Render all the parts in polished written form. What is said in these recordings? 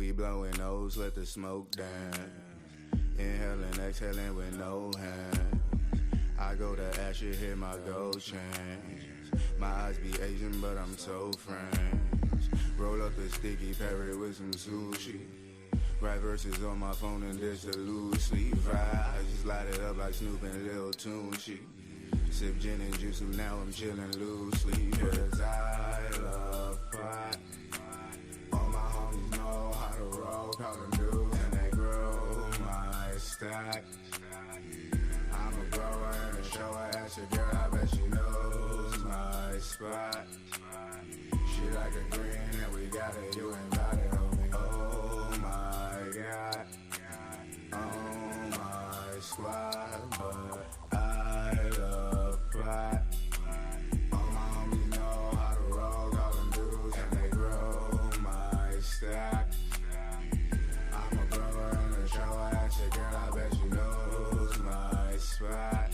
We blowing nose, let the smoke dance. Inhaling, exhaling with no hands. I go to Asher, hit my gold chains. My eyes be Asian, but I'm so French. Roll up the sticky parrot with some sushi. Write verses on my phone and dish a loosely. I just light it up like Snoop and Lil Tunechi. Sip gin and juice, and now I'm chillin' loosely. Cause I love pot. All my homies know how to roll, call them dudes, and they grow my stack. I'm a grower and a shower, ask your girl, I bet she knows my spot. She like a green and we got it, you ain't got it, homie. Oh my God, oh my squad, but I love pot. All my homies know how to roll, call them dudes, and they grow my stack. I'm a grower and a shower, ask your girl, I bet she knows my spot.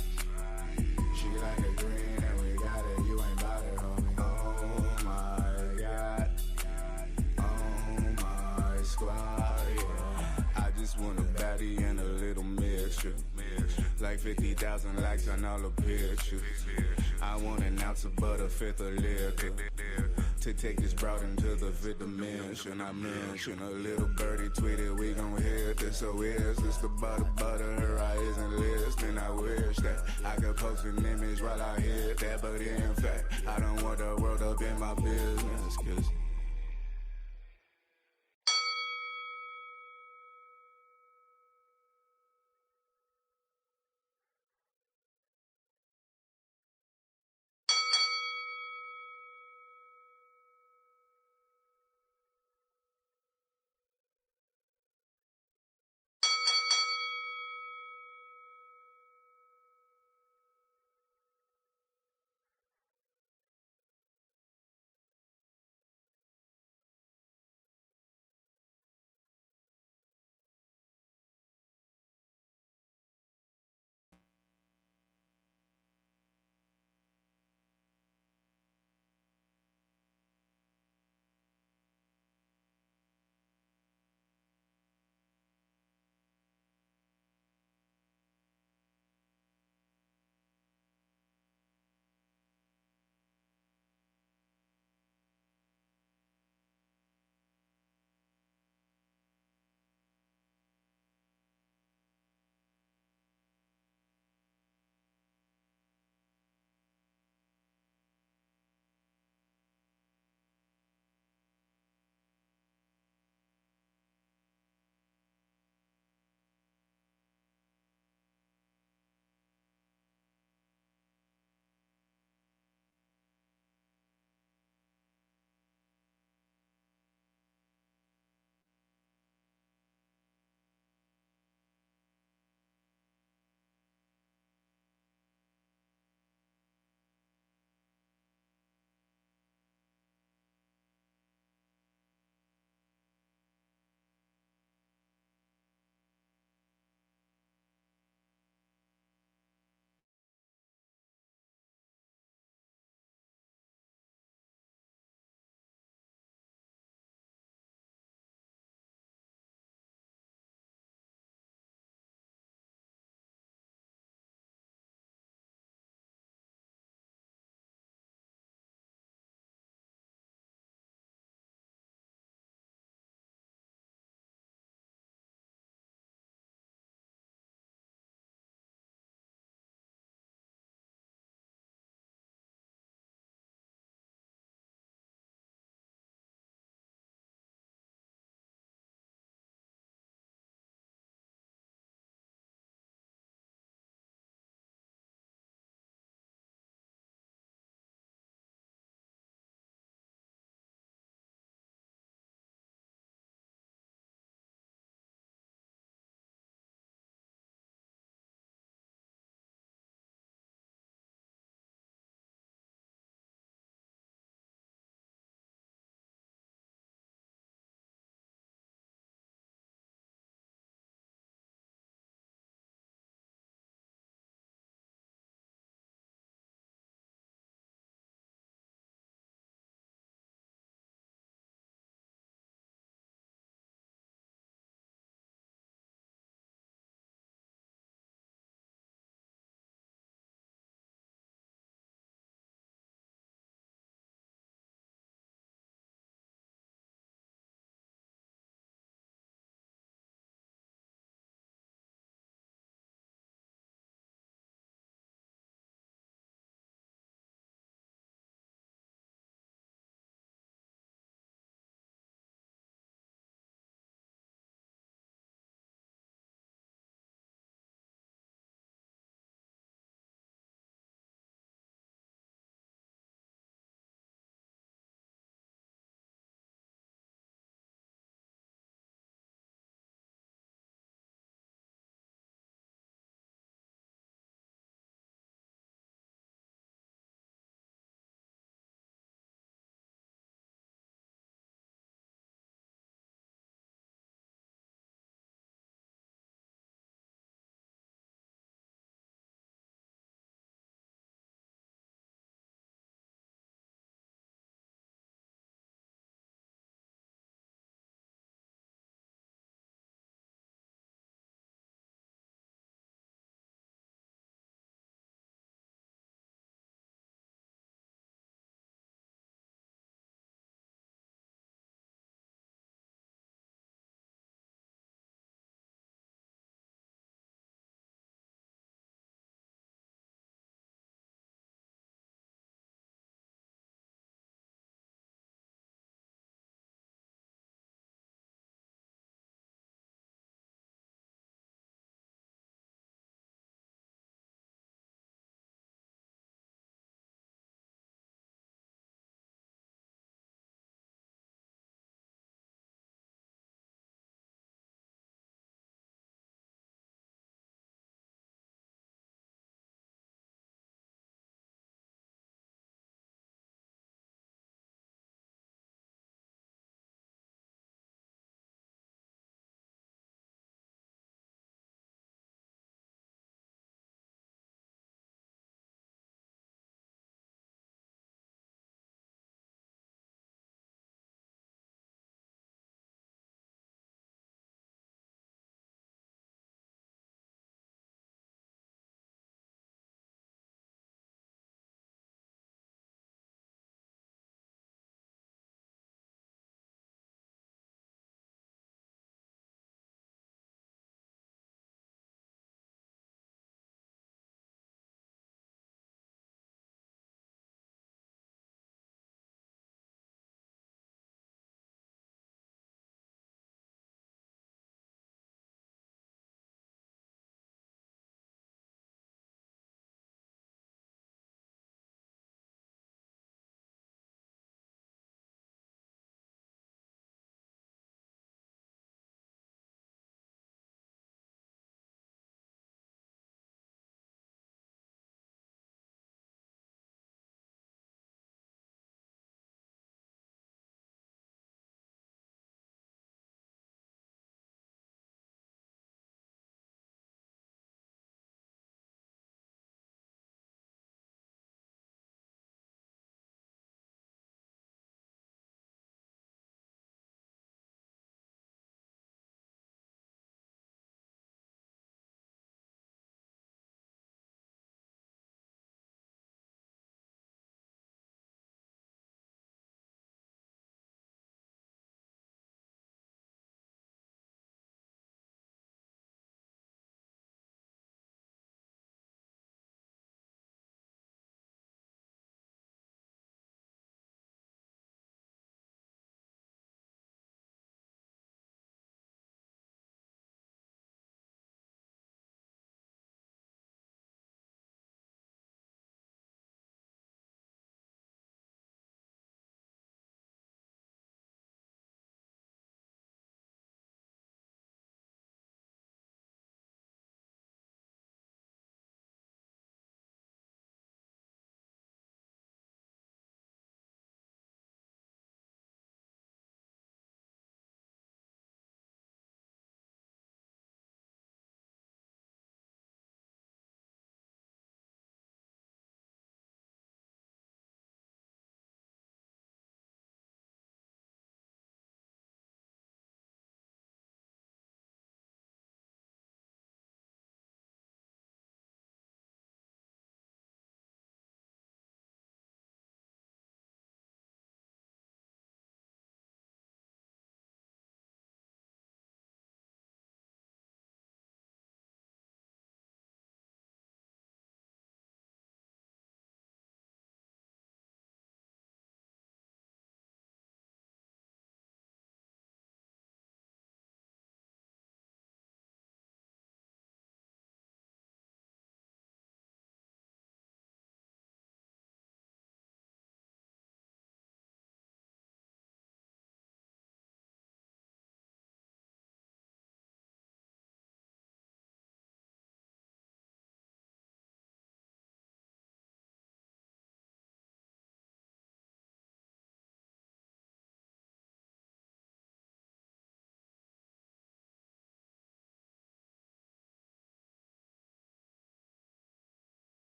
She like a green and we got it, you ain't bout it, homie. Oh my God, oh my squad, yeah. I just want a baddie and a little mixture. Like 50,000 likes on all the pictures. I want an ounce of butter, fifth of liquor. To take this broad into the fifth dimension. I mentioned a little birdie tweeted, we gon' hit this. So is this the butter, her eye isn't listening. I wish that I could post an image while I hit that. But in fact, I don't want the world up in my business. Cause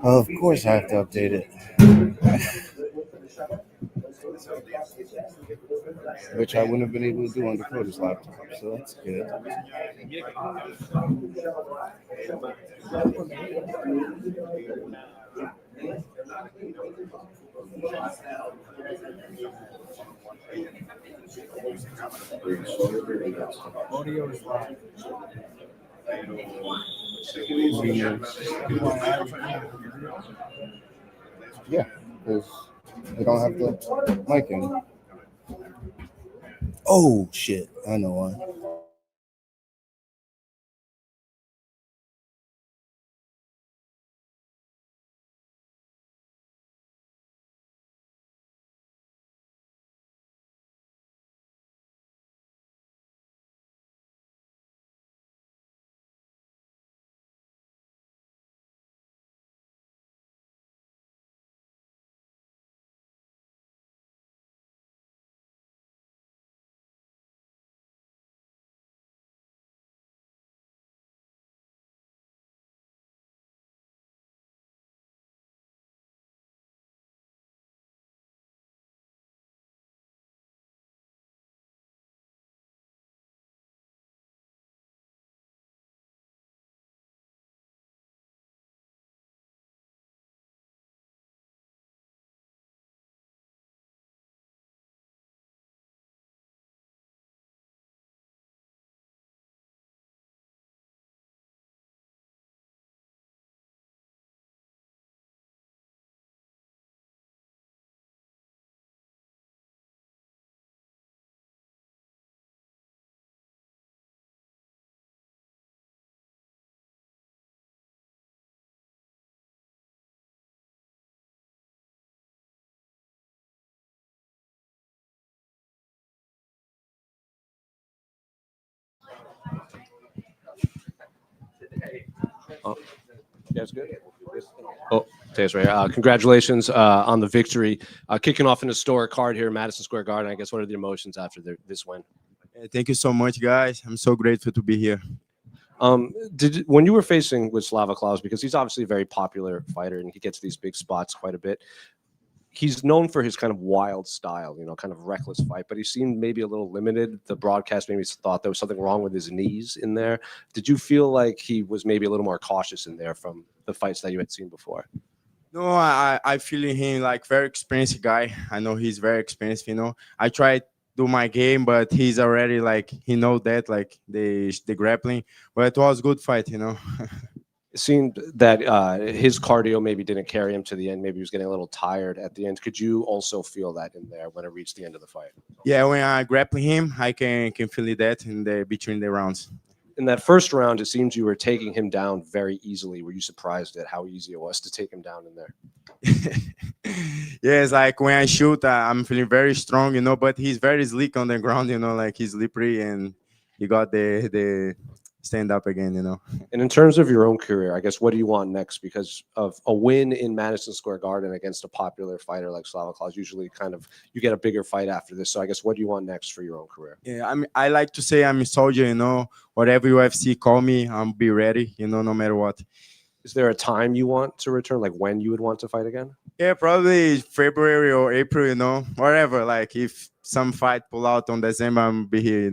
Of course I have to update it. Which I wouldn't have been able to do on Dakota's laptop, so that's good. Audio is live. Yeah, because we don't have the mic in. Oh, shit. I know why. Oh, that's good. Oh, Matheus right here. Congratulations on the victory. Kicking off an historic card here at Madison Square Garden. I guess, what are the emotions after this win? Thank you so much, guys. I'm so grateful to be here. When you were facing with Slava Klaus, because he's obviously a very popular fighter and he gets these big spots quite a bit, he's known for his kind of wild style, kind of reckless fight, but he seemed maybe a little limited. The broadcast maybe thought there was something wrong with his knees in there. Did you feel like he was maybe a little more cautious in there from the fights that you had seen before? No, I feel him like very experienced guy. I know he's very experienced, I try to do my game, but he's already like, he know that, like the grappling, but it was a good fight, It seemed that his cardio maybe didn't carry him to the end. Maybe he was getting a little tired at the end. Could you also feel that in there when it reached the end of the fight? Yeah, when I grappling him, I can feel that in the between the rounds. In that first round, it seems you were taking him down very easily. Were you surprised at how easy it was to take him down in there? Yes, like when I shoot, I'm feeling very strong, but he's very slick on the ground, like he's slippery and he got the stand up again, And in terms of your own career, I guess, what do you want next? Because of a win in Madison Square Garden against a popular fighter like Slava Klaus, usually you get a bigger fight after this. So I guess, what do you want next for your own career? Yeah, I like to say I'm a soldier, whatever UFC call me, I'll be ready, no matter what. Is there a time you want to return, like when you would want to fight again? Yeah, probably February or April, whatever. Like if some fight pull out on December, I'll be here,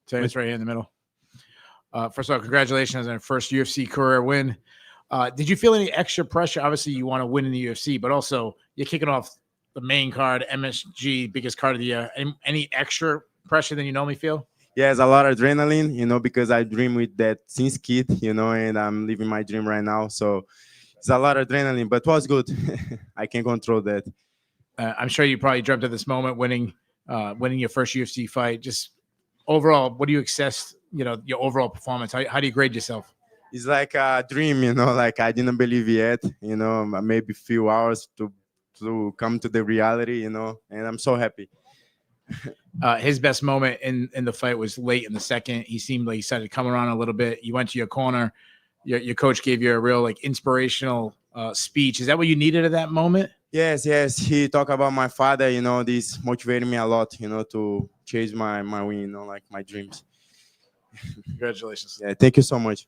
So it's right here in the middle. First of all, congratulations on your first UFC career win. Did you feel any extra pressure? Obviously, you want to win in the UFC, but also you're kicking off the main card, MSG, biggest card of the year. Any extra pressure than you normally feel? Yeah, it's a lot of adrenaline, because I dream with that since kid, and I'm living my dream right now. So it's a lot of adrenaline, but it was good. I can control that. I'm sure you probably dreamt of this moment, winning your first UFC fight. Just overall, what do you assess, your overall performance? How do you grade yourself? It's like a dream, like I didn't believe yet, maybe a few hours to come to the reality, and I'm so happy. His best moment in the fight was late in the second. He seemed like he started coming around a little bit. You went to your corner. your coach gave you a real like inspirational speech. Is that what you needed at that moment? Yes, he talked about my father, this motivated me a lot, to chase my win, like my dreams. Congratulations. Yeah, thank you so much.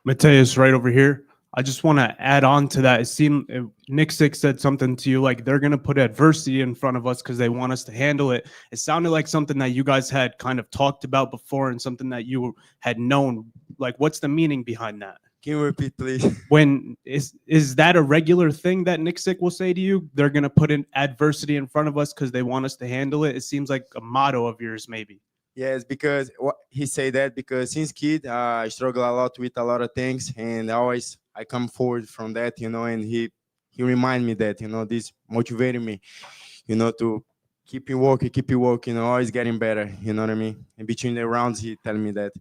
Matheus, right over here. I just want to add on to that. It seemed Nick Six said something to you like they're going to put adversity in front of us because they want us to handle it. It sounded like something that you guys had kind of talked about before and something that you had known. Like, what's the meaning behind that? Can you repeat, please? When is that a regular thing that Nick Sick will say to you? They're going to put in adversity in front of us because they want us to handle it. It seems like a motto of yours, maybe. Yes, because he said that because since kid, I struggle a lot with a lot of things, and always I come forward from that, and he remind me that, this motivated me, to keep you working, always getting better, you know what I mean? In between the rounds, he telling me that.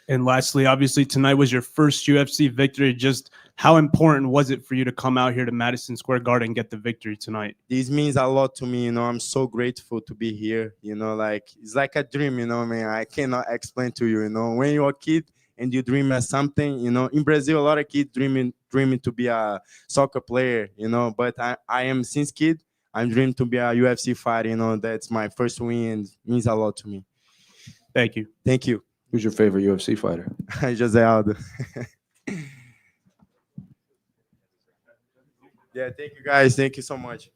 And lastly, obviously, tonight was your first UFC victory. Just how important was it for you to come out here to Madison Square Garden and get the victory tonight? This means a lot to me, I'm so grateful to be here, like it's like a dream, man. I cannot explain to you, when you're a kid and you dream of something, in Brazil, a lot of kids dreaming to be a soccer player, but I am since kid, I'm dreaming to be a UFC fighter, that's my first win and means a lot to me. Thank you. Thank you. Who's your favorite UFC fighter? Gerald. Yeah, thank you guys. Thank you so much.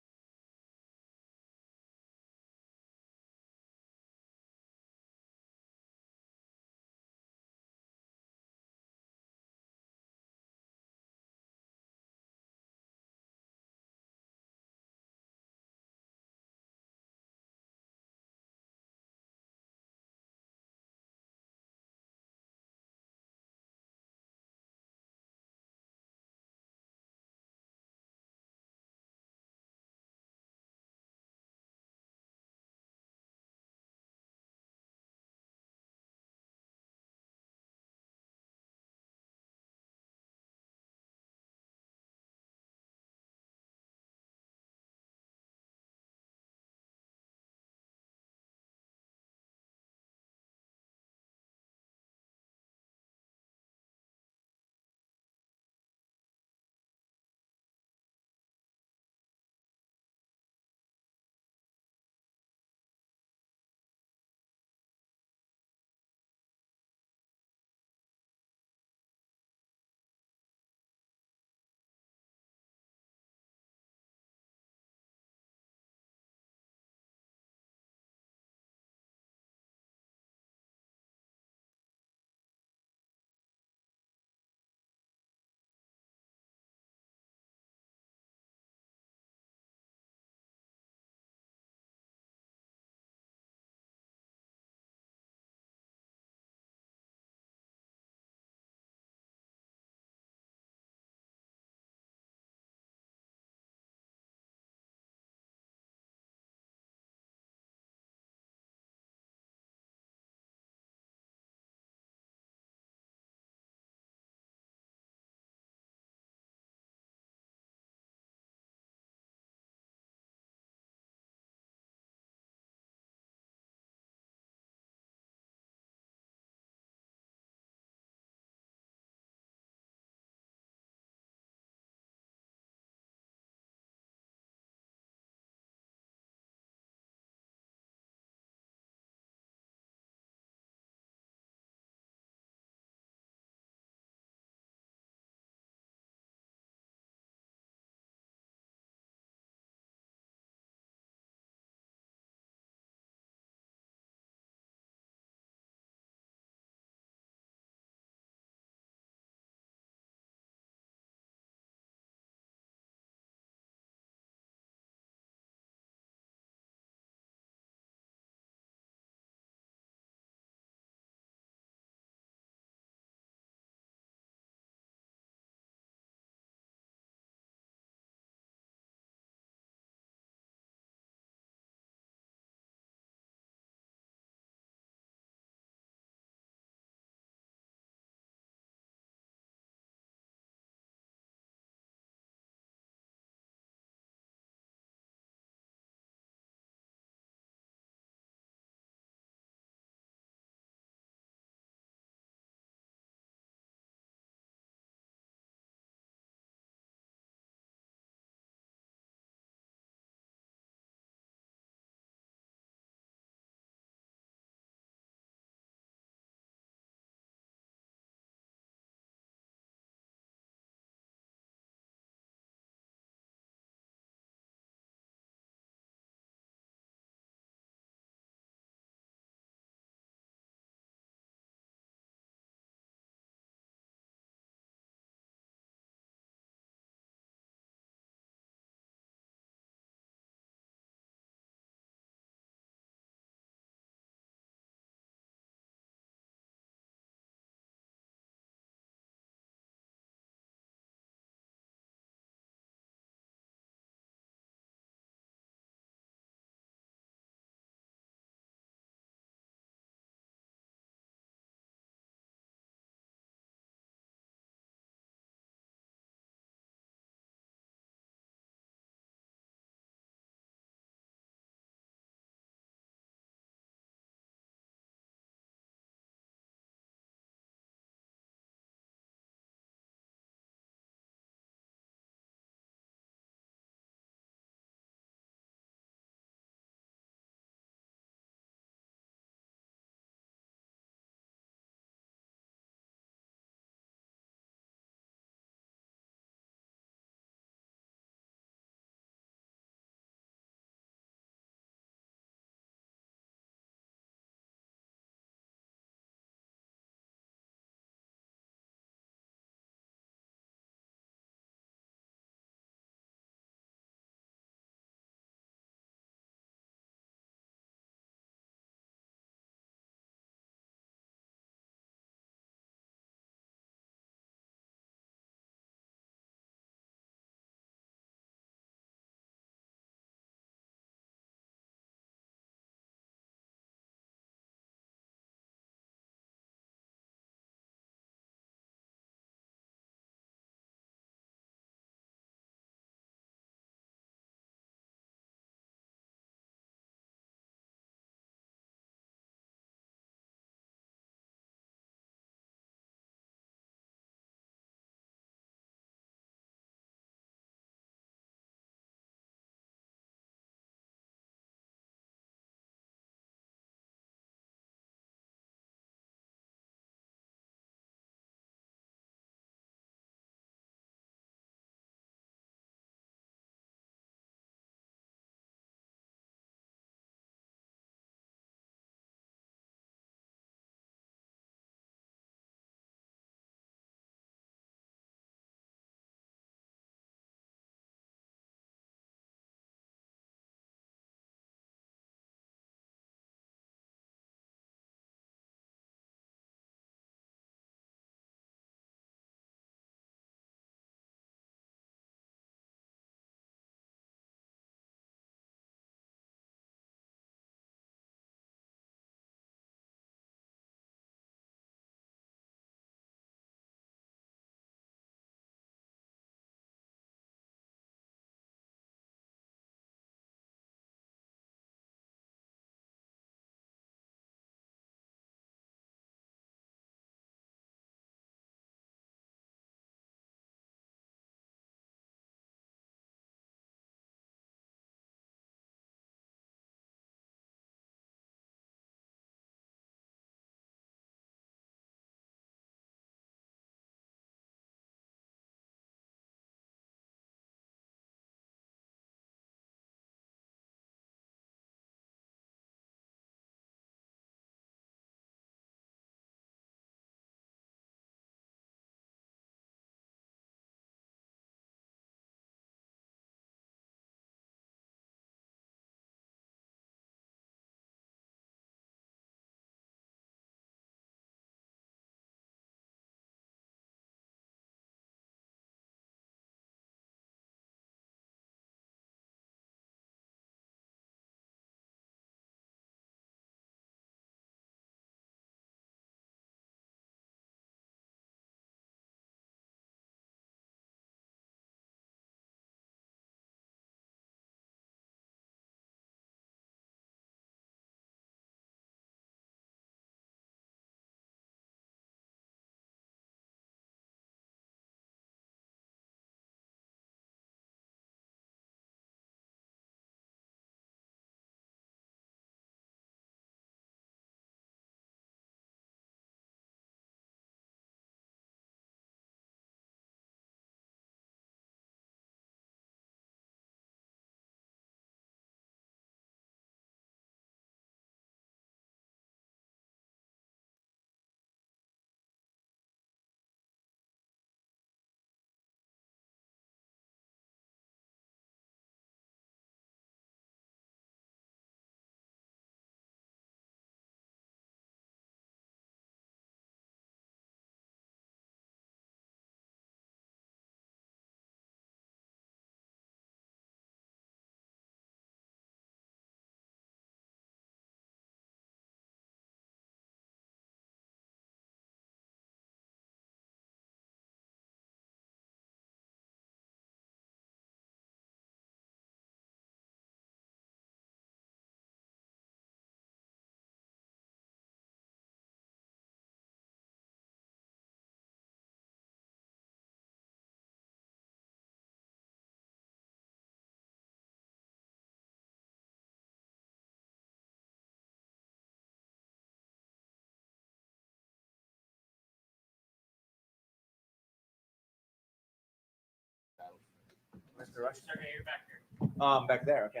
Back there. Okay.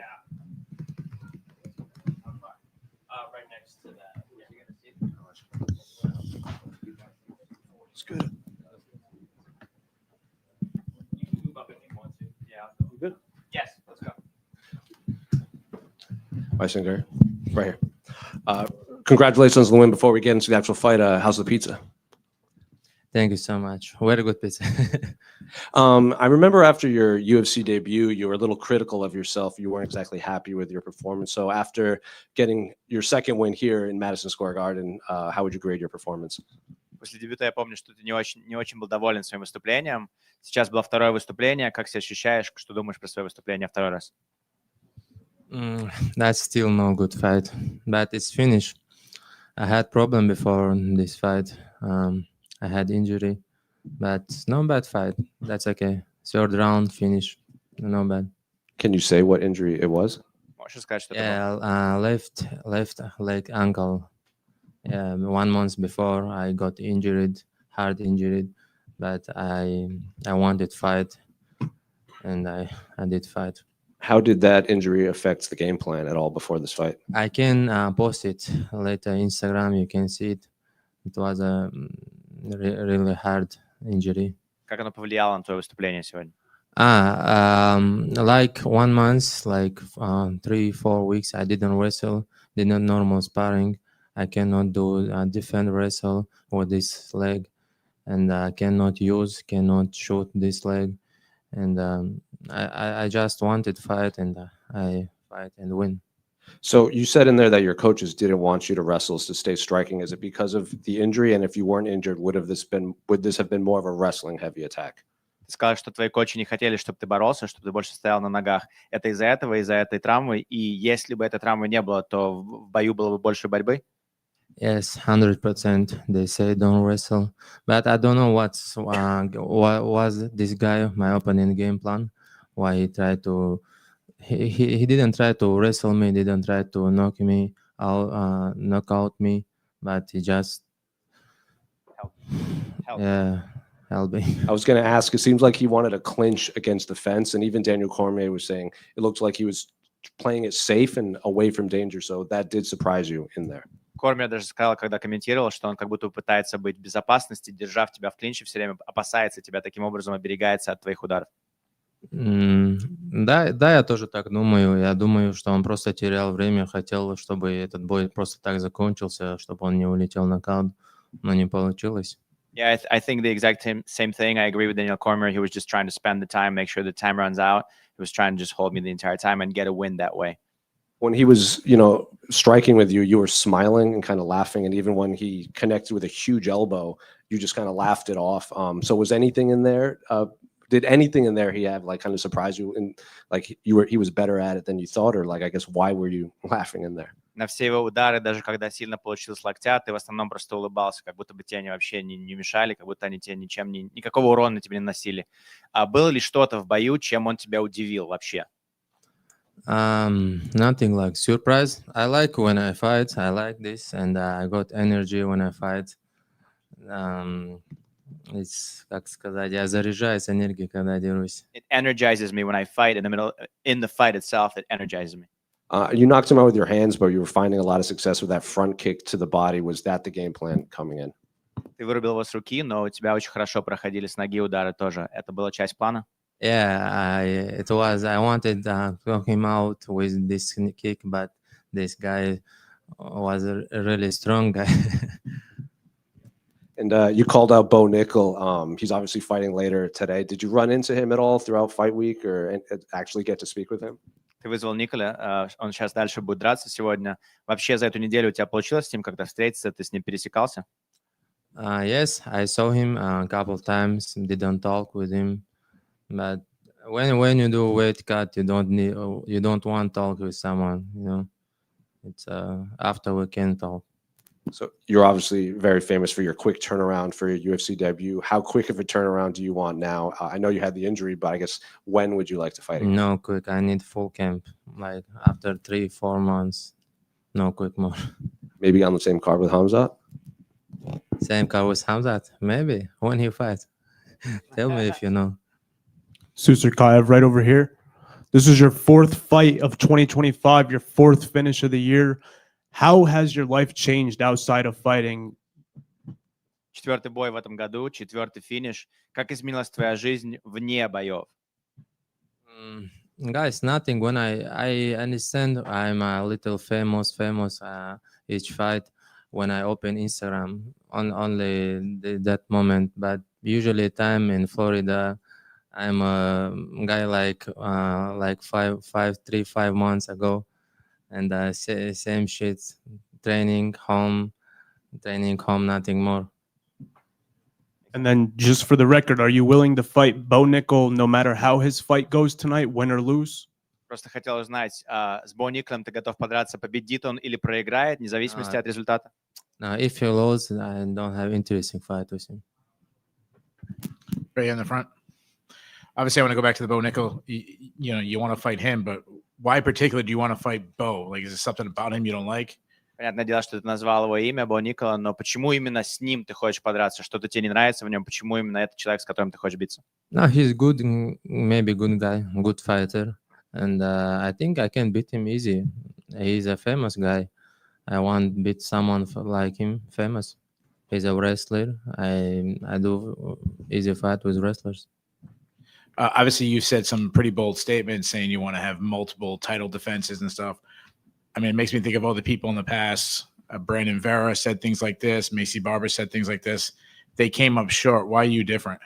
Right next to that. It's good. You can move up if you want to. Yeah. You good? Yes, let's go. Baisangur, right here. Congratulations on the win. Before we get into the actual fight, how's the pizza? Thank you so much. Very good pizza. I remember after your UFC debut, you were a little critical of yourself. You weren't exactly happy with your performance. So after getting your second win here in Madison Square Garden, how would you grade your performance? После дебюта я помню, что ты не очень был доволен своим выступлением. Сейчас было второе выступление. Как себя ощущаешь? Что думаешь про свое выступление второй раз? That's still no good fight, but it's finished. I had problem before this fight. I had injury, but no bad fight. That's okay. Third round finish, no bad. Can you say what injury it was? Можешь сказать, что это было? Yeah, left leg ankle. Yeah, 1 month before I got injured, hard injured, but I wanted fight, and I did fight. How did that injury affect the game plan at all before this fight? I can post it later Instagram. You can see it. It was a really hard injury. Как оно повлияло на твое выступление сегодня? Like 1 month, like 3-4 weeks, I didn't wrestle, didn't normal sparring. I cannot do a defend wrestle with this leg, and I cannot shoot this leg. And I just wanted fight, and I fight and win. So you said in there that your coaches didn't want you to wrestle to stay striking. Is it because of the injury? And if you weren't injured, would this have been more of a wrestling heavy attack? Ты сказал, что твои коучи не хотели, чтобы ты боролся, чтобы ты больше стоял на ногах. Это из-за этого, из-за этой травмы? И если бы этой травмы не было, то в бою было бы больше борьбы? Yes, 100%. They say don't wrestle, but I don't know what was this guy, my opponent game plan. Why he tried to? He didn't try to wrestle me. Didn't try to knock me out, knock out me, but he just Help. Yeah, help me. I was going to ask, it seems like he wanted a clinch against the fence. And even Daniel Cormier was saying it looked like he was playing it safe and away from danger. So that did surprise you in there. Кормер даже сказал, когда комментировал, что он как будто пытается быть в безопасности, держав тебя в клинче, все время опасается тебя, таким образом оберегается от твоих ударов. Да, я тоже так думаю. Я думаю, что он просто терял время, хотел, чтобы этот бой просто так закончился, чтобы он не улетел на нокаут, но не получилось. Yeah, I think the exact same thing. I agree with Daniel Cormier. He was just trying to spend the time, make sure the time runs out. He was trying to just hold me the entire time and get a win that way. When he was, striking with you, you were smiling and kind of laughing. And even when he connected with a huge elbow, you just kind of laughed it off. So was anything in there? Did anything in there he had like kind of surprise you? And like he was better at it than you thought, or like I guess why were you laughing in there? На все его удары, даже когда сильно получилось локтя, ты в основном просто улыбался, как будто бы тебе они вообще не мешали, как будто они тебе никакого урона тебе не наносили. А было ли что-то в бою, чем он тебя удивил вообще? Nothing like surprise. I like when I fight. I like this, and I got energy when I fight. It's, как сказать, я заряжаюсь энергией, когда дерусь. It energizes me when I fight in the fight itself. It energizes me. You knocked him out with your hands, but you were finding a lot of success with that front kick to the body. Was that the game plan coming in? Ты вырубил его с руки, но у тебя очень хорошо проходили с ноги удары тоже. Это была часть плана? Yeah, it was. I wanted to knock him out with this kick, but this guy was a really strong guy. And you called out Bo Nickel. He's obviously fighting later today. Did you run into him at all throughout fight week or actually get to speak with him? Ты вызвал Николя, он сейчас дальше будет драться сегодня. Вообще за эту неделю у тебя получилось с ним как-то встретиться? Ты с ним пересекался? Yes, I saw him a couple of times. Didn't talk with him, but when you do weight cut, you don't want to talk with someone. It's after we can talk. So you're obviously very famous for your quick turnaround for your UFC debut. How quick of a turnaround do you want now? I know you had the injury, but I guess when would you like to fight again? No quick. I need full camp. Like after 3-4 months. No quick more. Maybe on the same card with Hamzat? Same card with Hamzat? Maybe. When he fights. Tell me if you know. Susurkaev right over here. This is your fourth fight of 2025, your fourth finish of the year. How has your life changed outside of fighting? Четвертый бой в этом году, четвертый финиш. Как изменилась твоя жизнь вне боев? Guys, nothing. When I understand I'm a little famous each fight when I open Instagram on only that moment. But usually time in Florida, I'm a guy like 5 months ago, and same shit, training home, nothing more. And then just for the record, are you willing to fight Bo Nickel no matter how his fight goes tonight, win or lose? Просто хотел узнать, с Бо Николом ты готов подраться, победит он или проиграет, вне зависимости от результата? Now, if he loses, I don't have interesting fight with him. Right in the front. Obviously, I want to go back to the Bo Nickel. You want to fight him, but why particularly do you want to fight Bo? Like, is there something about him you don't like? Понятное дело, что ты назвал его имя, Бо Никола, но почему именно с ним ты хочешь подраться? Что-то тебе не нравится в нем? Почему именно этот человек, с которым ты хочешь биться? No, he's good, maybe good guy, good fighter, and I think I can beat him easy. He's a famous guy. I want to beat someone like him, famous. He's a wrestler. I do easy fight with wrestlers. Obviously, you said some pretty bold statements saying you want to have multiple title defenses and stuff. I mean, it makes me think of all the people in the past. Brandon Vera said things like this. Macy Barber said things like this. They came up short. Why are you different?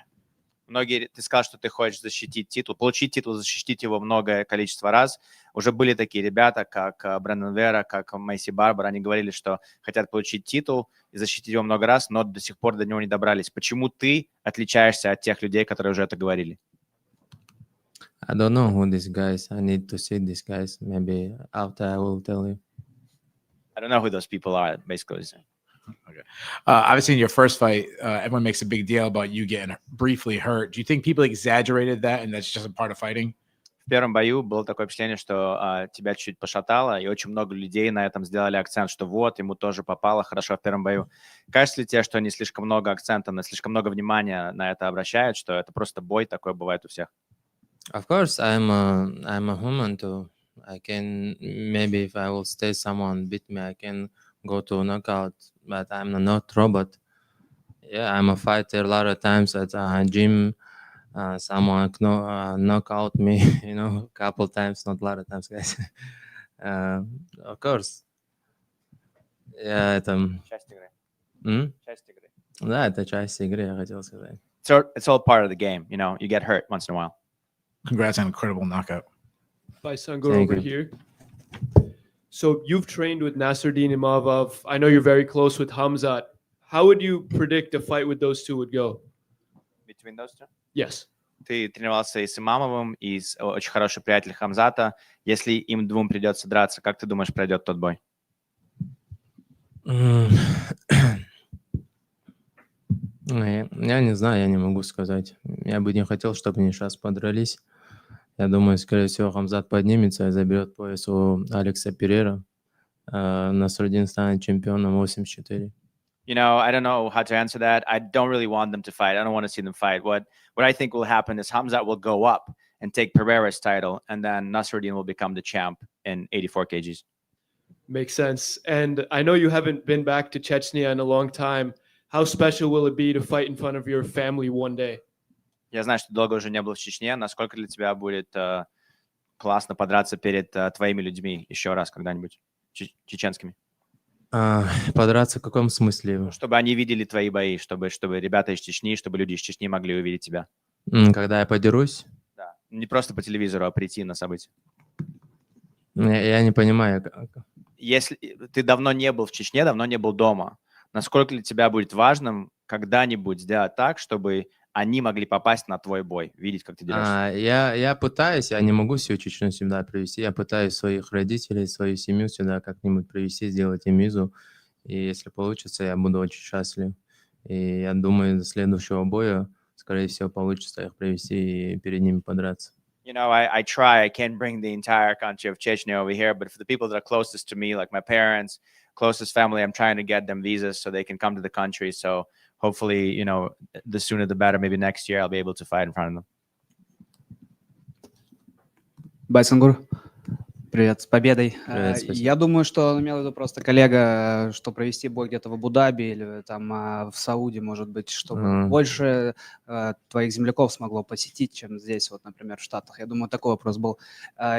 Многие, ты сказал, что ты хочешь защитить титул, получить титул, защитить его многое количество раз. Уже были такие ребята, как Брэндон Вера, как Мэйси Барбер. Они говорили, что хотят получить титул и защитить его много раз, но до сих пор до него не добрались. Почему ты отличаешься от тех людей, которые уже это говорили? I don't know who these guys. I need to see these guys. Maybe after I will tell you. I don't know who those people are, basically. Okay. Obviously, in your first fight, everyone makes a big deal about you getting briefly hurt. Do you think people exaggerated that and that's just a part of fighting? В первом бою было такое впечатление, что тебя чуть пошатало, и очень много людей на этом сделали акцент, что вот, ему тоже попало хорошо в первом бою. Кажется ли тебе, что они слишком много акцента, слишком много внимания на это обращают, что это просто бой, такое бывает у всех? Of course, I'm a human too. I can maybe if I will stay someone beat me, I can go to a knockout, but I'm not robot. Yeah, I'm a fighter. A lot of times at a gym, someone knock out me, a couple times, not a lot of times, guys. Of course. Yeah, это... Часть игры. Часть игры. Да, это часть игры, я хотел сказать. So it's all part of the game, you get hurt once in a while. Congrats on an incredible knockout. Baisangur Thank over you. here. So you've trained with Nasruddin Imavov. I know you're very close with Hamzat. How would you predict a fight with those two would go? Between those two? Yes. Ты тренировался и с Имамовым, и с очень хороший приятель Хамзата. Если им двум придется драться, как ты думаешь, пройдет тот бой? Я не знаю, я не могу сказать. Я бы не хотел, чтобы они сейчас подрались. Я думаю, скорее всего, Хамзат поднимется и заберет пояс у Алекса Перейра. Насруддин станет чемпионом 84. I don't know how to answer that. I don't really want them to fight. I don't want to see them fight. What I think will happen is Hamzat will go up and take Pereira's title, and then Nasruddin will become the champ in 84 kgs. Makes sense. And I know you haven't been back to Chechnya in a long time. How special will it be to fight in front of your family one day? Я знаю, что долго уже не был в Чечне. Насколько для тебя будет классно подраться перед твоими людьми еще раз когда-нибудь, чеченскими? Подраться в каком смысле? Чтобы они видели твои бои, чтобы ребята из Чечни, чтобы люди из Чечни могли увидеть тебя. Когда я подерусь? Да. Не просто по телевизору, а прийти на событие. Я не понимаю. Если ты давно не был в Чечне, давно не был дома, насколько для тебя будет важным когда-нибудь сделать так, чтобы они могли попасть на твой бой, видеть, как ты дерешься? Я пытаюсь, я не могу всю Чечню сюда привезти. Я пытаюсь своих родителей, свою семью сюда как-нибудь привезти, сделать им визу. И если получится, я буду очень счастлив. И я думаю, до следующего боя, скорее всего, получится их привезти и перед ними подраться. I try. I can't bring the entire country of Chechnya over here, but for the people that are closest to me, like my parents, closest family, I'm trying to get them visas so they can come to the country. So hopefully, the sooner the better. Maybe next year I'll be able to fight in front of them. Baisangur, привет, с победой. Привет, спасибо. Я думаю, что он имел в виду просто коллега, что провести бой где-то в Абу-Даби или там в Сауде, может быть, чтобы больше твоих земляков смогло посетить, чем здесь, вот, например, в Штатах. Я думаю, такой вопрос был.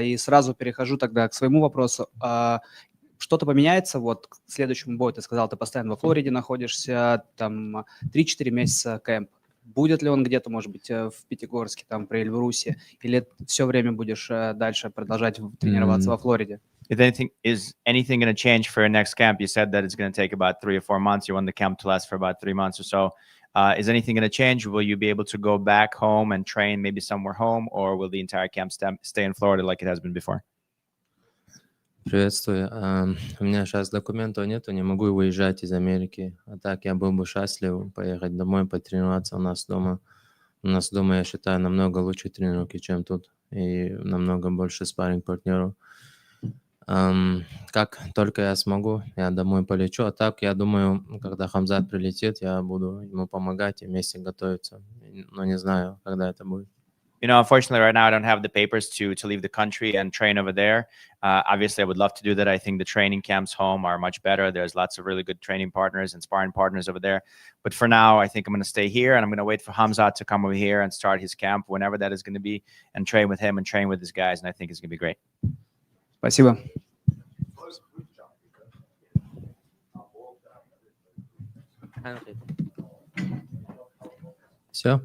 И сразу перехожу тогда к своему вопросу. Что-то поменяется вот к следующему бою? Ты сказал, ты постоянно во Флориде находишься, там 3-4 месяца кэмп. Будет ли он где-то, может быть, в Пятигорске, там, при Эльбрусе, или все время будешь дальше продолжать тренироваться во Флориде? Is anything going to change for your next camp? You said that it's going to take about 3 or 4 months. You want the camp to last for about 3 months or so. Is anything going to change? Will you be able to go back home and train maybe somewhere home, or will the entire camp stay in Florida like it has been before? Приветствую. У меня сейчас документов нету, не могу выезжать из Америки. А так я был бы счастлив поехать домой, потренироваться у нас дома. У нас дома, я считаю, намного лучше тренировки, чем тут. И намного больше спарринг-партнеров. Как только я смогу, я домой полечу. А так, я думаю, когда Хамзат прилетит, я буду ему помогать и вместе готовиться. Но не знаю, когда это будет. You know, unfortunately, right now I don't have the papers to leave the country and train over there. Obviously, I would love to do that. I think the training camps home are much better. There's lots of really good training partners and sparring partners over there. But for now, I think I'm going to stay here and I'm going to wait for Hamzat to come over here and start his camp whenever that is going to be and train with him and train with his guys. And I think it's going to be great. Спасибо. Все?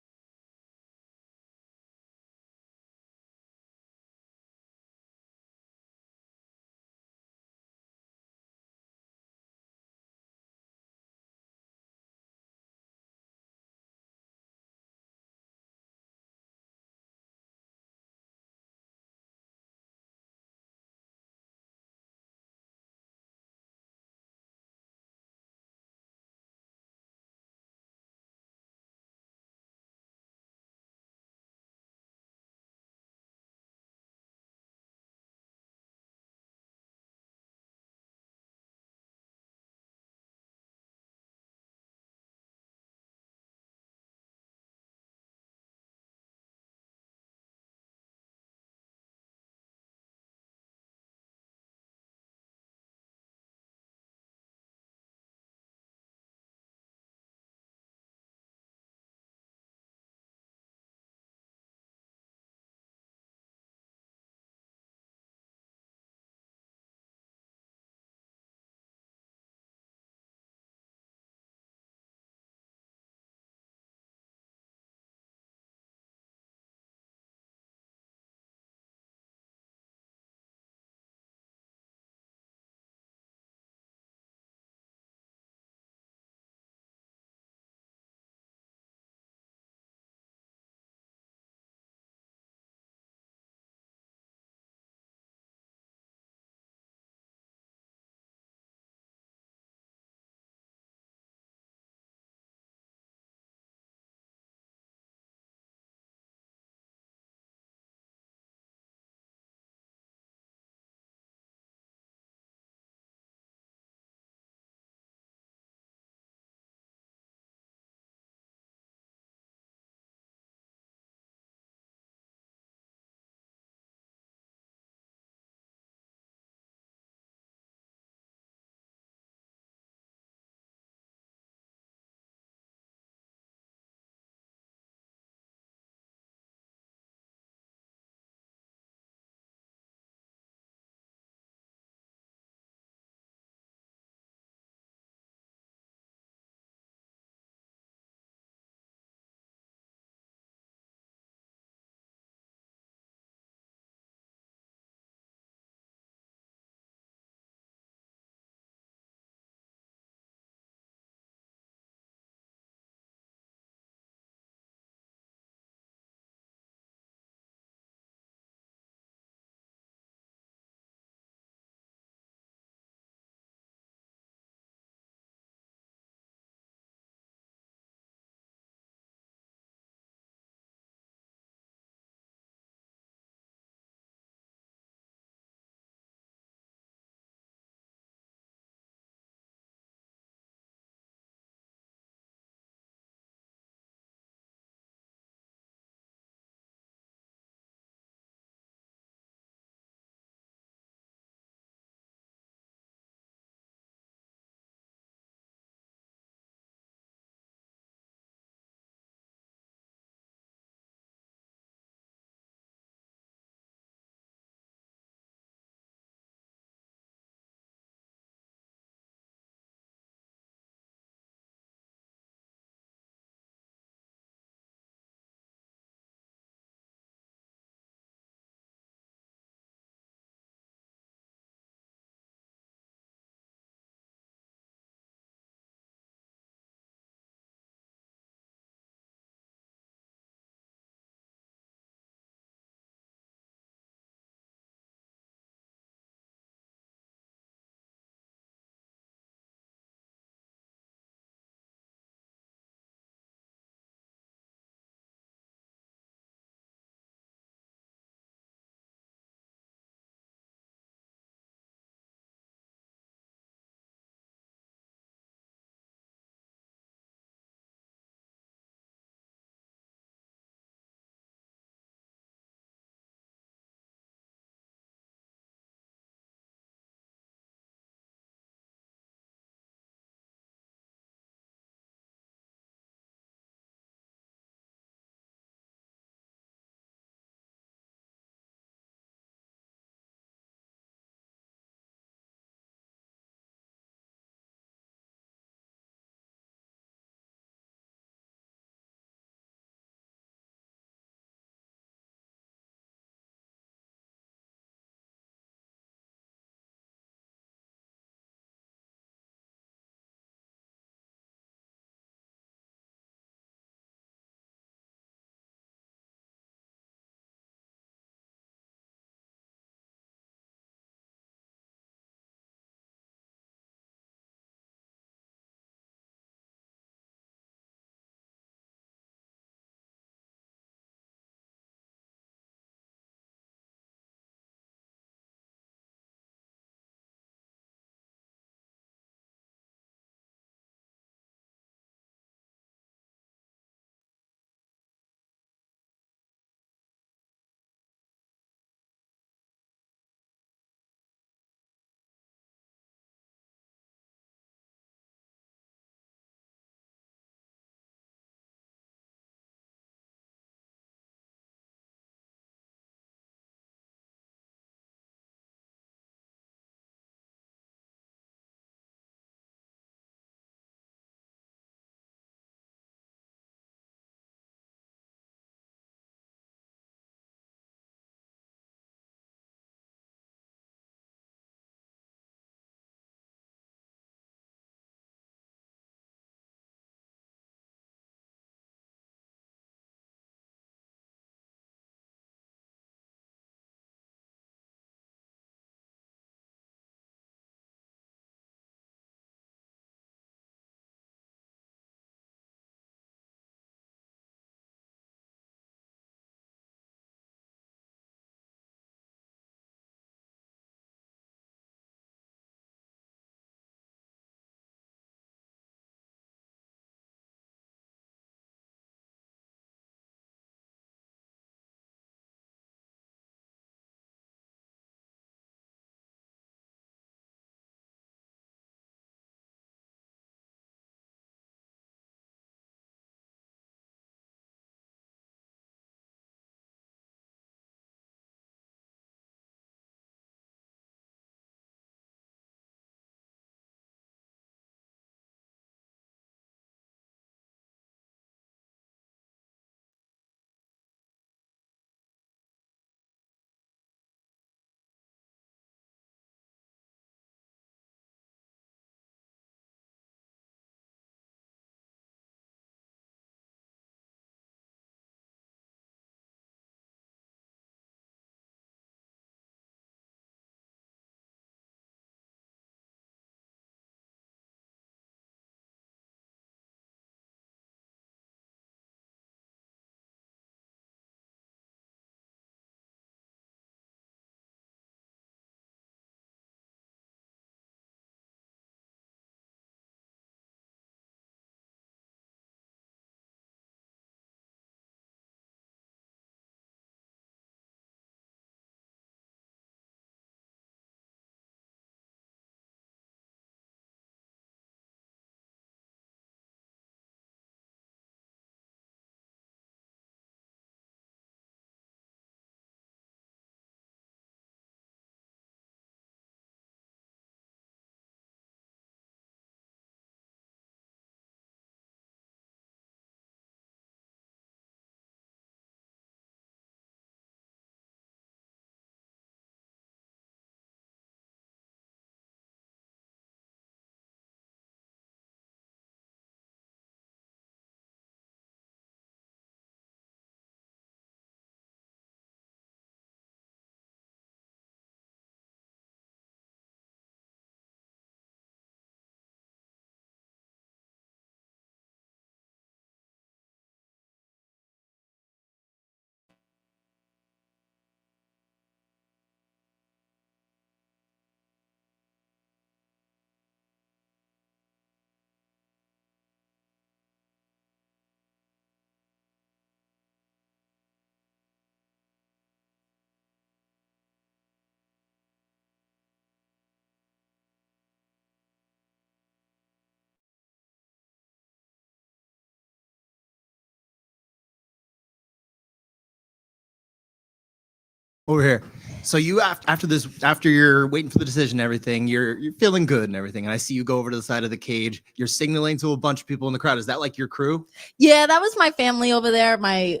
Over here. So you after you're waiting for the decision and everything, you're feeling good and everything. And I see you go over to the side of the cage. You're signaling to a bunch of people in the crowd. Is that like your crew? Yeah, that was my family over there. My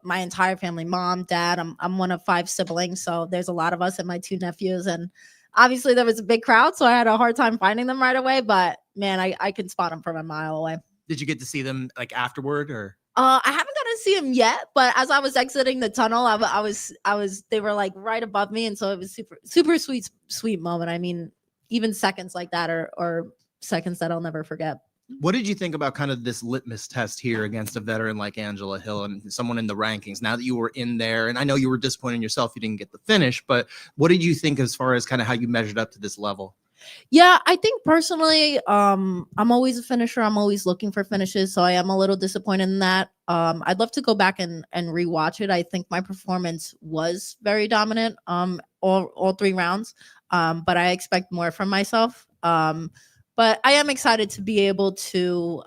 entire family, mom, dad. I'm one of 5 siblings, so there's a lot of us and my 2 nephews. And obviously there was a big crowd, so I had a hard time finding them right away. But man, I can spot them from a mile away. Did you get to see them like afterward or? I haven't gotten to see him yet, but as I was exiting the tunnel, I was they were like right above me, and so it was super sweet moment. I mean, even seconds like that are seconds that I'll never forget. What did you think about kind of this litmus test here against a veteran like Angela Hill and someone in the rankings now that you were in there? And I know you were disappointed in yourself, you didn't get the finish, but what did you think as far as kind of how you measured up to this level? Yeah, I think personally, I'm always a finisher. I'm always looking for finishes, so I am a little disappointed in that. I'd love to go back and rewatch it. I think my performance was very dominant, all 3 rounds, but I expect more from myself. But I am excited to be able to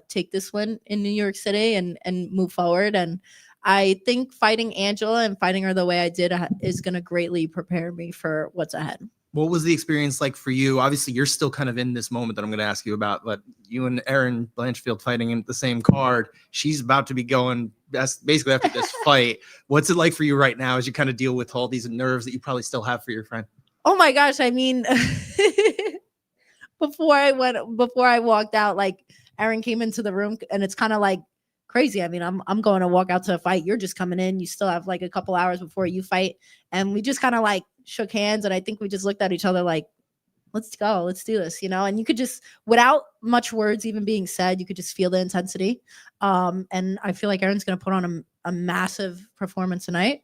take this win in New York City and move forward. And I think fighting Angela and fighting her the way I did is going to greatly prepare me for what's ahead. What was the experience like for you? Obviously, you're still kind of in this moment that I'm going to ask you about, but you and Erin Blanchfield fighting in the same card. She's about to be going basically after this fight. What's it like for you right now as you kind of deal with all these nerves that you probably still have for your friend? Oh my gosh. I mean, before I walked out, like Erin came into the room and it's kind of like crazy. I mean, I'm going to walk out to a fight. You're just coming in. You still have like a couple hours before you fight. And we just kind of like shook hands. And I think we just looked at each other like, let's go, let's do this, and you could just, without much words even being said, you could just feel the intensity. And I feel like Erin's going to put on a massive performance tonight.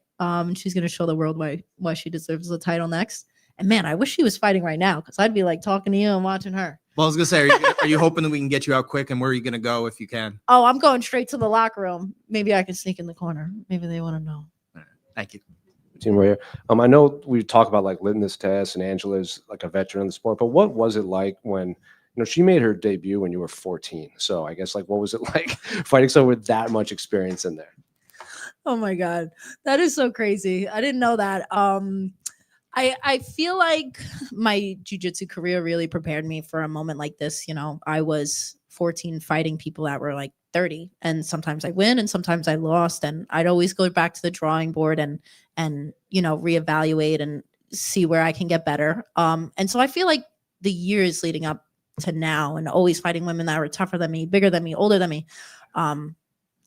She's going to show the world why she deserves the title next. And man, I wish she was fighting right now because I'd be like talking to you and watching her. Well, I was going to say, are you hoping that we can get you out quick, and where are you going to go if you can? Oh, I'm going straight to the locker room. Maybe I can sneak in the corner. Maybe they want to know. Thank you. Team right here. I know we talk about like litmus tests and Angela's like a veteran in the sport, but what was it like when she made her debut when you were 14? So I guess like what was it like fighting someone with that much experience in there? Oh my God, that is so crazy. I didn't know that. I feel like my jiu-jitsu career really prepared me for a moment like this. I was 14 fighting people that were like 30, and sometimes I win and sometimes I lost, and I'd always go back to the drawing board and reevaluate and see where I can get better. And so I feel like the years leading up to now and always fighting women that were tougher than me, bigger than me, older than me,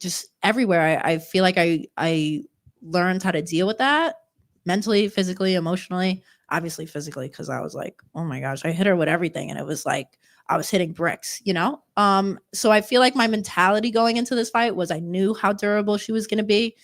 just everywhere, I feel like I learned how to deal with that mentally, physically, emotionally, obviously physically, because I was like, oh my gosh, I hit her with everything. And it was like I was hitting bricks, So I feel like my mentality going into this fight was I knew how durable she was going to be.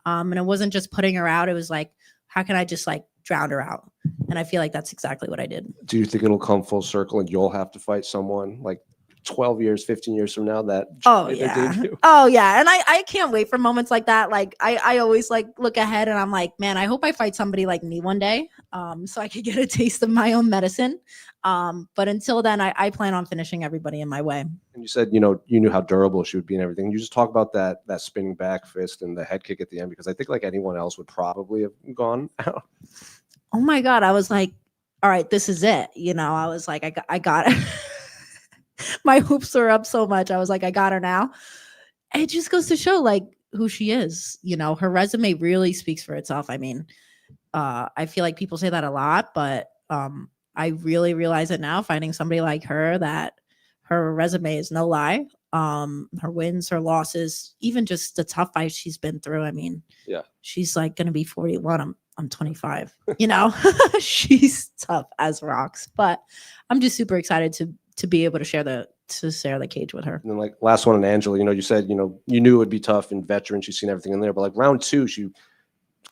And it wasn't just putting her out. It was like, how can I just like drown her out? And I feel like that's exactly what I did. Do you think it'll come full circle and you'll have to fight someone like 12 years, 15 years from now that? Oh yeah. And I can't wait for moments like that. Like I always like look ahead and I'm like, man, I hope I fight somebody like me one day. So I could get a taste of my own medicine. But until then, I plan on finishing everybody in my way. And you said, you knew how durable she would be and everything. You just talk about that spinning back fist and the head kick at the end, because I think like anyone else would probably have gone out. Oh my God. I was like, all right, this is it. I was like, I got it. My hoops were up so much. I was like, I got her now. It just goes to show like who she is. Her resume really speaks for itself. I mean, I feel like people say that a lot, but I really realize it now fighting somebody like her, that her resume is no lie. Her wins, her losses, even just the tough fights she's been through. I mean, yeah, she's like going to be 41. I'm 25, she's tough as rocks, but I'm just super excited to be able to share the cage with her. And then like last one on Angela, you said, you knew it would be tough and veteran. She's seen everything in there, but like round 2, she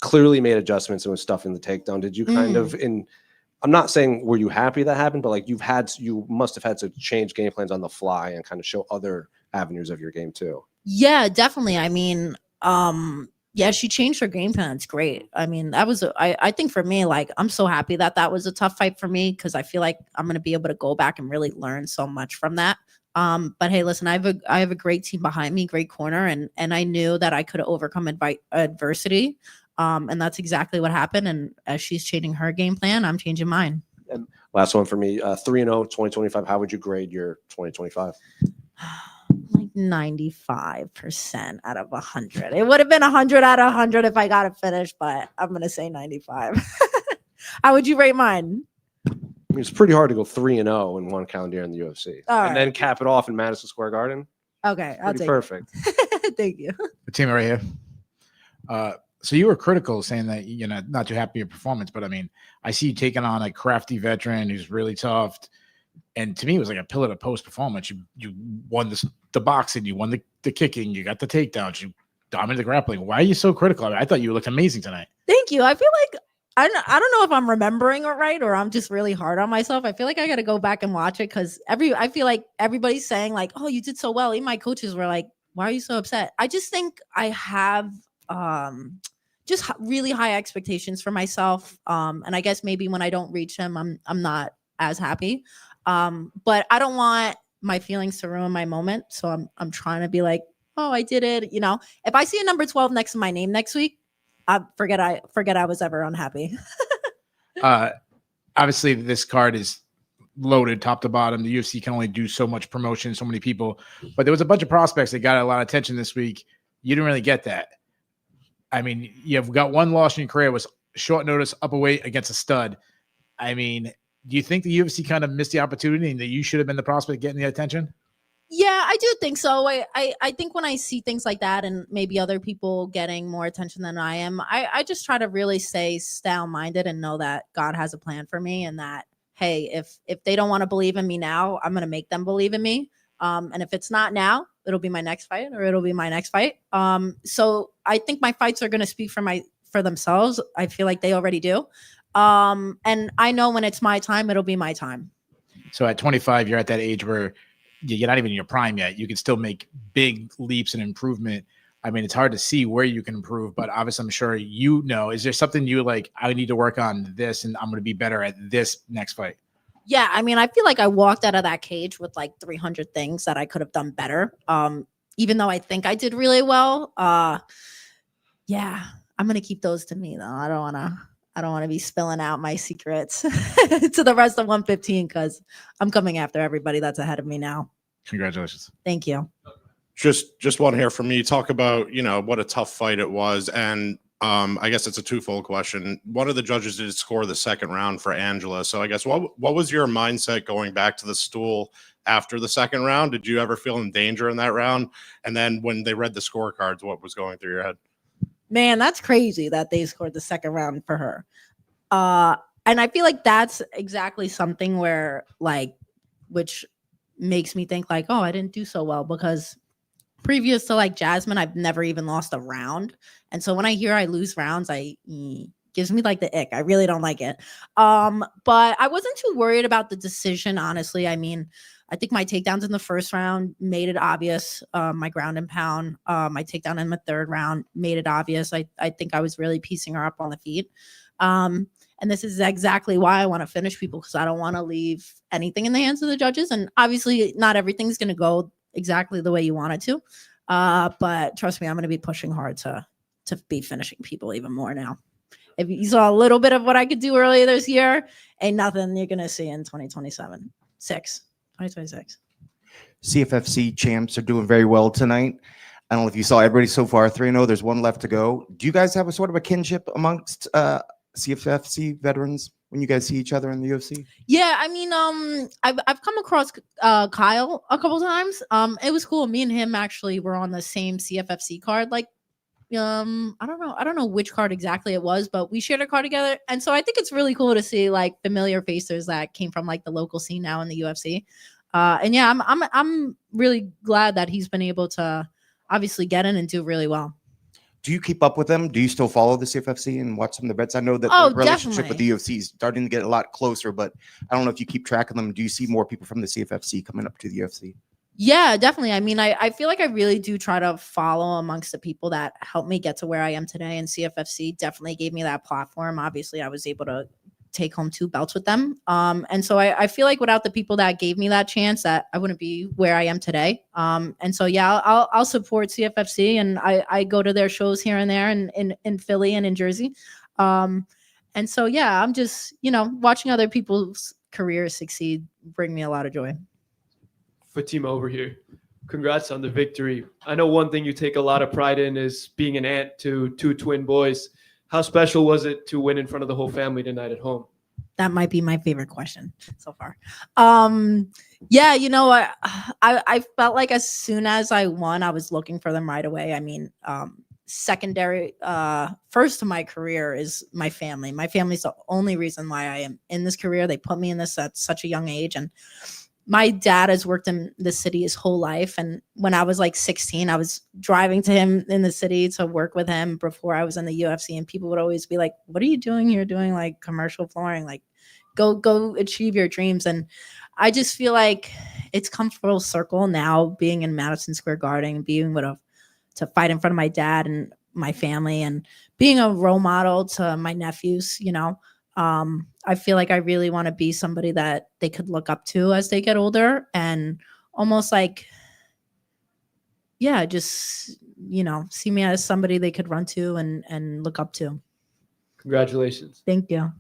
clearly made adjustments and was stuffing the takedown. Did you kind of I'm not saying were you happy that happened, but like you must have had to change game plans on the fly and kind of show other avenues of your game too. Yeah, definitely. I mean, yeah, she changed her game plan. It's great. I mean, that was, I think for me, like, I'm so happy that was a tough fight for me, because I feel like I'm going to be able to go back and really learn so much from that. But hey, listen, I have a great team behind me, great corner. And I knew that I could overcome adversity. And that's exactly what happened. And as she's changing her game plan, I'm changing mine. And last one for me, 3-0, 2025. How would you grade your 2025? Like 95% out of 100. It would have been 100 out of 100 if I got it finished, but I'm going to say 95. How would you rate mine? I mean, it's pretty hard to go 3-0 in one calendar year in the UFC, and then cap it off in Madison Square Garden. Okay, I'll take perfect. it. Thank you. Fatima right here. So you were critical, saying that you're not too happy with your performance, but I mean, I see you taking on a crafty veteran who's really tough, and to me, it was like a pillar to post performance. You won the boxing, you won the kicking, you got the takedowns, you dominated the grappling. Why are you so critical? I mean, I thought you looked amazing tonight. Thank you. I feel like I don't know if I'm remembering it right or I'm just really hard on myself. I feel like I got to go back and watch it because I feel like everybody's saying like, "Oh, you did so well." Even my coaches were like, "Why are you so upset?" I just think I have just really high expectations for myself, and I guess maybe when I don't reach them, I'm not as happy. But I don't want my feelings to ruin my moment, so I'm trying to be like, "Oh, I did it." You know, if I see a number 12 next to my name next week, I forget I was ever unhappy. Obviously, this card is loaded top to bottom. The UFC can only do so much promotion, so many people. But there was a bunch of prospects that got a lot of attention this week. You didn't really get that. I mean, you've got one loss in your career, was short notice, up a weight against a stud. I mean, do you think the UFC kind of missed the opportunity and that you should have been the prospect getting the attention? Yeah, I do think so. I think when I see things like that and maybe other people getting more attention than I am, I just try to really stay style-minded and know that God has a plan for me and that, hey, if they don't want to believe in me now, I'm going to make them believe in me. And if it's not now, it'll be my next fight or it'll be my next fight. So I think my fights are going to speak for themselves. I feel like they already do. And I know when it's my time, it'll be my time. So at 25, you're at that age where you're not even in your prime yet. You can still make big leaps and improvement. I mean, it's hard to see where you can improve, but obviously I'm sure is there something you like, I need to work on this and I'm going to be better at this next fight? Yeah, I mean, I feel like I walked out of that cage with like 300 things that I could have done better. Even though I think I did really well. Yeah, I'm going to keep those to me though. I don't want to be spilling out my secrets to the rest of 115 because I'm coming after everybody that's ahead of me now. Congratulations. Thank you. Just want to hear from you. Talk about, what a tough fight it was. And I guess it's a twofold question. One of the judges did score the second round for Angela. So I guess what was your mindset going back to the stool after the second round? Did you ever feel in danger in that round? And then when they read the scorecards, what was going through your head? Man, that's crazy that they scored the second round for her. And I feel like that's exactly something where which makes me think like, oh, I didn't do so well because previous to like Jasmine, I've never even lost a round. And so when I hear I lose rounds, gives me like the ick. I really don't like it. But I wasn't too worried about the decision, honestly. I mean, I think my takedowns in the first round made it obvious. My ground and pound, my takedown in the third round made it obvious. I think I was really piecing her up on the feet. And this is exactly why I want to finish people because I don't want to leave anything in the hands of the judges. And obviously not everything's going to go exactly the way you want it to. But trust me, I'm going to be pushing hard to be finishing people even more now. If you saw a little bit of what I could do earlier this year, ain't nothing you're going to see in 2026. CFFC champs are doing very well tonight. I don't know if you saw everybody so far, 3-0. There's one left to go. Do you guys have a sort of a kinship amongst CFFC veterans when you guys see each other in the UFC? Yeah, I mean, I've come across Kyle a couple times. It was cool. Me and him actually were on the same CFFC card. Like, I don't know which card exactly it was, but we shared a card together. And so I think it's really cool to see like familiar faces that came from like the local scene now in the UFC. And yeah, I'm really glad that he's been able to obviously get in and do really well. Do you keep up with them? Do you still follow the CFFC and watch some of the bets? I know that the relationship with the UFC is starting to get a lot closer, but I don't know if you keep track of them. Do you see more people from the CFFC coming up to the UFC? Yeah, definitely. I mean, I feel like I really do try to follow amongst the people that helped me get to where I am today. And CFFC definitely gave me that platform. Obviously, I was able to take home 2 belts with them. And so I feel like without the people that gave me that chance, that I wouldn't be where I am today. And so, yeah, I'll support CFFC, and I go to their shows here and there in Philly and in Jersey. And so, yeah, I'm just, watching other people's careers succeed bring me a lot of joy. Fatima over here. Congrats on the victory. I know one thing you take a lot of pride in is being an aunt to 2 twin boys. How special was it to win in front of the whole family tonight at home? That might be my favorite question so far. Yeah, I felt like as soon as I won, I was looking for them right away. I mean, secondary, first to my career is my family. My family's the only reason why I am in this career. They put me in this at such a young age, and my dad has worked in the city his whole life. And when I was like 16, I was driving to him in the city to work with him before I was in the UFC. And people would always be like, what are you doing here doing like commercial flooring? Like go achieve your dreams. And I just feel like it's come full circle now, being in Madison Square Garden, being to fight in front of my dad and my family, and being a role model to my nephews, I feel like I really want to be somebody that they could look up to as they get older, and almost like, yeah, just, see me as somebody they could run to and look up to. Congratulations. Thank you.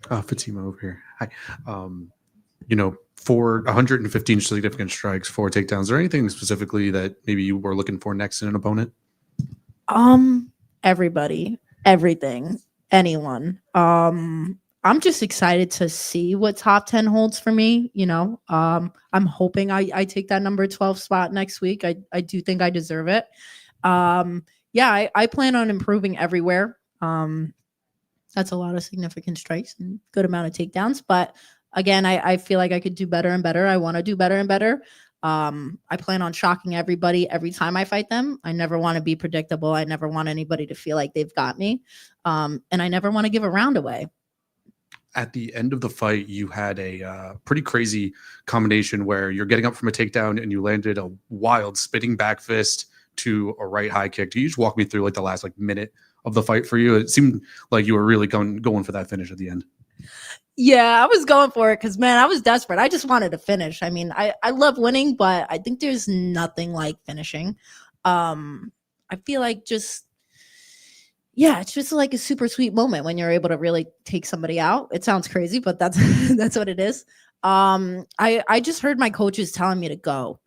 Fatima over here. Hi. For 115 significant strikes, 4 takedowns, is there anything specifically that maybe you were looking for next in an opponent? Everybody, everything, anyone. I'm just excited to see what top 10 holds for me. I'm hoping I take that number 12 spot next week. I do think I deserve it. Yeah, I plan on improving everywhere. That's a lot of significant strikes and good amount of takedowns. But again, I feel like I could do better and better. I want to do better and better. I plan on shocking everybody every time I fight them. I never want to be predictable. I never want anybody to feel like they've got me. And I never want to give a round away. At the end of the fight, you had a pretty crazy combination where you're getting up from a takedown and you landed a wild spinning back fist to a right high kick. Do you just walk me through like the last minute of the fight for you? It seemed like you were really going for that finish at the end. Yeah, I was going for it because, man, I was desperate. I just wanted to finish. I mean, I love winning, but I think there's nothing like finishing. I feel like it's just like a super sweet moment when you're able to really take somebody out. It sounds crazy, but that's that's what it is. I just heard my coaches telling me to go.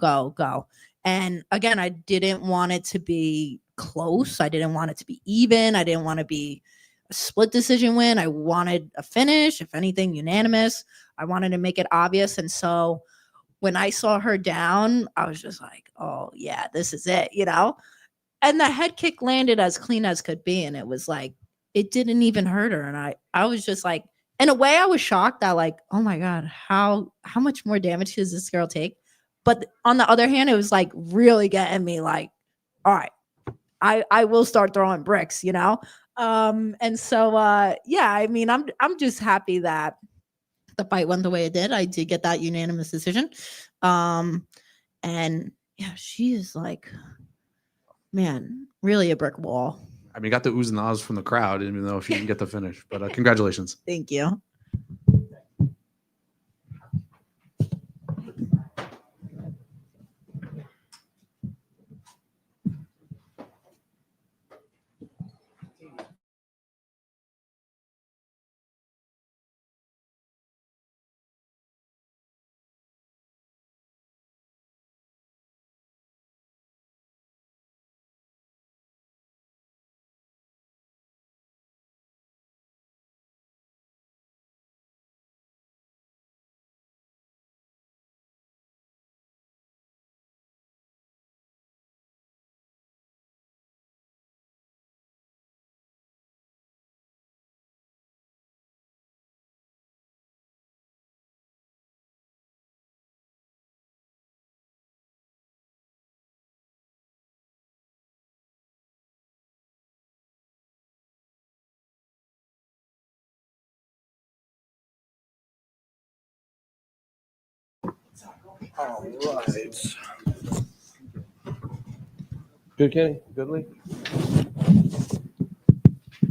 And again, I didn't want it to be close. I didn't want it to be even. I didn't want to be a split decision win. I wanted a finish, if anything, unanimous. I wanted to make it obvious. And so when I saw her down, I was just like, oh yeah, this is it, And the head kick landed as clean as could be. And it was like, it didn't even hurt her. And I was just like, in a way, I was shocked that like, oh my God, how much more damage does this girl take? But on the other hand, it was like really getting me like, all right, I will start throwing bricks, And so, yeah, I mean, I'm just happy that the fight went the way it did. I did get that unanimous decision. And yeah, she is like, man, really a brick wall. I mean, you got the oohs and ahs from the crowd, even though she didn't get the finish. But congratulations. Thank you. All right. Good, Kenny. Good, Lee.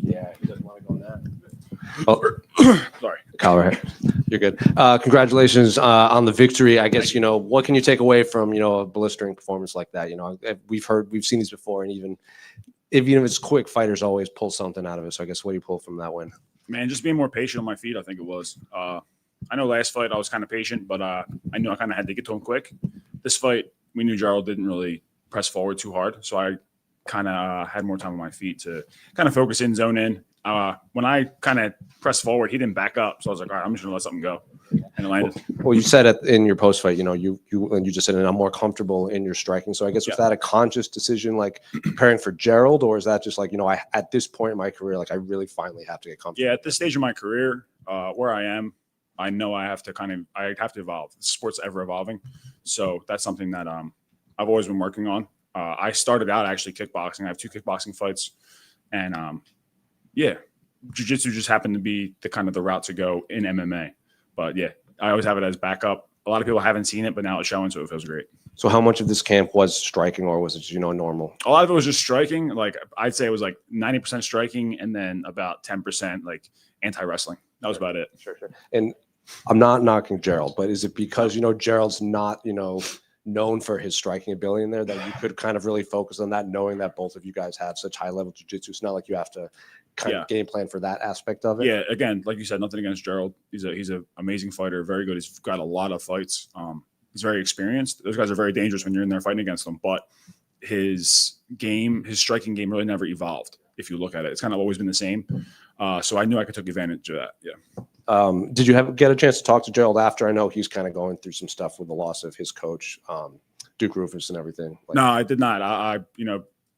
Yeah, he doesn't want to go on that. Oh, sorry. Collar. You're good. Congratulations on the victory. I guess, what can you take away from, a blistering performance like that? We've seen these before, and even if it's quick, fighters always pull something out of it. So I guess what do you pull from that win? Man, just being more patient on my feet, I think it was. I know last fight I was kind of patient, but I knew I kind of had to get to him quick. This fight, we knew Gerald didn't really press forward too hard, so I kind of had more time on my feet to kind of focus in, zone in. When I kind of pressed forward, he didn't back up, so I was like, all right, I'm just gonna let something go, and it landed. Well, you said in your post fight, you just said, I'm more comfortable in your striking. So I guess was that a conscious decision, like preparing for Gerald, or is that just like, at this point in my career, like I really finally have to get comfortable? Yeah, at this stage of my career, where I am, I know I have to evolve. The sport's ever evolving, so that's something that I've always been working on. I started out actually kickboxing. I have 2 kickboxing fights, and jiu-jitsu just happened to be the route to go in MMA. But yeah, I always have it as backup. A lot of people haven't seen it, but now it's showing, so it feels great. So how much of this camp was striking, or was it, normal? A lot of it was just striking. Like I'd say it was like 90% striking, and then about 10% like anti-wrestling. That was about it. Sure. And I'm not knocking Gerald, but is it because, Gerald's not, known for his striking ability in there that you could kind of really focus on that, knowing that both of you guys have such high level jiu-jitsu? It's not like you have to kind of game plan for that aspect of it. Yeah, again, like you said, nothing against Gerald. He's an amazing fighter, very good. He's got a lot of fights. He's very experienced. Those guys are very dangerous when you're in there fighting against them. But his striking game really never evolved. If you look at it, it's kind of always been the same. So I knew I could take advantage of that. Yeah. Did you get a chance to talk to Gerald after? I know he's kind of going through some stuff with the loss of his coach, Duke Rufus, and everything. No, I did not. I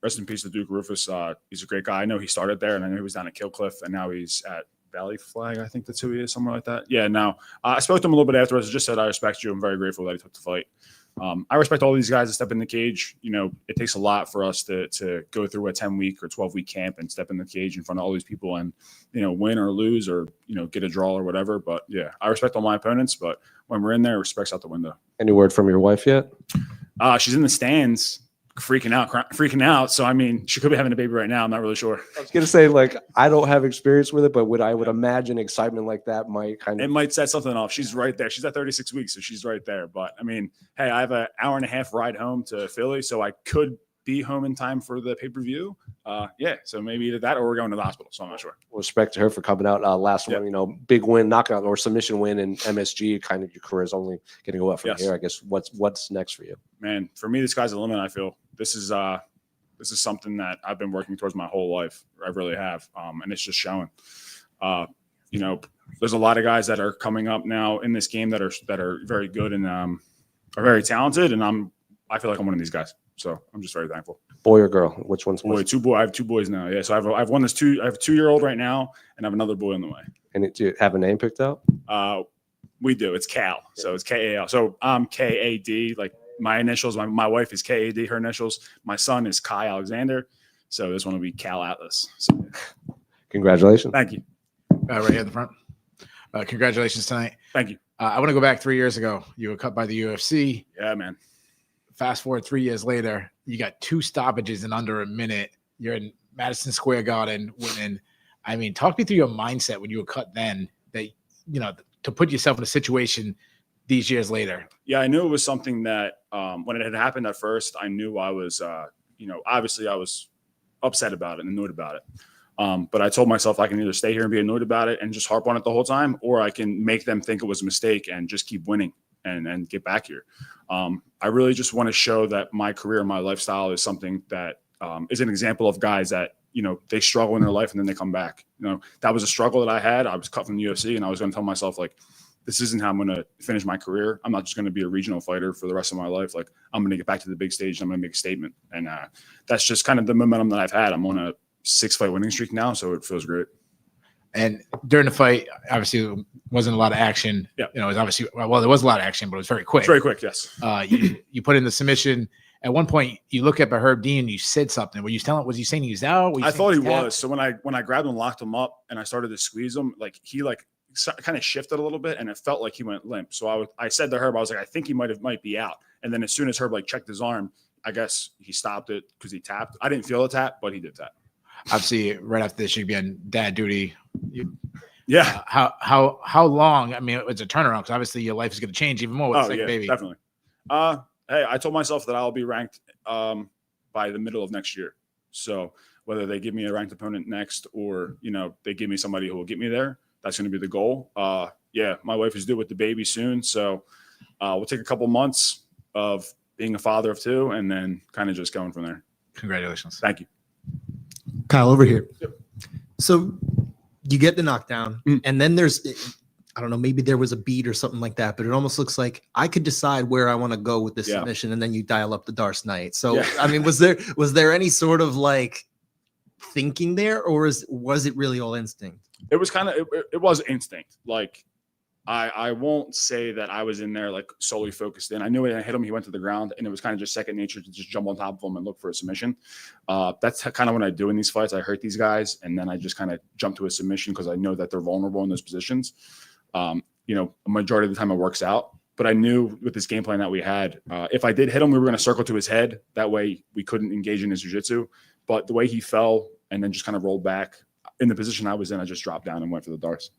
rest in peace to Duke Rufus. He's a great guy. I know he started there, and I know he was down at Killcliff, and now he's at Valley Flag. I think that's who he is, somewhere like that. Yeah. Now I spoke to him a little bit afterwards. I just said I respect you. I'm very grateful that he took the fight. I respect all these guys that step in the cage. It takes a lot for us to go through a 10-week or 12-week camp and step in the cage in front of all these people and, win or lose or, get a draw or whatever. But yeah, I respect all my opponents, but when we're in there, respect's out the window. Any word from your wife yet? She's in the stands freaking out. So, I mean, she could be having a baby right now. I'm not really sure. I was going to say, I don't have experience with it, but I would imagine excitement like that might it might set something off. She's right there. She's at 36 weeks, so she's right there. But I mean, hey, I have an hour and a half ride home to Philly, so I could be home in time for the pay-per-view. So maybe either that or we're going to the hospital. So I'm not sure. Respect to her for coming out. Last one, big win, knockout or submission win in MSG. Kind of your career is only going to go up from here. I guess what's next for you? Man, for me, the sky's the limit. I feel this is something that I've been working towards my whole life. I really have, and it's just showing. There's a lot of guys that are coming up now in this game that are very good and are very talented, and I feel like I'm one of these guys. So I'm just very thankful. Boy or girl? Which one's boy? I have 2 boys now. Yeah. So I've won this I have a 2-year-old right now, and I have another boy on the way. And do you have a name picked out? We do. It's Cal. So it's K-A-L. So I'm K-A-D. Like my initials. My wife is K-A-D. Her initials. My son is Kai Alexander. So this one will be Cal Atlas. So congratulations. Thank you. Right here at the front. Congratulations tonight. Thank you. I want to go back 3 years ago. You were cut by the UFC. Yeah, man. Fast forward 3 years later, you got 2 stoppages in under a minute. You're in Madison Square Garden winning. I mean, talk me through your mindset when you were cut then that, to put yourself in a situation these years later. Yeah, I knew it was something that when it had happened at first, I knew I was, obviously I was upset about it and annoyed about it. But I told myself I can either stay here and be annoyed about it and just harp on it the whole time, or I can make them think it was a mistake and just keep winning and get back here. I really just want to show that my career and my lifestyle is something that is an example of guys that, they struggle in their life and then they come back. That was a struggle that I had. I was cut from the UFC, and I was going to tell myself, like, this isn't how I'm going to finish my career. I'm not just going to be a regional fighter for the rest of my life. Like, I'm going to get back to the big stage. And I'm going to make a statement. And that's just kind of the momentum that I've had. I'm on a 6-fight winning streak now, so it feels great. And during the fight, obviously, there wasn't a lot of action. Yeah. It was obviously, well, there was a lot of action, but it was very quick. Very quick, yes. You put in the submission. At one point, you look up at Herb Dean, you said something. Was he saying he was out? I thought he was. So when I grabbed him and locked him up and I started to squeeze him, like he kind of shifted a little bit and it felt like he went limp. So I said to Herb, I was like, I think he might be out. And then as soon as Herb checked his arm, I guess he stopped it because he tapped. I didn't feel a tap, but he did tap. Obviously, right after this, you'd be on dad duty. Yeah. How long? I mean, it's a turnaround because obviously your life is going to change even more with the second baby. Definitely. Hey, I told myself that I'll be ranked by the middle of next year. So whether they give me a ranked opponent next or, they give me somebody who will get me there, that's going to be the goal. Yeah, my wife is due with the baby soon. So we'll take a couple months of being a father of two and then kind of just going from there. Congratulations. Thank you. Kyle, over here. So you get the knockdown, and then there's, I don't know, maybe there was a beat or something like that, but it almost looks like I could decide where I want to go with this submission, and then you dial up the Darce Knight. So, I mean, was there any sort of like thinking there, or was it really all instinct? It was kind of, it was instinct. Like, I won't say that I was in there like solely focused in. I knew when I hit him, he went to the ground, and it was kind of just second nature to just jump on top of him and look for a submission. That's kind of what I do in these fights. I hurt these guys, and then I just kind of jump to a submission because I know that they're vulnerable in those positions. A majority of the time it works out. But I knew with this game plan that we had, if I did hit him, we were going to circle to his head. That way we couldn't engage in his jiu-jitsu. But the way he fell and then just kind of rolled back in the position I was in, I just dropped down and went for the Darce.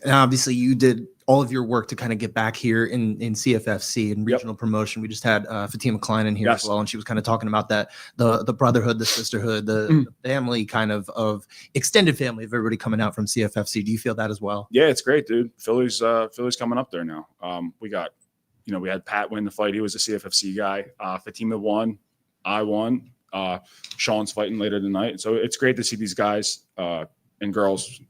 And obviously you did all of your work to kind of get back here in CFFC and regional promotion. We just had Fatima Kline in here as well, and she was kind of talking about that, the brotherhood, the sisterhood, the family kind of extended family of everybody coming out from CFFC. Do you feel that as well? Yeah, it's great, dude. Philly's coming up there now. We got, we had Pat win the fight. He was a CFFC guy. Fatima won. I won. Sean's fighting later tonight. So it's great to see these guys and girls,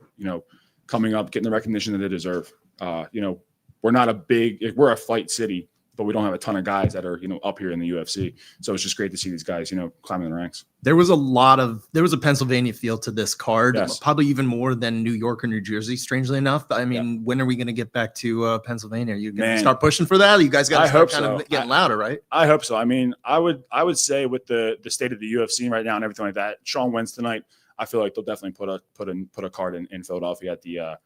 coming up, getting the recognition that they deserve. We're not we're a fight city, but we don't have a ton of guys that are, up here in the UFC. So it's just great to see these guys, climbing the ranks. There was a Pennsylvania feel to this card, probably even more than New York or New Jersey, strangely enough. I mean, when are we going to get back to Pennsylvania? Are you going to start pushing for that? You guys got to start kind of getting louder, right? I hope so. I mean, I would say with the state of the UFC right now and everything like that, Sean wins tonight. I feel like they'll definitely put a card in Philadelphia at the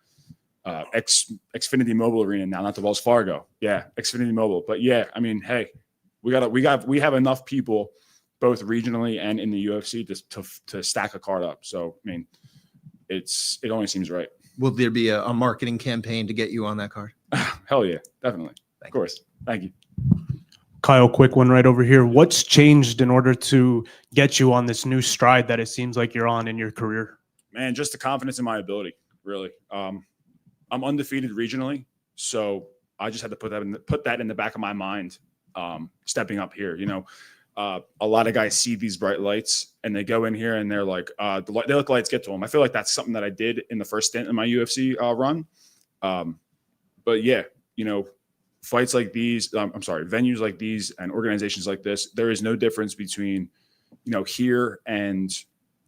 Xfinity Mobile Arena now, not the Wells Fargo. Yeah, Xfinity Mobile. But yeah, I mean, hey, we have enough people both regionally and in the UFC to stack a card up. So I mean, it only seems right. Will there be a marketing campaign to get you on that card? Hell yeah, definitely. Of course. Thank you. Kyle, quick one right over here. What's changed in order to get you on this new stride that it seems like you're on in your career? Man, just the confidence in my ability, really. I'm undefeated regionally, so I just had to put that in the back of my mind, stepping up here. A lot of guys see these bright lights and they go in here and they're like, they let the lights get to them. I feel like that's something that I did in the first stint in my UFC run. But yeah, fights like these, venues like these and organizations like this, there is no difference between, here and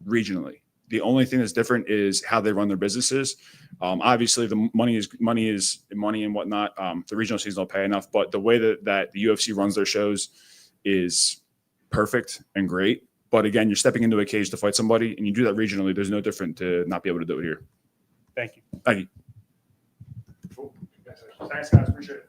regionally. The only thing that's different is how they run their businesses. Obviously, the money is money and whatnot. The regional scenes don't pay enough, but the way that the UFC runs their shows is perfect and great. But again, you're stepping into a cage to fight somebody, and you do that regionally. There's no different to not be able to do it here. Thank you. Thank you. Cool. Thanks, guys. Appreciate it.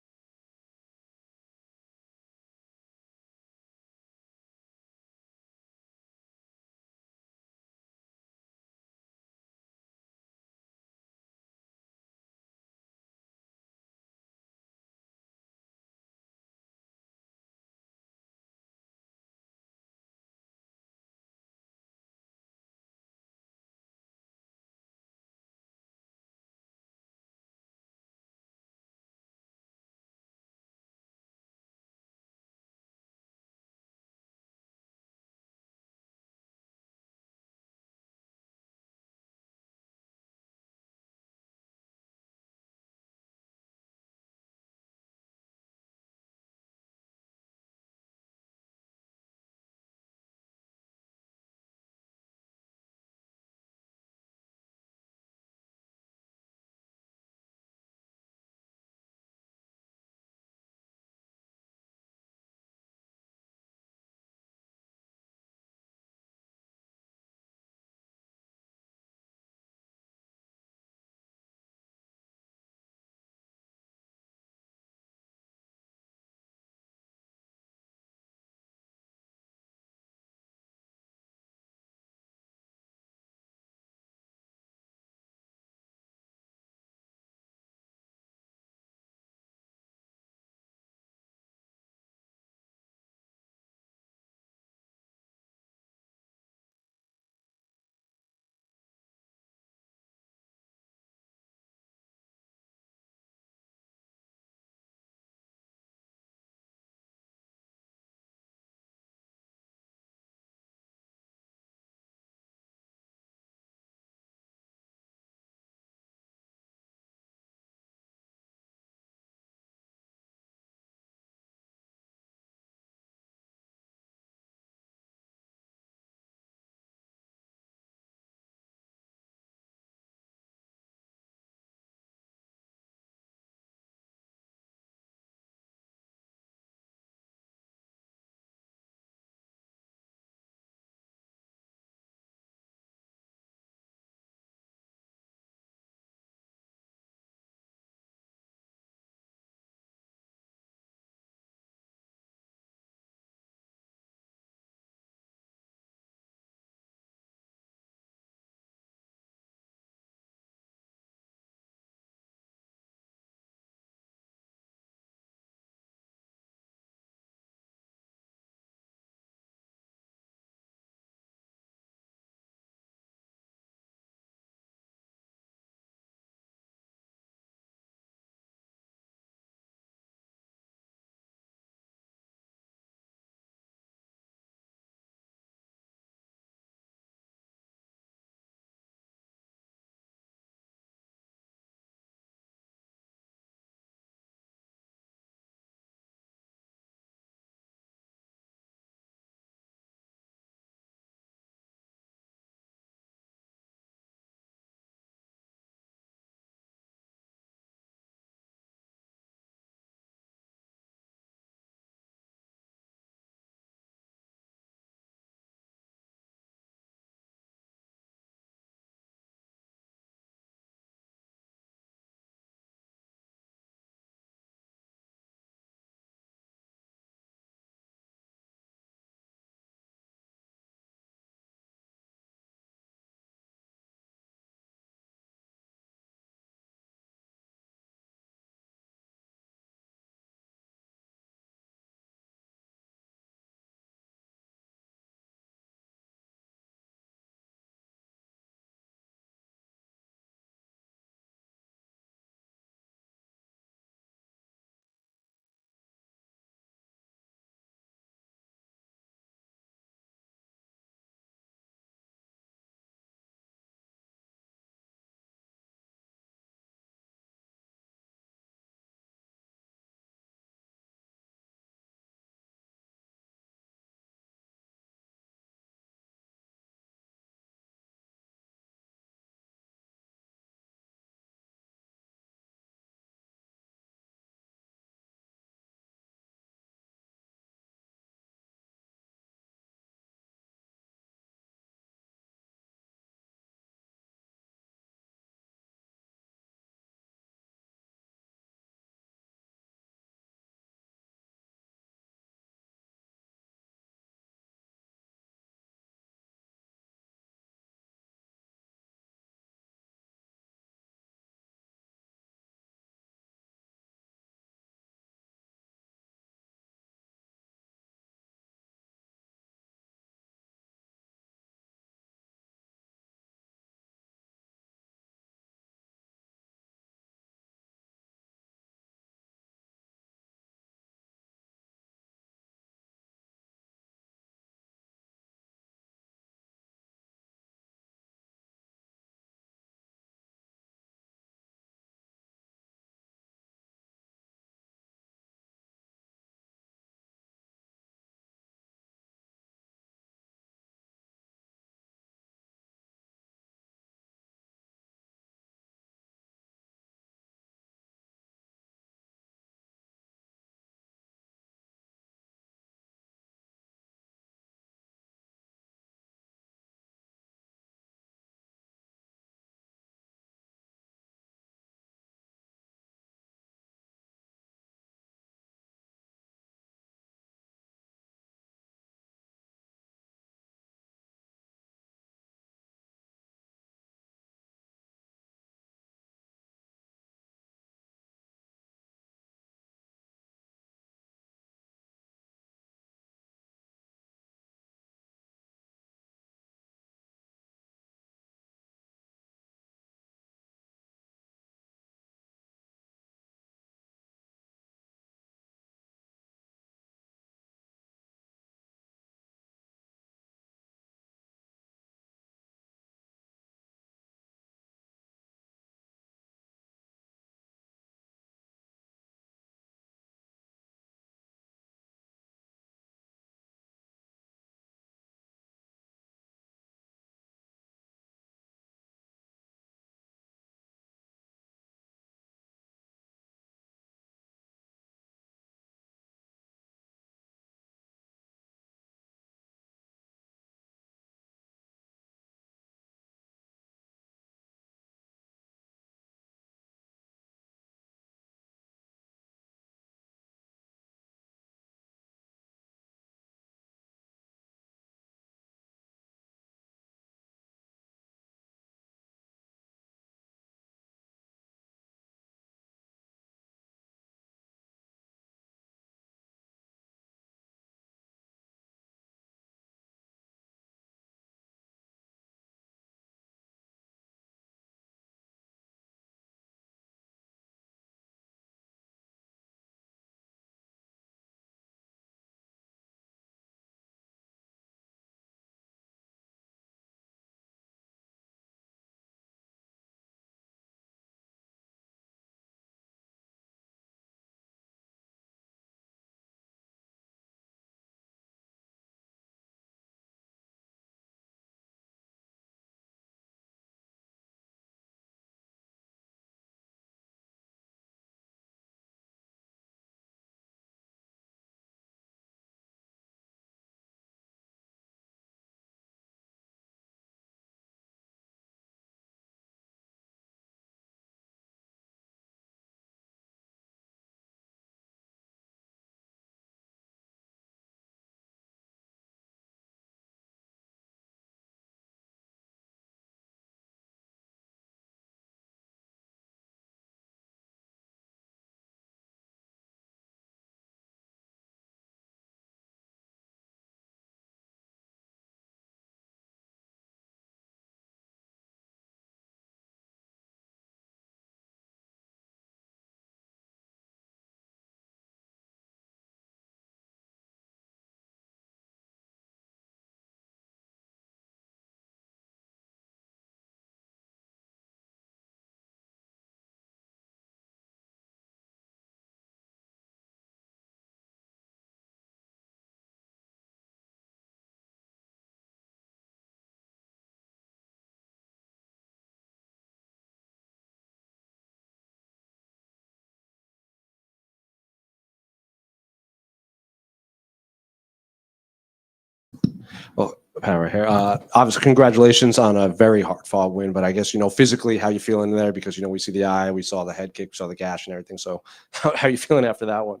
Well, Pat right here. Obviously, congratulations on a very hard-fought win. But I guess physically, how you feeling there? Because we see the eye, we saw the head kick, we saw the gash and everything. So, how you feeling after that one?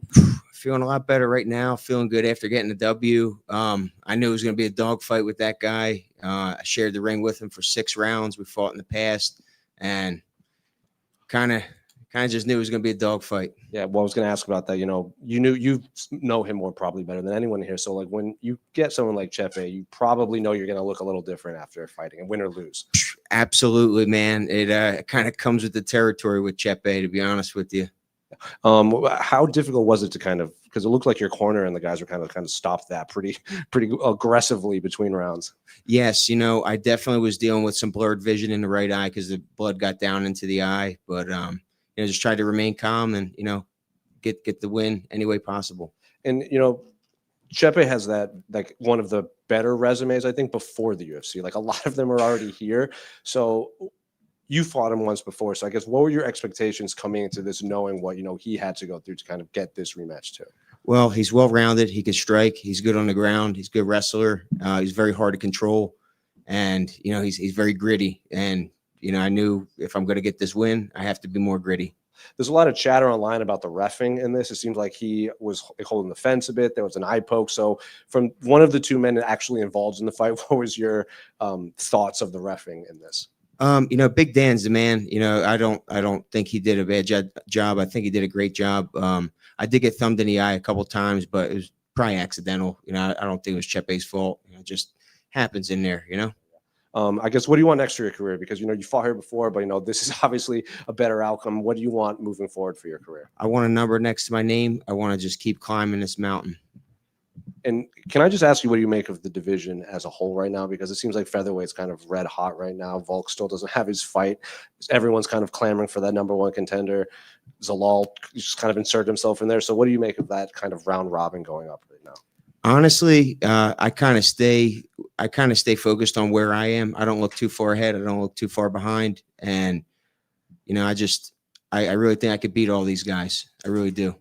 Feeling a lot better right now. Feeling good after getting the W. I knew it was going to be a dogfight with that guy. I shared the ring with him for 6 rounds. We fought in the past, and kind of just knew it was going to be a dogfight. Yeah, well, I was going to ask about that. You know him more probably better than anyone here. So, like, when you get someone like Chepe, you probably know you're going to look a little different after fighting, and win or lose. Absolutely, man. It kind of comes with the territory with Chepe, to be honest with you. How difficult was it to because it looked like your corner and the guys were kind of stopped that pretty aggressively between rounds. Yes, I definitely was dealing with some blurred vision in the right eye because the blood got down into the eye, but just tried to remain calm and get the win any way possible. And Chepe has that, like, one of the better resumes, I think, before the UFC. Like, a lot of them are already here. So you fought him once before. So I guess what were your expectations coming into this, knowing what he had to go through to kind of get this rematch too? Well, he's well-rounded. He can strike. He's good on the ground. He's a good wrestler. He's very hard to control. And, he's very gritty. And, I knew if I'm going to get this win, I have to be more gritty. There's a lot of chatter online about the reffing in this. It seems like he was holding the fence a bit. There was an eye poke. So from one of the two men actually involved in the fight, what was your thoughts of the reffing in this? Big Dan's the man. I don't think he did a bad job. I think he did a great job. I did get thumbed in the eye a couple times, but it was probably accidental. I don't think it was Chepe's fault. It just happens in there. I guess, what do you want next for your career? Because you fought here before, but this is obviously a better outcome. What do you want moving forward for your career? I want a number next to my name. I want to just keep climbing this mountain. And can I just ask you what you make of the division as a whole right now? Because it seems like featherweight's kind of red hot right now. Volk still doesn't have his fight. Everyone's kind of clamoring for that #1 contender. Zalal just kind of inserted himself in there. So what do you make of that kind of round robin going up right now? Honestly, I kind of stay focused on where I am. I don't look too far ahead. I don't look too far behind. And, I really think I could beat all these guys. I really do.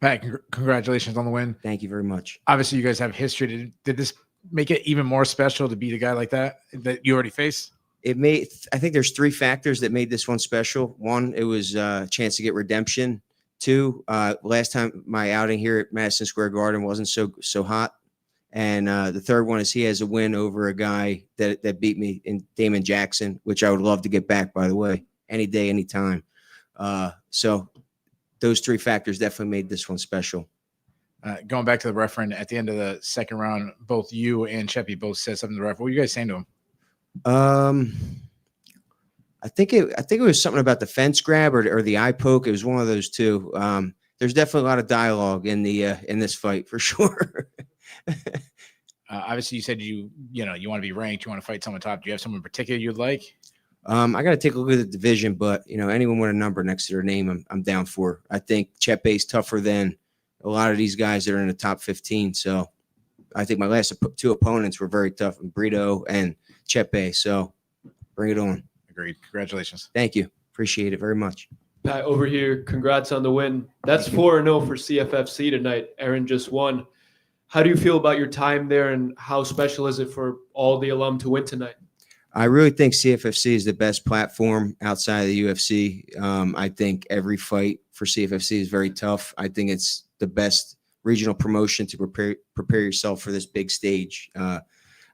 Pat, congratulations on the win. Thank you very much. Obviously, you guys have history. Did this make it even more special to beat a guy like that you already faced? I think there's 3 factors that made this one special. 1, it was a chance to get redemption. 2, last time my outing here at Madison Square Garden wasn't so hot. And the 3rd one is he has a win over a guy that beat me in Damon Jackson, which I would love to get back, by the way, any day, anytime. So those 3 factors definitely made this one special. Going back to the referee at the end of the second round, both you and Chepe both said something to the referee. What were you guys saying to him? I think it was something about the fence grab or the eye poke. It was one of those two. There's definitely a lot of dialogue in this fight for sure. Obviously, you said you want to be ranked. You want to fight someone top. Do you have someone in particular you'd like? I got to take a look at the division, but anyone with a number next to their name, I'm down for. I think Chepe's tougher than a lot of these guys that are in the top 15. So I think my last 2 opponents were very tough, Brito and Chepe. So bring it on. Agreed. Congratulations. Thank you. Appreciate it very much. Pat, over here, congrats on the win. That's 4-0 for CFFC tonight. Erin just won. How do you feel about your time there, and how special is it for all the alum to win tonight? I really think CFFC is the best platform outside of the UFC. I think every fight for CFFC is very tough. I think it's the best regional promotion to prepare yourself for this big stage.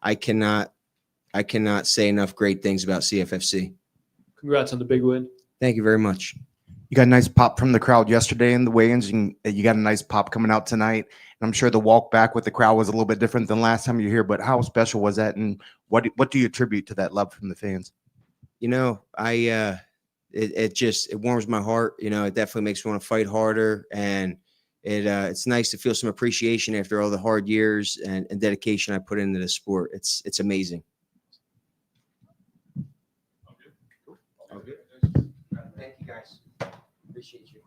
I cannot say enough great things about CFFC. Congrats on the big win. Thank you very much. You got a nice pop from the crowd yesterday in the weigh-ins. You got a nice pop coming out tonight. And I'm sure the walk back with the crowd was a little bit different than last time you were here, but how special was that? And what do you attribute to that love from the fans? It warms my heart. It definitely makes me want to fight harder. And it's nice to feel some appreciation after all the hard years and dedication I put into the sport. It's amazing. Thank you, guys. Appreciate you.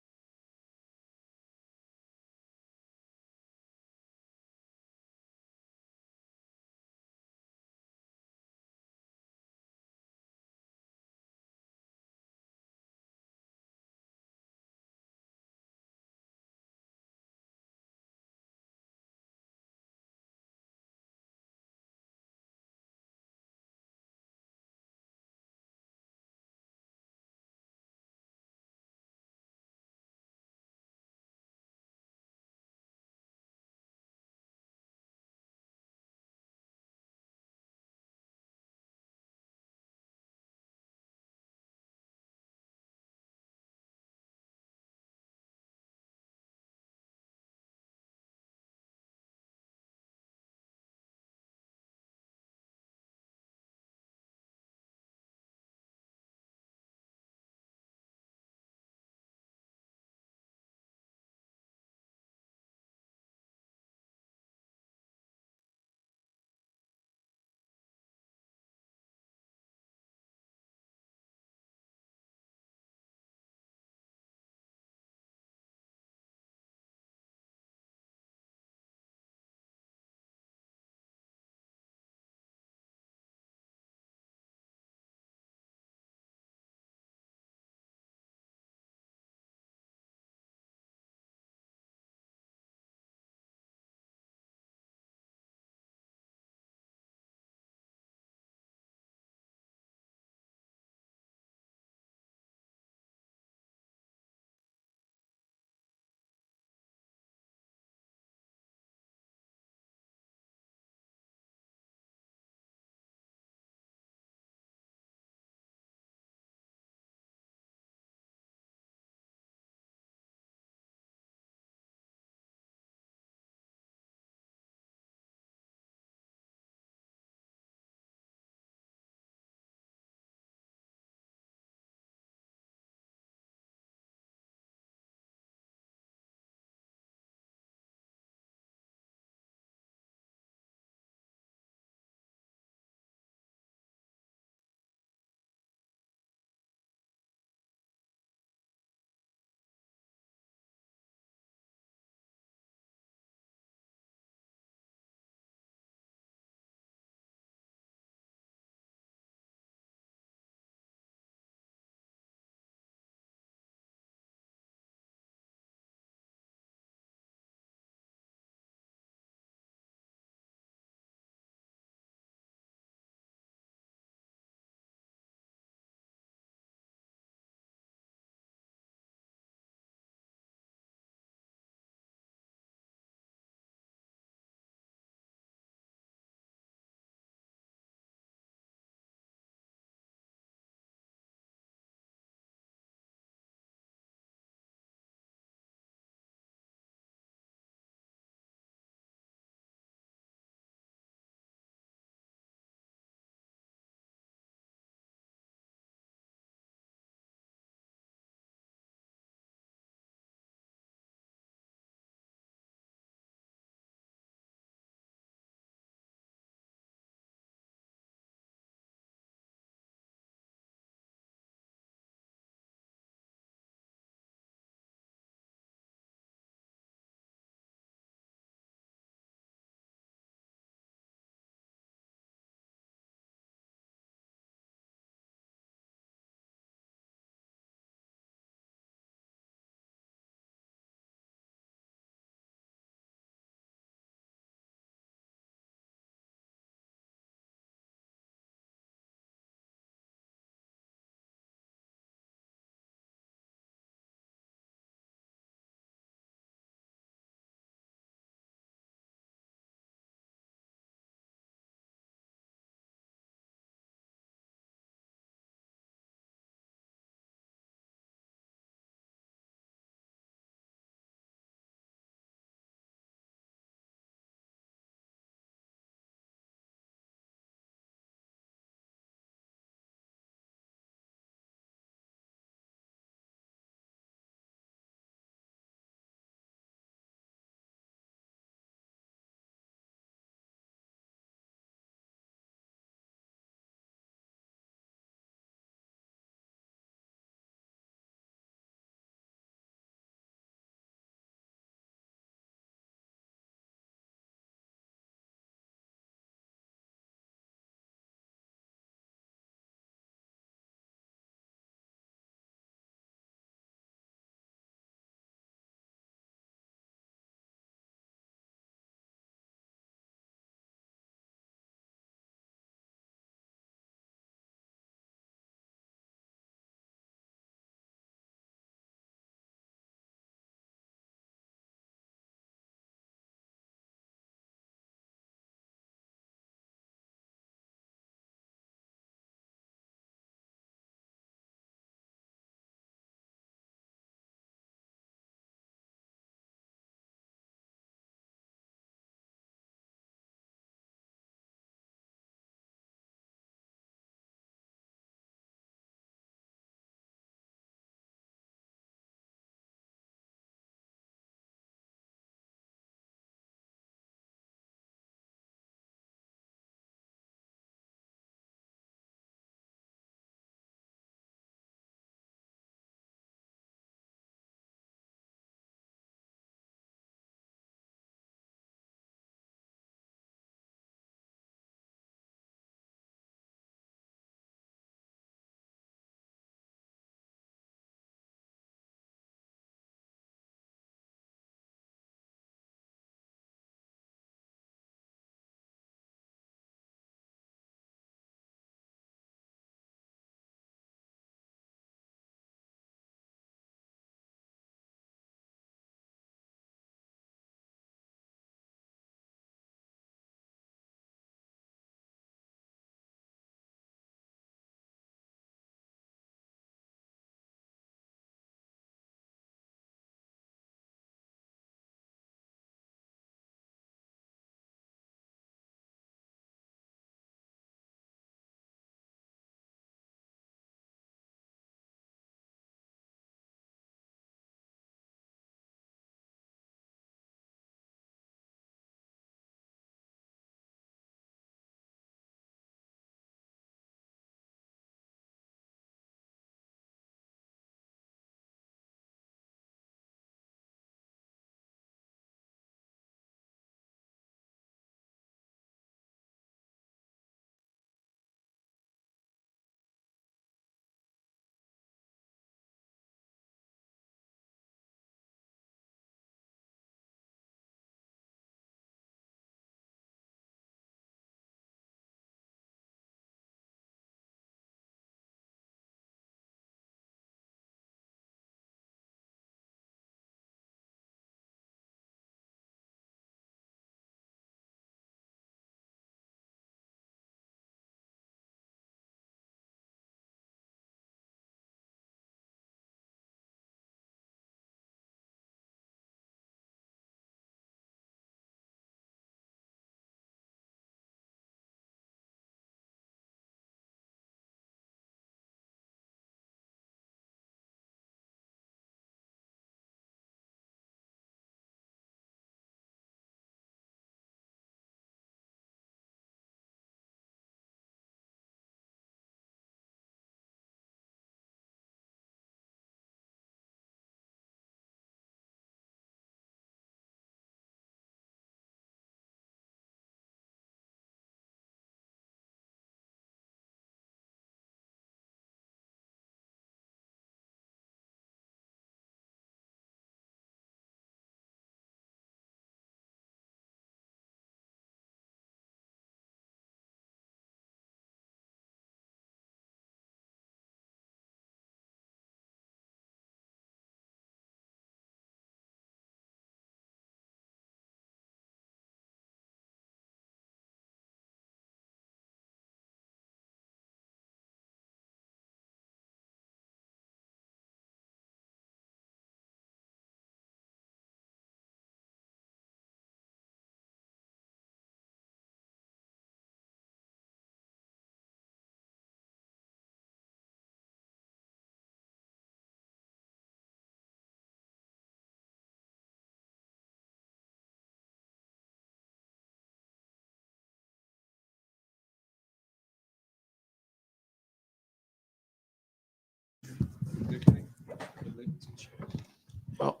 Well,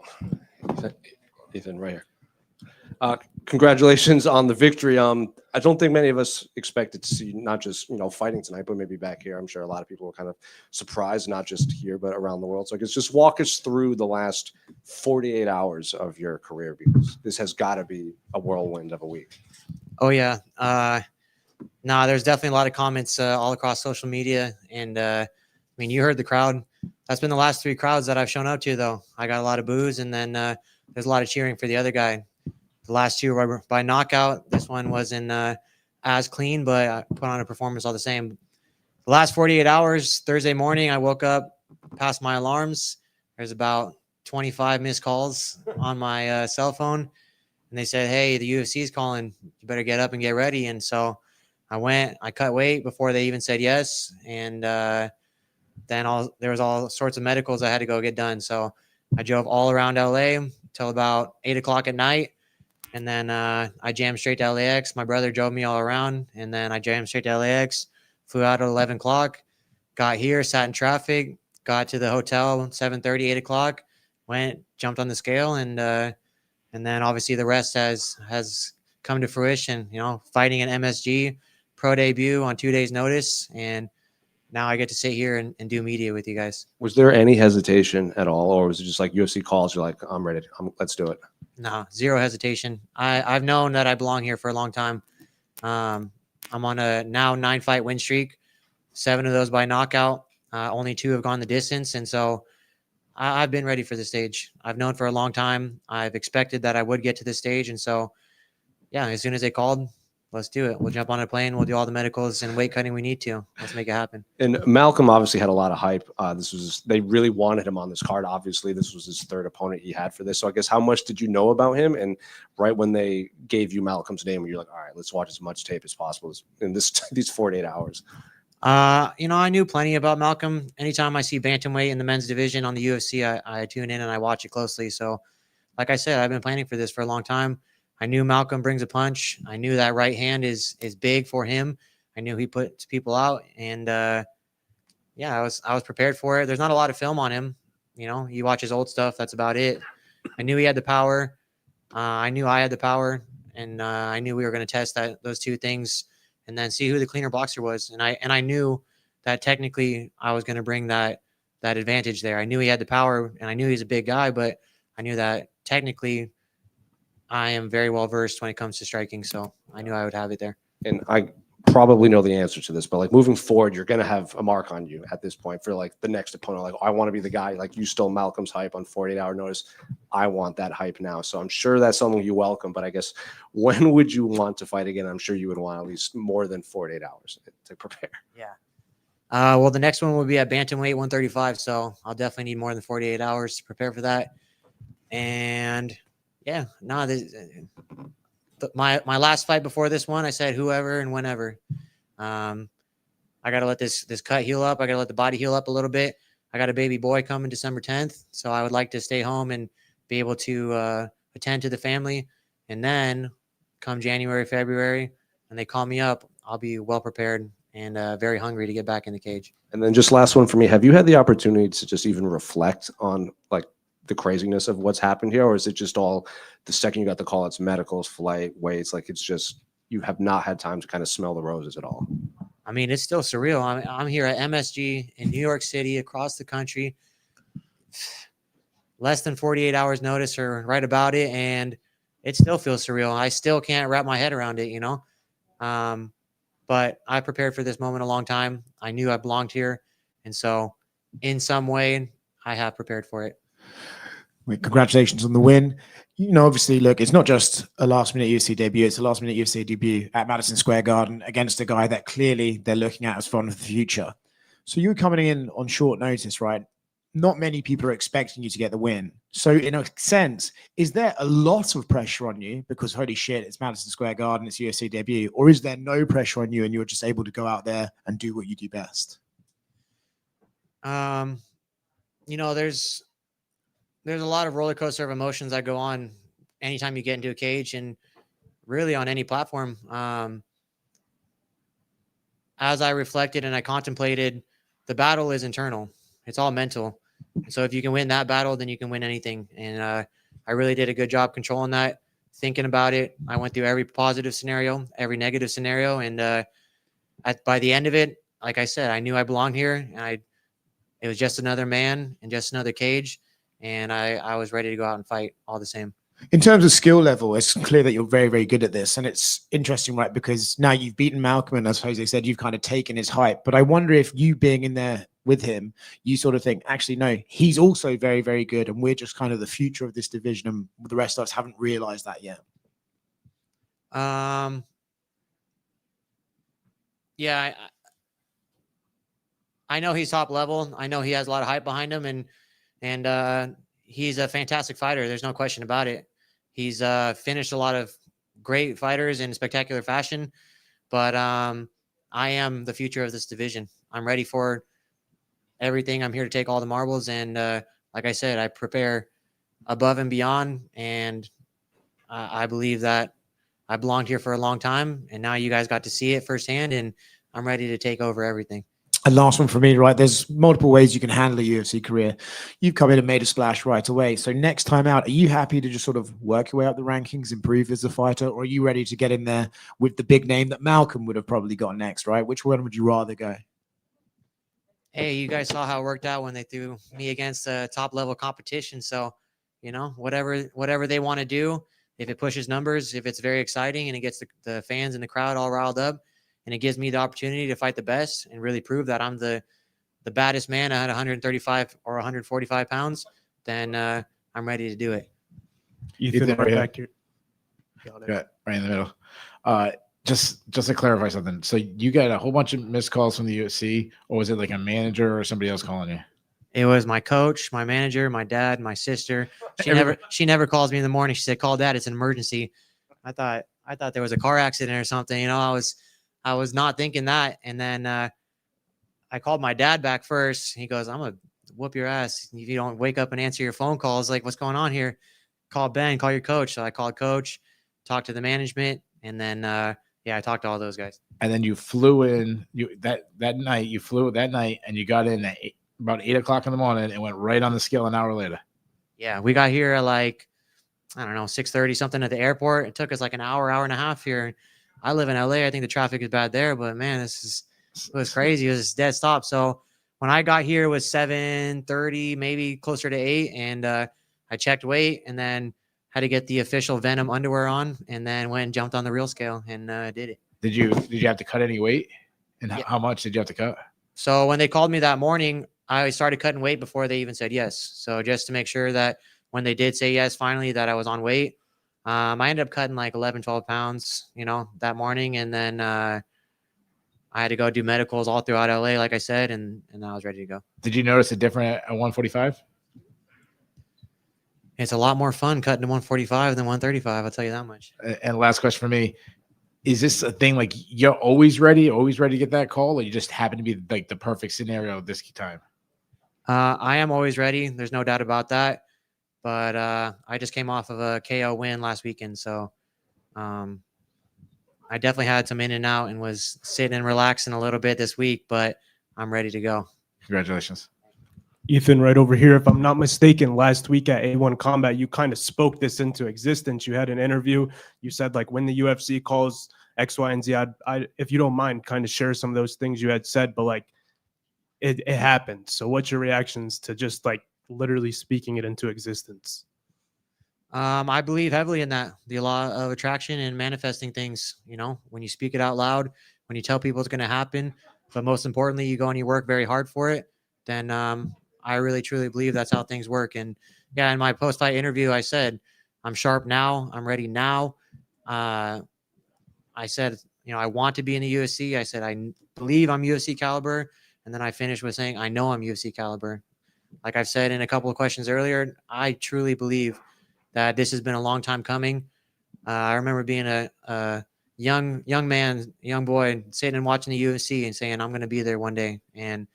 Ethyn, right here. Congratulations on the victory. I don't think many of us expected to see not just fighting tonight, but maybe back here. I'm sure a lot of people were kind of surprised, not just here but around the world. So I guess just walk us through the last 48 hours of your career, because this has got to be a whirlwind of a week. Oh yeah, there's definitely a lot of comments all across social media, and I mean, you heard the crowd. That's been the last 3 crowds that I've shown up to, though. I got a lot of boos, and then there's a lot of cheering for the other guy. The last 2 were by knockout. This one wasn't as clean, but I put on a performance all the same. The last 48 hours, Thursday morning, I woke up past my alarms. There's about 25 missed calls on my cell phone, and they said, "Hey, the UFC is calling. You better get up and get ready." And so I went. I cut weight before they even said yes, and then there was all sorts of medicals I had to go get done. So I drove all around LA till about 8 o'clock at night. And then I jammed straight to LAX. My brother drove me all around. And then I jammed straight to LAX, flew out at 11 o'clock, got here, sat in traffic, got to the hotel 7:30, 8 o'clock, went, jumped on the scale. And then obviously the rest has come to fruition, fighting an MSG pro debut on 2 days notice. And now I get to sit here and do media with you guys. Was there any hesitation at all, or was it just like UFC calls? You're like, I'm ready. Let's do it. No, zero hesitation. I've known that I belong here for a long time. I'm on a now 9-fight win streak, 7 of those by knockout. Only 2 have gone the distance. And so I've been ready for the stage. I've known for a long time. I've expected that I would get to this stage. And so, yeah, as soon as they called, let's do it. We'll jump on a plane. We'll do all the medicals and weight cutting we need to. Let's make it happen. And Malcolm obviously had a lot of hype. They really wanted him on this card. Obviously, this was his 3rd opponent he had for this. So I guess how much did you know about him? And right when they gave you Malcolm's name, you're like, all right, let's watch as much tape as possible in these 48 hours. I knew plenty about Malcolm. Anytime I see bantamweight in the men's division on the UFC, I tune in and I watch it closely. So, like I said, I've been planning for this for a long time. I knew Malcolm brings a punch. I knew that right hand is big for him. I knew he puts people out, and I was prepared for it. There's not a lot of film on him. You watch his old stuff. That's about it. I knew he had the power. I knew I had the power, and I knew we were going to test those 2 things, and then see who the cleaner boxer was. And I knew that technically I was going to bring that advantage there. I knew he had the power, and I knew he's a big guy, but I knew that technically I am very well versed when it comes to striking, so I knew I would have it there. And I probably know the answer to this, but like moving forward, you're going to have a mark on you at this point for like the next opponent. Like, I want to be the guy, like you stole Malcolm's hype on 48-hour notice. I want that hype now. So I'm sure that's something you welcome, but I guess when would you want to fight again? I'm sure you would want at least more than 48 hours to prepare. Yeah. Well, the next one will be at bantamweight 135, so I'll definitely need more than 48 hours to prepare for that. And yeah, no, my last fight before this one, I said whoever and whenever. I got to let this cut heal up. I got to let the body heal up a little bit. I got a baby boy coming December 10th, so I would like to stay home and be able to attend to the family. And then come January, February, and they call me up, I'll be well prepared and very hungry to get back in the cage. And then just last one for me. Have you had the opportunity to just even reflect on like the craziness of what's happened here, or is it just all the second you got the call, it's medicals, flight, weights, like it's just you have not had time to kind of smell the roses at all? I mean, it's still surreal. I'm here at MSG in New York City, across the country, less than 48 hours notice or right about it, and it still feels surreal. I still can't wrap my head around it, but I prepared for this moment a long time. I knew I belonged here, and so in some way I have prepared for it. Congratulations on the win. Obviously, look, it's not just a last-minute UFC debut. It's a last-minute UFC debut at Madison Square Garden against a guy that clearly they're looking at as fond of the future. So you're coming in on short notice, right? Not many people are expecting you to get the win. So in a sense, is there a lot of pressure on you because, holy shit, it's Madison Square Garden, it's UFC debut, or is there no pressure on you and you're just able to go out there and do what you do best? There's a lot of roller coaster of emotions that go on anytime you get into a cage and really on any platform. As I reflected and I contemplated, the battle is internal. It's all mental. So if you can win that battle, then you can win anything. And I really did a good job controlling that, thinking about it. I went through every positive scenario, every negative scenario. And by the end of it, like I said, I knew I belonged here. And it was just another man and just another cage. And I was ready to go out and fight all the same. In terms of skill level, it's clear that you're very, very good at this. And it's interesting, right? Because now you've beaten Malcolm, and as Jose said, you've kind of taken his hype. But I wonder if you being in there with him, you sort of think, actually, no, he's also very, very good. And we're just kind of the future of this division. And the rest of us haven't realized that yet. Yeah, I know he's top level. I know he has a lot of hype behind him, and he's a fantastic fighter. There's no question about it. He's finished a lot of great fighters in spectacular fashion, but I am the future of this division. I'm ready for everything. I'm here to take all the marbles, and like I said, I prepare above and beyond, and I believe that I belonged here for a long time, and now you guys got to see it firsthand, and I'm ready to take over everything. And last one for me, right? There's multiple ways you can handle a UFC career. You've come in and made a splash right away. So next time out, are you happy to just sort of work your way up the rankings, improve as a fighter, or are you ready to get in there with the big name that Malcolm would have probably got next, right? Which one would you rather go? Hey, you guys saw how it worked out when they threw me against a top level competition. So, you know, whatever they want to do, if it pushes numbers, if it's very exciting and it gets the fans and the crowd all riled up, and it gives me the opportunity to fight the best and really prove that I'm the baddest man at 135 or 145 pounds, then I'm ready to do it. Ethyn, right back here. Yeah, right in the middle. Just to clarify something. So you got a whole bunch of missed calls from the UFC, or was it like a manager or somebody else calling you? It was my coach, my manager, my dad, my sister. She never calls me in the morning. She said, "Call Dad. It's an emergency." I thought there was a car accident or something. You know, I was not thinking that. And then I called my dad back first. He goes, "I'm going to whoop your ass if you don't wake up and answer your phone calls. Like, what's going on here? Call Ben, call your coach." So I called coach, talked to the management, and then, I talked to all those guys. And then you flew in that night. You flew that night, and you got in at about 8 o'clock in the morning and went right on the scale an hour later. Yeah, we got here at like, I don't know, 6:30 something at the airport. It took us like an hour and a half here. I live in LA. I think the traffic is bad there, but man, it was crazy. It was dead stop. So when I got here, it was 7:30, maybe closer to 8. And I checked weight and then had to get the official Venom underwear on, and then went and jumped on the real scale and did it. Did you have to cut any weight? And how much did you have to cut? So when they called me that morning, I started cutting weight before they even said yes. So just to make sure that when they did say yes, finally, that I was on weight, I ended up cutting like 11, 12 pounds, you know, that morning. And then I had to go do medicals all throughout LA, like I said, and I was ready to go. Did you notice a difference at 145? It's a lot more fun cutting to 145 than 135. I'll tell you that much. And last question for me. Is this a thing like you're always ready to get that call, or you just happen to be like the perfect scenario this time? I am always ready. There's no doubt about that. But I just came off of a KO win last weekend. So I definitely had some in and out and was sitting and relaxing a little bit this week, but I'm ready to go. Congratulations. Ethyn, right over here. If I'm not mistaken, last week at A1 Combat, you kind of spoke this into existence. You had an interview. You said, like, when the UFC calls X, Y, and Z, if you don't mind, kind of share some of those things you had said, but like it happened. So what's your reactions to just like literally speaking it into existence? I believe heavily in that, the law of attraction and manifesting things. You know, when you speak it out loud, when you tell people it's going to happen, but most importantly, you go and you work very hard for it, then I really, truly believe that's how things work. And yeah, in my post-fight interview, I said, I'm sharp now. I'm ready now. I said, you know, I want to be in the UFC. I said, I believe I'm UFC caliber. And then I finished with saying, I know I'm UFC caliber. Like I've said in a couple of questions earlier, I truly believe that this has been a long time coming. I remember being a young man, young boy, sitting and watching the UFC and saying, I'm going to be there one day. And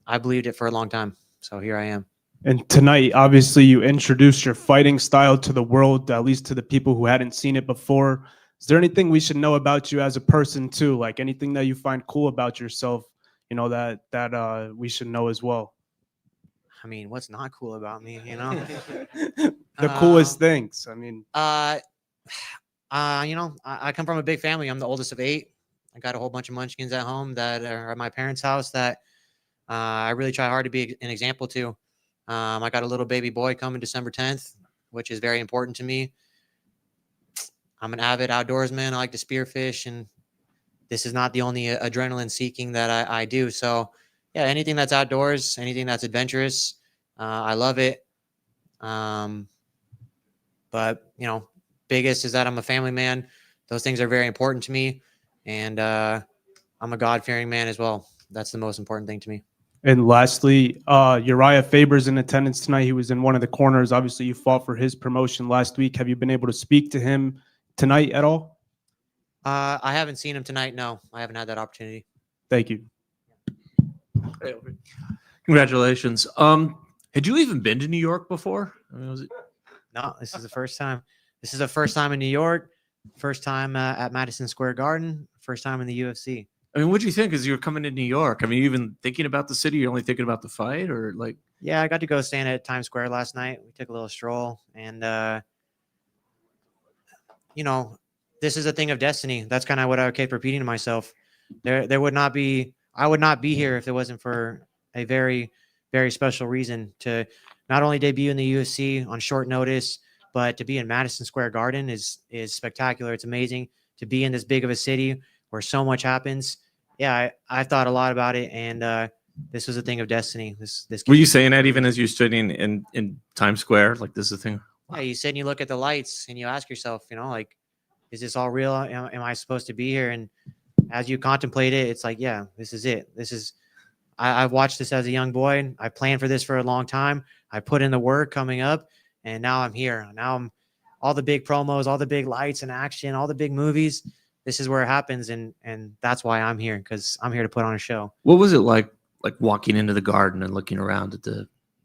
I believed it for a long time. So here I am. And tonight, obviously, you introduced your fighting style to the world, at least to the people who hadn't seen it before. Is there anything we should know about you as a person too? Like anything that you find cool about yourself, you know, that we should know as well? I mean, what's not cool about me, you know? The coolest things. I mean, you know, I come from a big family. I'm the oldest of 8. I got a whole bunch of munchkins at home that are at my parents' house that I really try hard to be an example to. I got a little baby boy coming December 10th, which is very important to me. I'm an avid outdoorsman. I like to spearfish, and this is not the only adrenaline seeking that I do. So, yeah, anything that's outdoors, anything that's adventurous, I love it. But, you know, biggest is that I'm a family man. Those things are very important to me. And I'm a God-fearing man as well. That's the most important thing to me. and lastly, Uriah Faber's in attendance tonight. He was in one of the corners. Obviously, you fought for his promotion last week. Have you been able to speak to him tonight at all? I haven't seen him tonight. No, I haven't had that opportunity. Thank you. Congratulations. Had you even been to New York before? I mean, was it? No, this is the first time. This is the first time in New York. First time at Madison Square Garden. First time in the UFC. I mean, what do you think as you were coming to New York? I mean, you even thinking about the city? You're only thinking about the fight, or like? Yeah, I got to go stand at Times Square last night. We took a little stroll, and you know, this is a thing of destiny. That's kind of what I kept repeating to myself. There would not be. I would not be here if it wasn't for a very, very special reason to not only debut in the UFC on short notice, but to be in Madison Square Garden is spectacular. It's amazing to be in this big of a city where so much happens. Yeah, I thought a lot about it, and this was a thing of destiny. This Were you saying that even as you're sitting in Times Square? Like, this is a thing? Yeah, you sit and you look at the lights and you ask yourself, you know, like, is this all real? Am I supposed to be here? And as you contemplate it, it's like, yeah, this is it. This is, I've watched this as a young boy. I planned for this for a long time. I put in the work coming up, and now I'm here. Now I'm all the big promos, all the big lights and action, all the big movies. This is where it happens. And that's why I'm here, because I'm here to put on a show. What was it like walking into the Garden and looking around at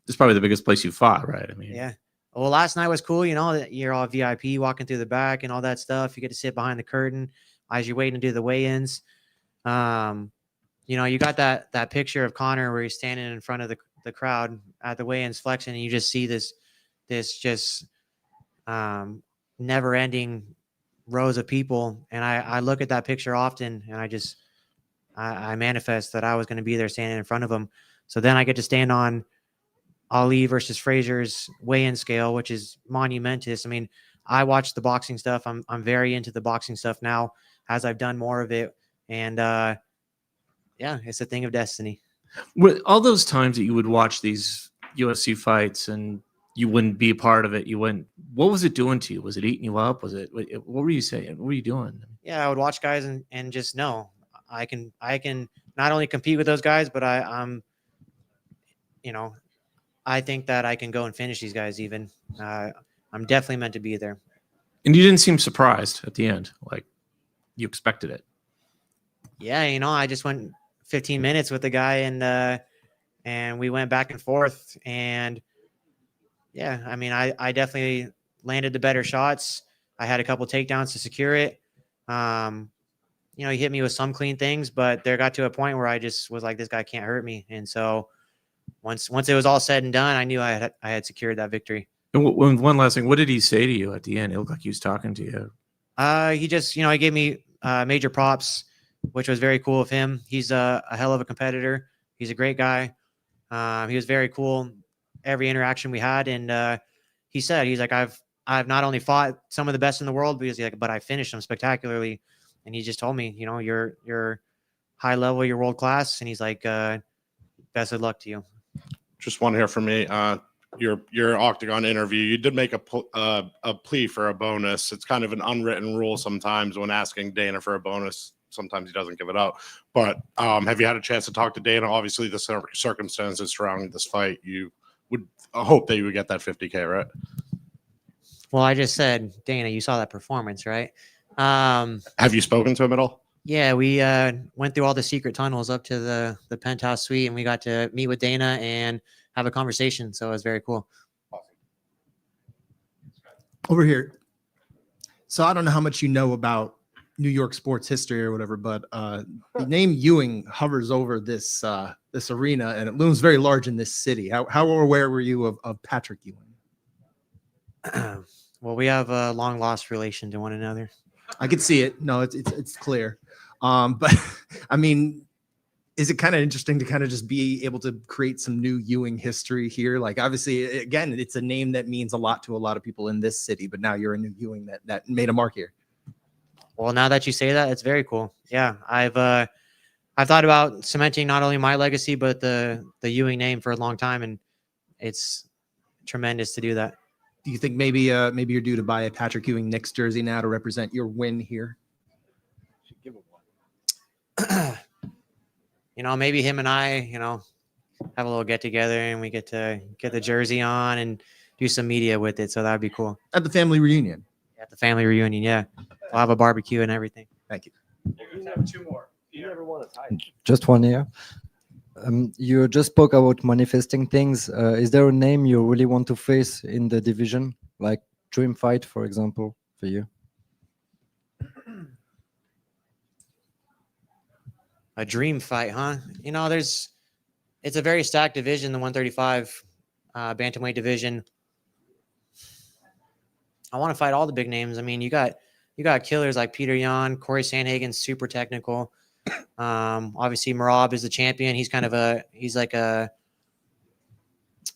it's probably the biggest place you fought, right? I mean, yeah. Well, last night was cool. You know, that you're all VIP walking through the back and all that stuff. You get to sit behind the curtain as you're waiting to do the weigh-ins. You know, you got that picture of Connor where he's standing in front of the crowd at the weigh-ins flexing, and you just see this just never-ending rows of people. And I look at that picture often, and I manifest that I was going to be there standing in front of them. So then I get to stand on Ali versus Frazier's weigh-in scale, which is monumentous. I mean, I watch the boxing stuff. I'm very into the boxing stuff now as I've done more of it. And yeah, it's a thing of destiny. All those times that you would watch these UFC fights and you wouldn't be a part of it, what was it doing to you? Was it eating you up? What were you saying? What were you doing? Yeah, I would watch guys and just know I can not only compete with those guys, but I'm, you know, I think that I can go and finish these guys even. I'm definitely meant to be there. And you didn't seem surprised at the end, like you expected it. Yeah, you know, I just went 15 minutes with the guy, and we went back and forth. And yeah, I mean, I definitely landed the better shots. I had a couple takedowns to secure it. You know, he hit me with some clean things, but there got to a point where I just was like, this guy can't hurt me. And so once it was all said and done, I knew I had secured that victory. And one last thing, what did he say to you at the end? It looked like he was talking to you. He just, you know, he gave me major props, which was very cool of him. He's a hell of a competitor. He's a great guy. He was very cool every interaction we had. And he said, he's like, I've not only fought some of the best in the world, but I finished them spectacularly. And he just told me, you know, you're high level, you're world class. And he's like, best of luck to you. Just want to hear from me. Your Octagon interview, you did make a plea for a bonus. It's kind of an unwritten rule sometimes when asking Dana for a bonus. Sometimes he doesn't give it out. But have you had a chance to talk to Dana? Obviously, the circumstances surrounding this fight, you would hope that you would get that 50K, right? Well, I just said, Dana, you saw that performance, right? Have you spoken to him at all? Yeah, we went through all the secret tunnels up to the penthouse suite, and we got to meet with Dana and have a conversation. So it was very cool. Over here. So I don't know how much you know about New York sports history or whatever, but the name Ewing hovers over this this arena, and it looms very large in this city. How aware were you of Patrick Ewing? Well, we have a long lost relation to one another. I could see it. No, it's clear. But I mean, is it kind of interesting to kind of just be able to create some new Ewing history here? Like, obviously, again, it's a name that means a lot to a lot of people in this city, but now you're a new Ewing that made a mark here. Well, now that you say that, it's very cool. Yeah, I've thought about cementing not only my legacy but the Ewing name for a long time, and it's tremendous to do that. Do you think maybe you're due to buy a Patrick Ewing Knicks jersey now to represent your win here? You know, maybe him and I, you know, have a little get together and we get to get the jersey on and do some media with it. So that'd be cool. At the family reunion. At the family reunion, yeah. We'll have a barbecue and everything. Thank you. You have 2 more. You never want to tie. Just one here. You just spoke about manifesting things. Is there a name you really want to face in the division, like dream fight, for example, for you? A dream fight, huh? You know, it's a very stacked division, the 135 bantamweight division. I want to fight all the big names. I mean, you got killers like Peter Yan, Corey Sandhagen, super technical. Obviously Merab is the champion. He's like a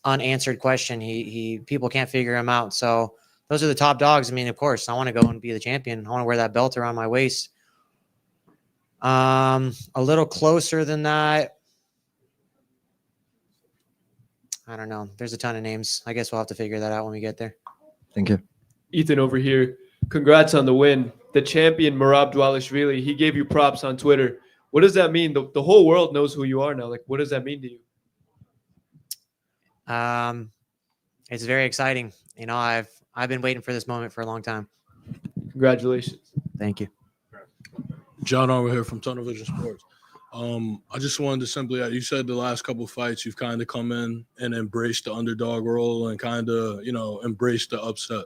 unanswered question. People can't figure him out. So those are the top dogs. I mean, of course, I want to go and be the champion. I want to wear that belt around my waist. A little closer than that, I don't know. There's a ton of names. I guess we'll have to figure that out when we get there. Thank you. Ethyn over here. Congrats on the win. The champion, Merab Dvalishvili, he gave you props on Twitter. What does that mean? The whole world knows who you are now. Like, what does that mean to you? It's very exciting. You know, I've been waiting for this moment for a long time. Congratulations. Thank you. John over here from Tunnel Vision Sports. I just wanted to simply, you said the last couple of fights you've kind of come in and embraced the underdog role and kind of, you know, embraced the upset.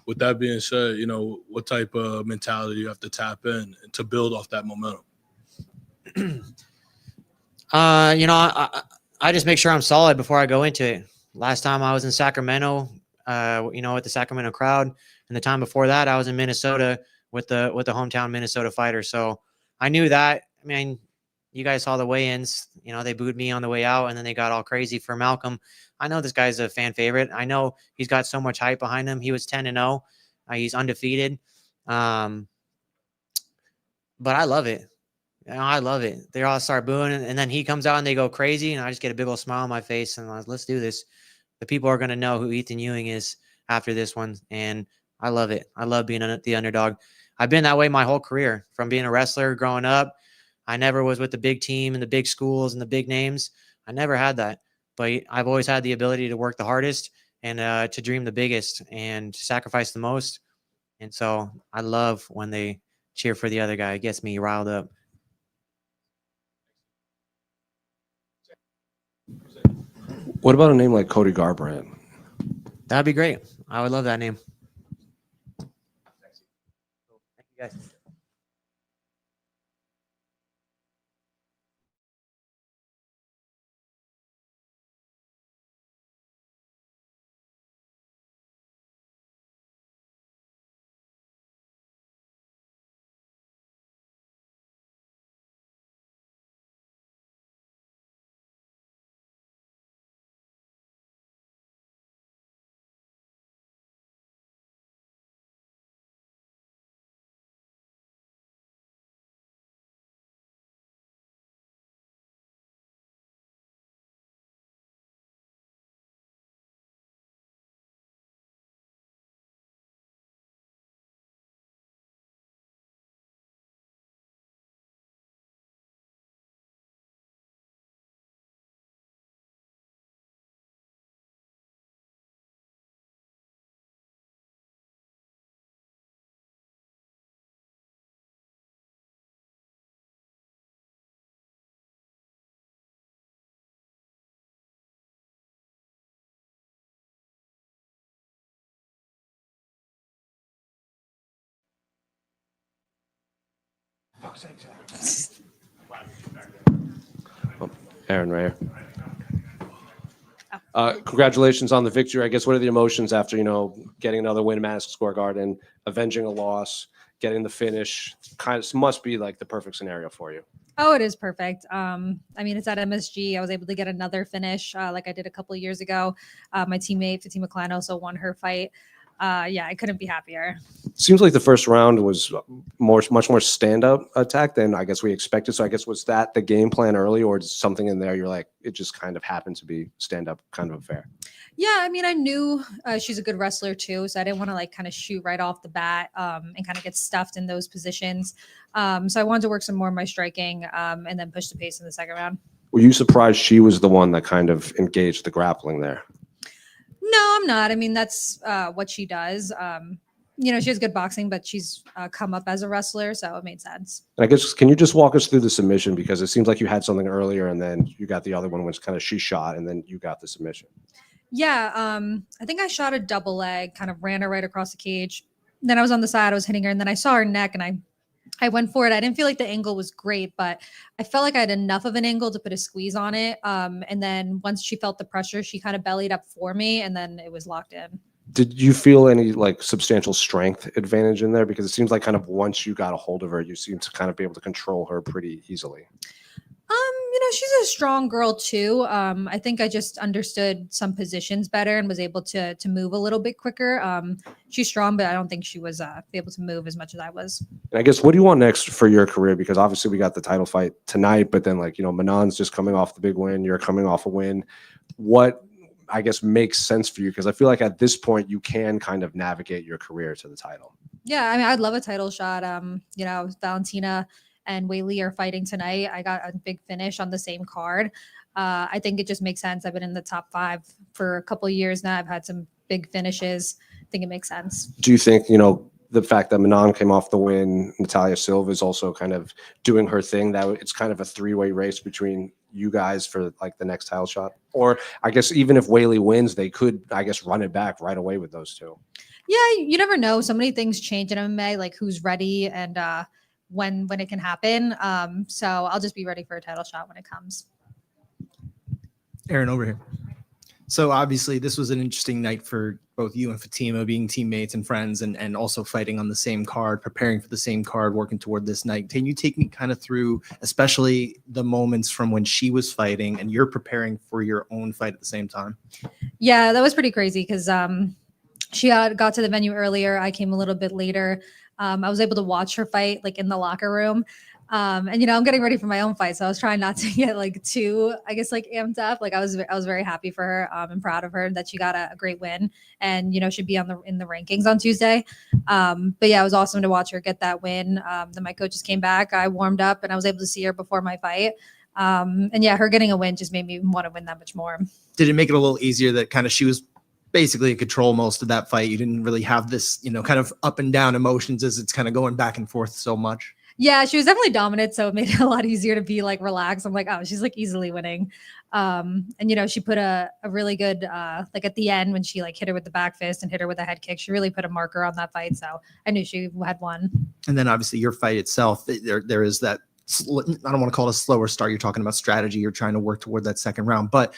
With that being said, you know, what type of mentality you have to tap in to build off that momentum? You know, I just make sure I'm solid before I go into it. Last time I was in Sacramento, you know, with the Sacramento crowd, and the time before that I was in Minnesota with the hometown Minnesota fighter. So I knew that. I mean, you guys saw the weigh-ins. You know, they booed me on the way out, and then they got all crazy for Malcolm. I know this guy's a fan favorite. I know he's got so much hype behind him. He was 10-0. He's undefeated. But I love it. You know, I love it. They all start booing, and then he comes out and they go crazy, and I just get a big old smile on my face, and I'm like, let's do this. The people are going to know who Ethyn Ewing is after this one, and I love it. I love being the underdog. I've been that way my whole career, from being a wrestler growing up. I never was with the big team and the big schools and the big names. I never had that. But I've always had the ability to work the hardest and to dream the biggest and sacrifice the most. And so I love when they cheer for the other guy. It gets me riled up. What about a name like Cody Garbrandt? That'd be great. I would love that name. Thank you, guys. Erin, right here. Congratulations on the victory. I guess what are the emotions after getting another win at Madison Square Garden, avenging a loss, getting the finish? Kind of must be like the perfect scenario for you. Oh, it is perfect. I mean, it's at MSG. I was able to get another finish like I did a couple of years ago. My teammate Fatima Kline also won her fight. Yeah, I couldn't be happier. Seems like the first round was much more stand-up attack than I guess we expected. So I guess was that the game plan early, or is something in there you're like it just kind of happened to be stand-up kind of affair? Yeah, I mean, I knew she's a good wrestler too, so I didn't want to like kind of shoot right off the bat and kind of get stuffed in those positions. So I wanted to work some more of my striking and then push the pace in the second round. Were you surprised she was the one that kind of engaged the grappling there? No, I'm not. I mean, that's what she does. She has good boxing, but she's come up as a wrestler, so it made sense. And I guess, can you just walk us through the submission? Because it seems like you had something earlier and then you got the other one, which kind of she shot and then you got the submission. Yeah, I think I shot a double leg, kind of ran her right across the cage. Then I was on the side, I was hitting her, and then I saw her neck, and I went for it. I didn't feel like the angle was great, but I felt like I had enough of an angle to put a squeeze on it. And then once she felt the pressure, she kind of bellied up for me, and then it was locked in. Did you feel any like substantial strength advantage in there? Because it seems like kind of once you got a hold of her, you seem to kind of be able to control her pretty easily. She's a strong girl too. I think I just understood some positions better and was able to move a little bit quicker. She's strong, but I don't think she was able to move as much as I was. And I guess, what do you want next for your career? Because obviously we got the title fight tonight, but then Manon's just coming off the big win. You're coming off a win. What, I guess, makes sense for you? Because I feel like at this point you can kind of navigate your career to the title. Yeah, I mean, I'd love a title shot. Valentina and Weili are fighting tonight. I got a big finish on the same card. I think it just makes sense. I've been in the top 5 for a couple of years now. I've had some big finishes. I think it makes sense. Do you think, the fact that Manon came off the win, Natalia Silva is also kind of doing her thing, that it's kind of a 3-way race between you guys for like the next title shot? Or I guess even if Weili wins, they could, I guess, run it back right away with those two. Yeah, you never know. So many things change in MMA, like who's ready and when it can happen. So I'll just be ready for a title shot when it comes. Erin, over here. So obviously this was an interesting night for both you and Fatima, being teammates and friends, and also fighting on the same card, preparing for the same card, working toward this night. Can you take me kind of through, especially the moments from when she was fighting and you're preparing for your own fight at the same time? Yeah, that was pretty crazy because she got to the venue earlier. I came a little bit later. I was able to watch her fight like in the locker room. And I'm getting ready for my own fight, so I was trying not to get like too, I guess, like amped up. Like I was very happy for her and proud of her that she got a great win, and should be in the rankings on Tuesday. But yeah, it was awesome to watch her get that win. Then my coaches came back, I warmed up, and I was able to see her before my fight. And yeah, her getting a win just made me want to win that much more. Did it make it a little easier that kind of she was basically in control most of that fight? You didn't really have this, kind of up and down emotions as it's kind of going back and forth so much? Yeah, she was definitely dominant, so it made it a lot easier to be like relaxed. I'm like, oh, she's like easily winning. And she put a really good like at the end when she like hit her with the back fist and hit her with a head kick, she really put a marker on that fight. So I knew she had won. And then obviously your fight itself, there is that, I don't want to call it a slower start. You're talking about strategy. You're trying to work toward that second round, but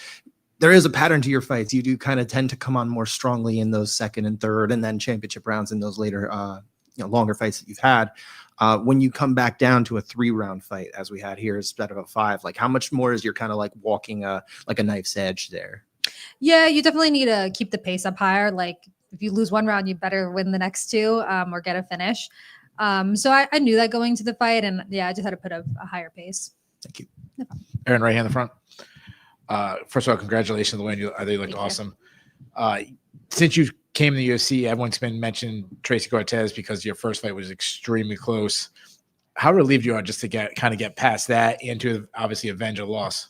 there is a pattern to your fights. You do kind of tend to come on more strongly in those second and third, and then championship rounds in those later, longer fights that you've had. When you come back down to a 3-round fight, as we had here, instead of a 5, like how much more is you're kind of like walking like a knife's edge there? Yeah, you definitely need to keep the pace up higher. Like if you lose one round, you better win the next 2 or get a finish. So I knew that going to the fight, and yeah, I just had to put a higher pace. Thank you. No problem. Erin, right here in the front. First of all, congratulations on the win. I think you looked awesome. Since you came to the UFC, everyone's been mentioning Tracy Cortez because your first fight was extremely close. How relieved you are just to get past that and to obviously avenge a loss?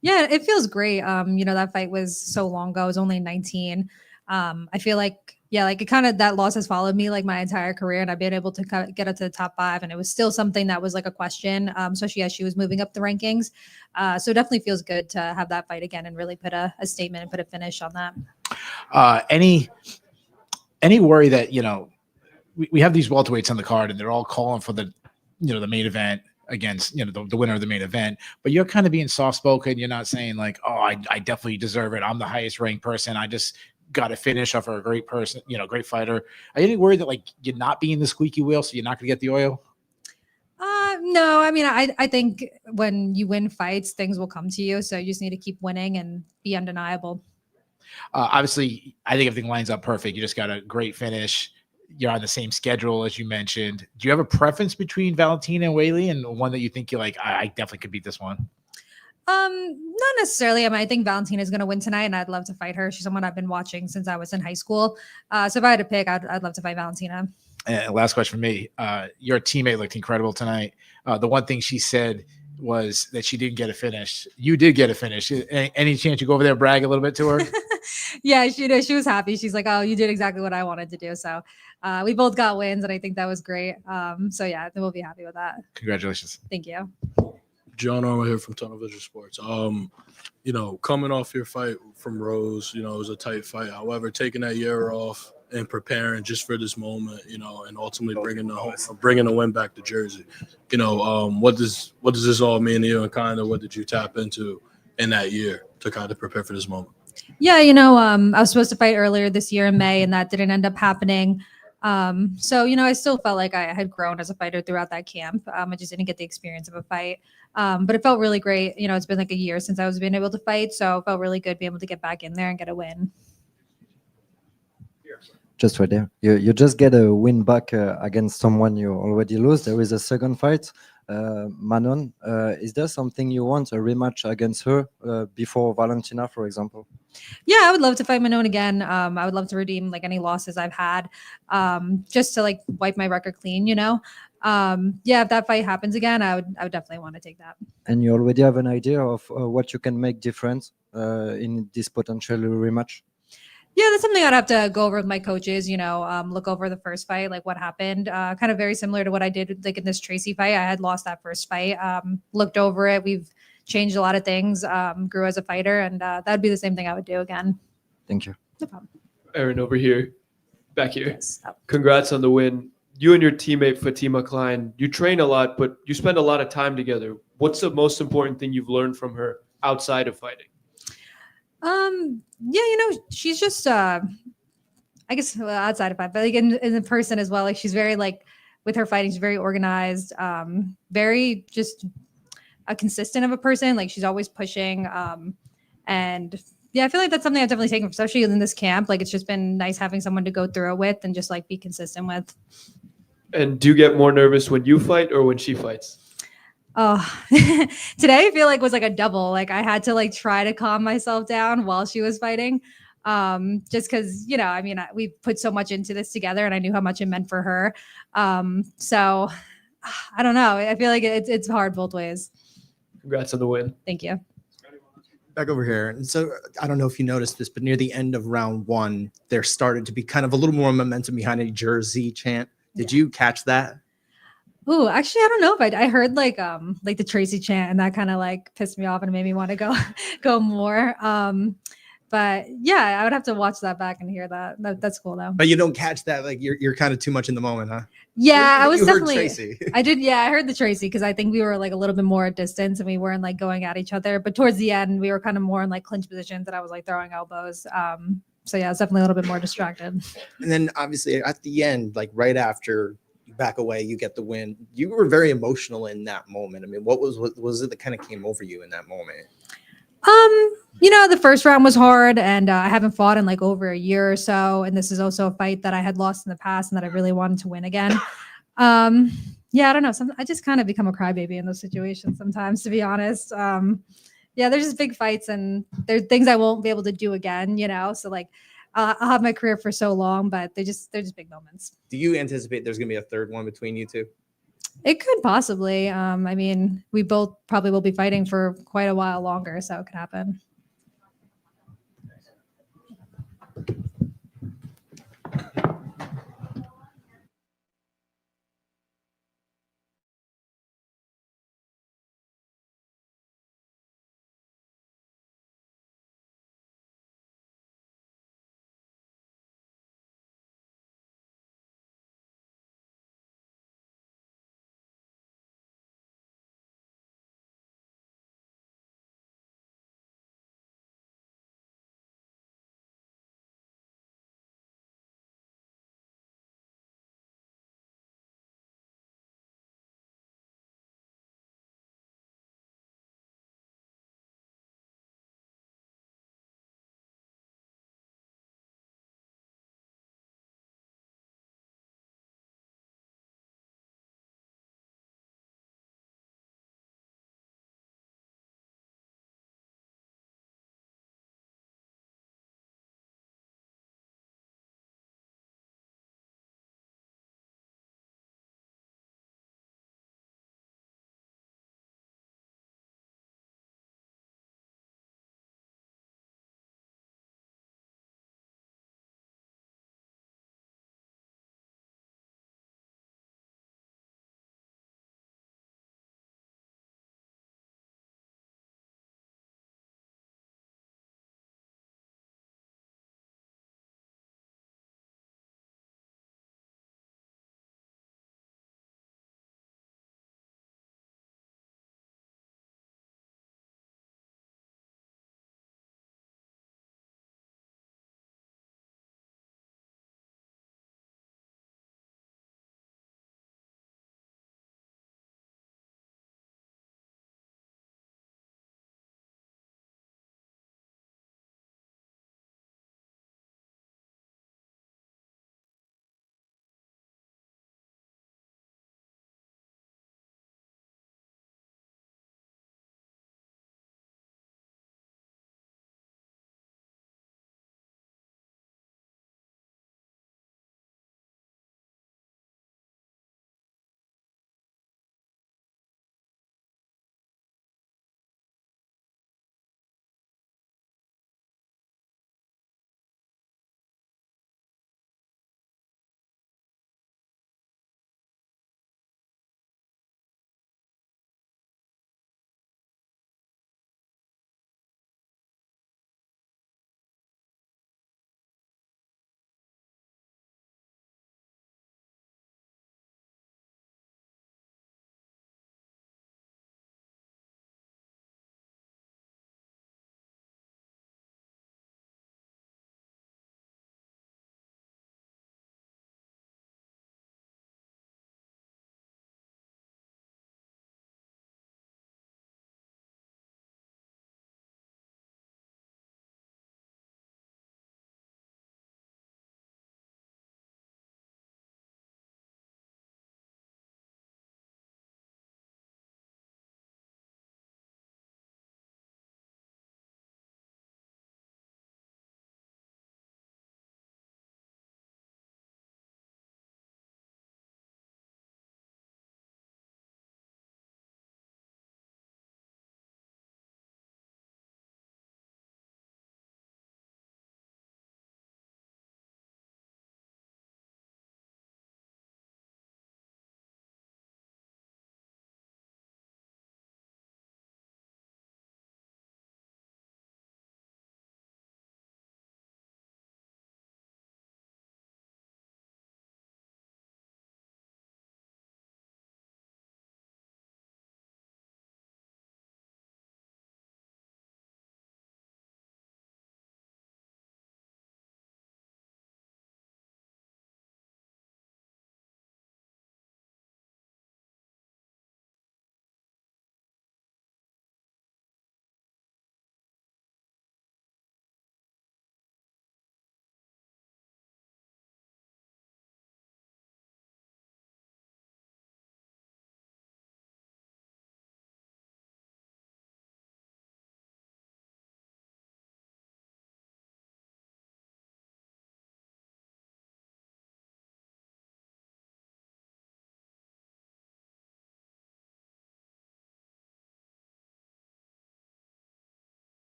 Yeah, it feels great. That fight was so long ago. I was only 19. I feel like, it kind of, that loss has followed me like my entire career, and I've been able to get up to the top 5, and it was still something that was like a question, especially as she was moving up the rankings. So it definitely feels good to have that fight again and really put a statement and put a finish on that. Any worry that, we have these welterweights on the card and they're all calling for the the main event against, the winner of the main event, but you're kind of being soft spoken. You're not saying like, oh, I definitely deserve it. I'm the highest ranked person. I just got to finish off a great person, great fighter. Are you worried that like you're not being the squeaky wheel, so you're not going to get the oil? No, I mean, I think when you win fights, things will come to you. So you just need to keep winning and be undeniable. Obviously, I think everything lines up perfect. You just got a great finish. You're on the same schedule as you mentioned. Do you have a preference between Valentina and Weili, and one that you think you're like, I definitely could beat this one? Not necessarily. I mean, I think Valentina is going to win tonight, and I'd love to fight her. She's someone I've been watching since I was in high school. So if I had to pick, I'd love to fight Valentina. And last question for me. Your teammate looked incredible tonight. The one thing she said was that she didn't get a finish. You did get a finish. Any chance you go over there and brag a little bit to her? Yeah, she did. She was happy. She's like, oh, you did exactly what I wanted to do. So we both got wins, and I think that was great. So yeah, we'll be happy with that. Congratulations. Thank you. John Armour here from Tunnel Vision Sports. Coming off your fight from Rose, it was a tight fight. However, taking that year off and preparing just for this moment, and ultimately bringing the win back to Jersey. What does this all mean to you, and kind of what did you tap into in that year to kind of prepare for this moment? Yeah, I was supposed to fight earlier this year in May, and that didn't end up happening. So, I still felt like I had grown as a fighter throughout that camp. I just didn't get the experience of a fight. But it felt really great. It's been like a year since I was being able to fight. So it felt really good being able to get back in there and get a win. Just right there. You just get a win back against someone you already lose. There is a second fight. Manon, is there something you want, a rematch against her before Valentina, for example? Yeah, I would love to fight Manon again. I would love to redeem like any losses I've had, just to like wipe my record clean, Yeah, if that fight happens again, I would definitely want to take that. And you already have an idea of what you can make different in this potential rematch? Yeah, that's something I'd have to go over with my coaches, look over the first fight, like what happened. Kind of very similar to what I did like in this Tracy fight. I had lost that first fight, looked over it. We've changed a lot of things, grew as a fighter, and that'd be the same thing I would do again. Thank you. No problem. Erin over here, back here. Yes. Oh. Congrats on the win. You and your teammate Fatima Kline, you train a lot, but you spend a lot of time together. What's the most important thing you've learned from her outside of fighting? Yeah, she's just I guess outside of fight, but like in person as well. Like she's very like with her fighting, she's very organized, very just a consistent of a person. Like she's always pushing. And yeah, I feel like that's something I've definitely taken, especially in this camp. Like it's just been nice having someone to go through it with and just like be consistent with. And do you get more nervous when you fight or when she fights? Oh, today I feel like was like a double. Like I had to like try to calm myself down while she was fighting. Just because, we put so much into this together and I knew how much it meant for her. So I don't know. I feel like it's hard both ways. Congrats on the win. Thank you. Back over here. And so I don't know if you noticed this, but near the end of round one, there started to be kind of a little more momentum behind a Jersey chant. Did you catch that? Oh, actually, I don't know if I heard like the Tracy chant, and that kind of like pissed me off and made me want to go more. But yeah, I would have to watch that back and hear that. That's cool though. But you don't catch that, like you're kind of too much in the moment, huh? Yeah, I was You heard definitely. Tracy. I did. Yeah, I heard the Tracy because I think we were like a little bit more at distance and we weren't like going at each other. But towards the end, we were kind of more in like clinch positions, and I was like throwing elbows. So yeah, I was definitely a little bit more distracted. And then obviously at the end, like right after you back away, you get the win. You were very emotional in that moment. I mean, what was it that kind of came over you in that moment? The first round was hard, and I haven't fought in like over a year or so. And this is also a fight that I had lost in the past and that I really wanted to win again. Yeah, I don't know. I just kind of become a crybaby in those situations sometimes, to be honest. Yeah, there's just big fights and there's things I won't be able to do again, So like I'll have my career for so long, but they're just big moments. Do you anticipate there's going to be a third one between you two? It could possibly. I mean, we both probably will be fighting for quite a while longer, so it could happen.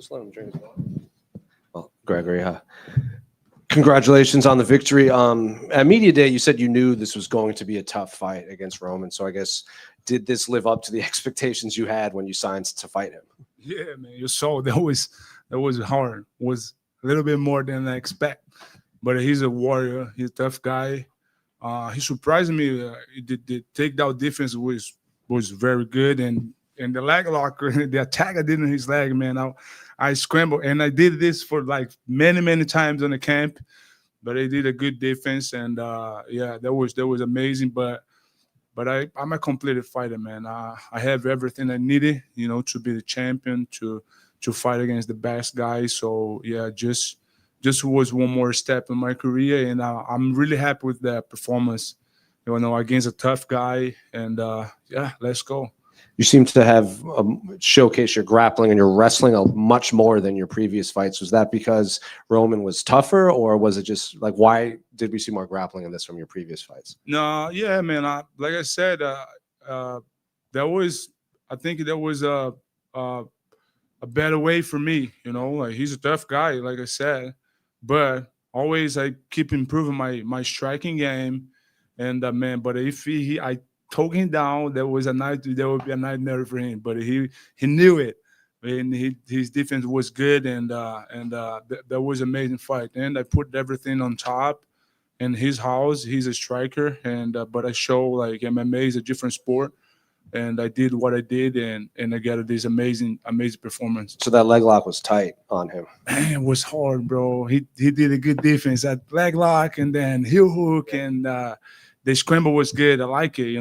Just let him drink his water. Well, Gregory, congratulations on the victory. At media day, you said you knew this was going to be a tough fight against Roman. So I guess, did this live up to the expectations you had when you signed to fight him? Yeah, man. You saw that was hard. Was a little bit more than I expect. But he's a warrior. He's a tough guy. He surprised me. The takedown defense was very good, and the leg locker, the attack I did in his leg, man. I scrambled, and I did this for like many times on the camp. But they did a good defense, and yeah, that was amazing. But I'm a completed fighter, man. I have everything I needed, to be the champion, to fight against the best guys. So yeah, just was one more step in my career, and I'm really happy with that performance, against a tough guy. And yeah, let's go. You seem to have showcased your grappling and your wrestling much more than your previous fights. Was that because Roman was tougher, or was it just like, why did we see more grappling in this from your previous fights? No, yeah, man. Like I said, I think that was a better way for me. Like, he's a tough guy, like I said, but always I keep improving my striking game. And man, but if I took him down, there would be a nightmare for him. But he knew it, and his defense was good, and that was an amazing fight. And I put everything on top. In his house, he's a striker, and but I show like MMA is a different sport, and I did what I did, and I got this amazing performance. So that leg lock was tight on him. Man, it was hard, bro. He did a good defense at leg lock, and then heel hook, and the scramble was good. I like it,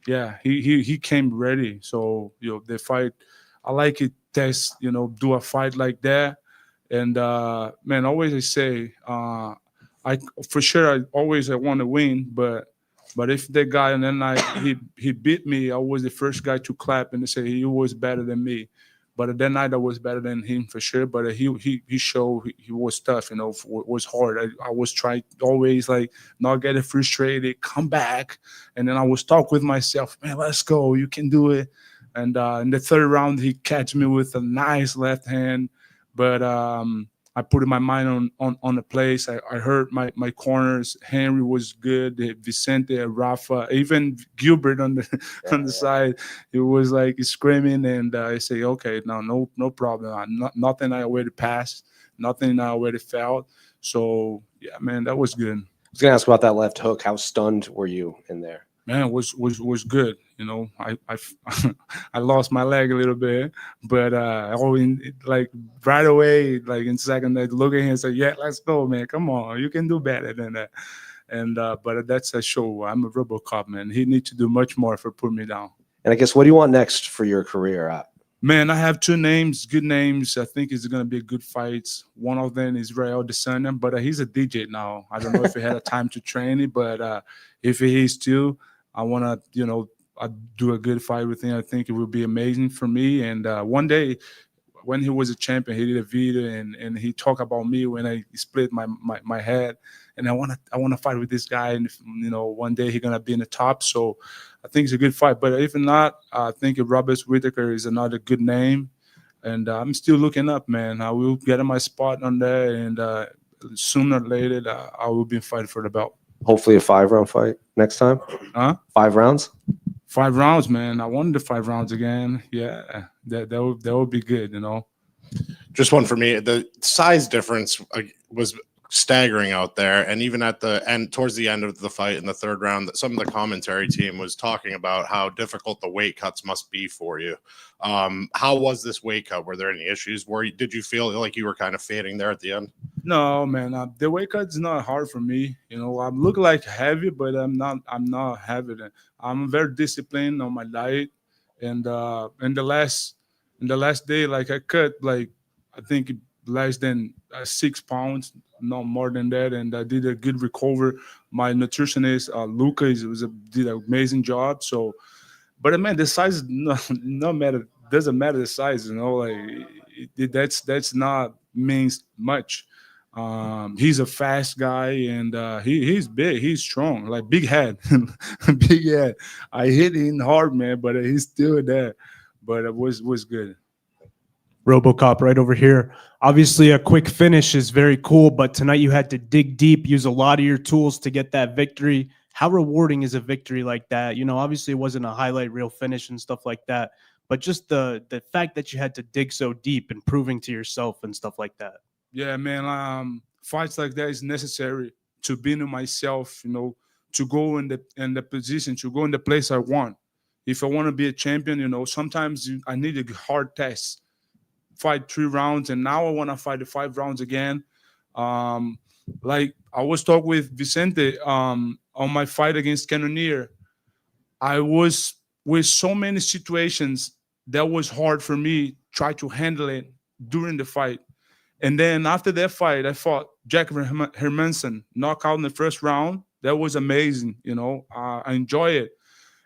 yeah, he came ready. So the fight, I like it. Test, do a fight like that, and man, always I say, I always want to win, but if the guy and then he beat me, I was the first guy to clap and say he was better than me. But that night I was better than him for sure. But he showed he was tough. It was hard. I was trying always like not get frustrated, come back, and then I was talk with myself, man, let's go, you can do it. And in the third round, he catch me with a nice left hand, but I put my mind on the place. I heard my corners. Henry was good. Vicente, Rafa, even Gilbert on the side. It was like screaming, and I say, okay, no problem. Nothing I already passed. Nothing I already felt. So yeah, man, that was good. I was gonna ask about that left hook. How stunned were you in there? Man, it was good. I lost my leg a little bit, but like right away, like in second, I look at him and say, "Yeah, let's go, man. Come on, you can do better than that." And but that's a show. I'm a RoboCop, man. He needs to do much more for put me down. And I guess, what do you want next for your career? Man, I have two names, good names. I think it's going to be a good fights. One of them is Israel Adesanya, but he's a DJ now. I don't know if he had a time to train it, but if he is too, I want to, I do a good fight with him. I think it would be amazing for me. And one day, when he was a champion, he did a video and he talked about me when I split my head. And I want to fight with this guy. And one day he's gonna be in the top. So I think it's a good fight. But if not, I think Robert Whittaker is another good name. And I'm still looking up, man. I will get in my spot on there, and sooner or later, I will be fighting for the belt. Hopefully a 5-round fight next time. 5 rounds. 5 rounds, man. I wanted the 5 rounds again. Yeah, that would be good, Just one for me. The size difference was staggering out there, and even at the end, towards the end of the fight in the third round, some of the commentary team was talking about how difficult the weight cuts must be for you. How was this weight cut? Were there any issues? Did you feel like you were kind of fading there at the end? No, man. The weight cut is not hard for me. I look like heavy, but I'm not heavy. I'm very disciplined on my diet, and in the last day, like I cut like I think less than 6 pounds, not more than that, and I did a good recovery. My nutritionist Luca did an amazing job. So, but man, the size no matter, doesn't matter the size, that's not means much. He's a fast guy, and he's big, he's strong, like big head, big head. I hit him hard, man, but he's still there. But it was good. RoboCop right over here. Obviously, a quick finish is very cool, but tonight you had to dig deep, use a lot of your tools to get that victory. How rewarding is a victory like that? You know, obviously it wasn't a highlight reel finish and stuff like that, but just the fact that you had to dig so deep and proving to yourself and stuff like that. Yeah, man. Fights like that is necessary to be in myself, you know, to go in the position, to go in the place I want. If I want to be a champion, you know, sometimes I need a hard test. Fight 3 rounds, and now I want to fight the 5 rounds again. Like I was talking with Vicente on my fight against Cannonier. I was with so many situations that was hard for me try to handle it during the fight. And then after that fight, I fought Jack Hermanson, knockout in the first round. That was amazing, you know. I enjoy it.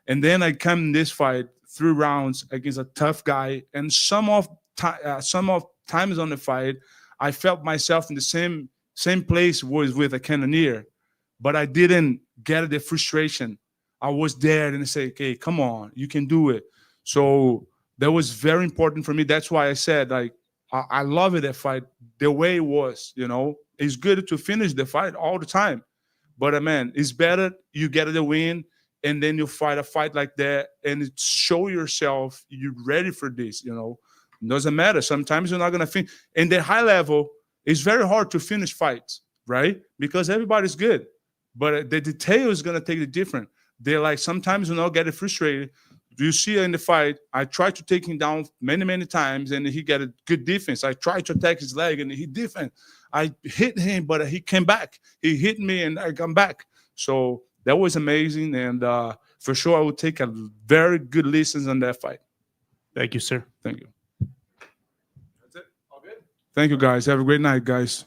And then I come in this fight 3 rounds against a tough guy, and some of times on the fight, I felt myself in the same place was with a Cannonier, but I didn't get the frustration. I was there and I say, okay, come on, you can do it. So that was very important for me. That's why I said, like, I love it, that fight, the way it was, you know. It's good to finish the fight all the time. But, man, it's better you get the win, and then you fight a fight like that and show yourself you're ready for this, you know. It doesn't matter. Sometimes you're not going to finish. In the high level, it's very hard to finish fights, right? Because everybody's good. But the detail is going to take it different. They're like, sometimes you know, getting frustrated. You see in the fight, I tried to take him down many, many times, and he got a good defense. I tried to attack his leg, and he defended. I hit him, but he came back. He hit me, and I come back. So that was amazing, and for sure, I would take a very good lessons on that fight. Thank you, sir. Thank you. That's it. All good. Thank you, guys. Have a great night, guys.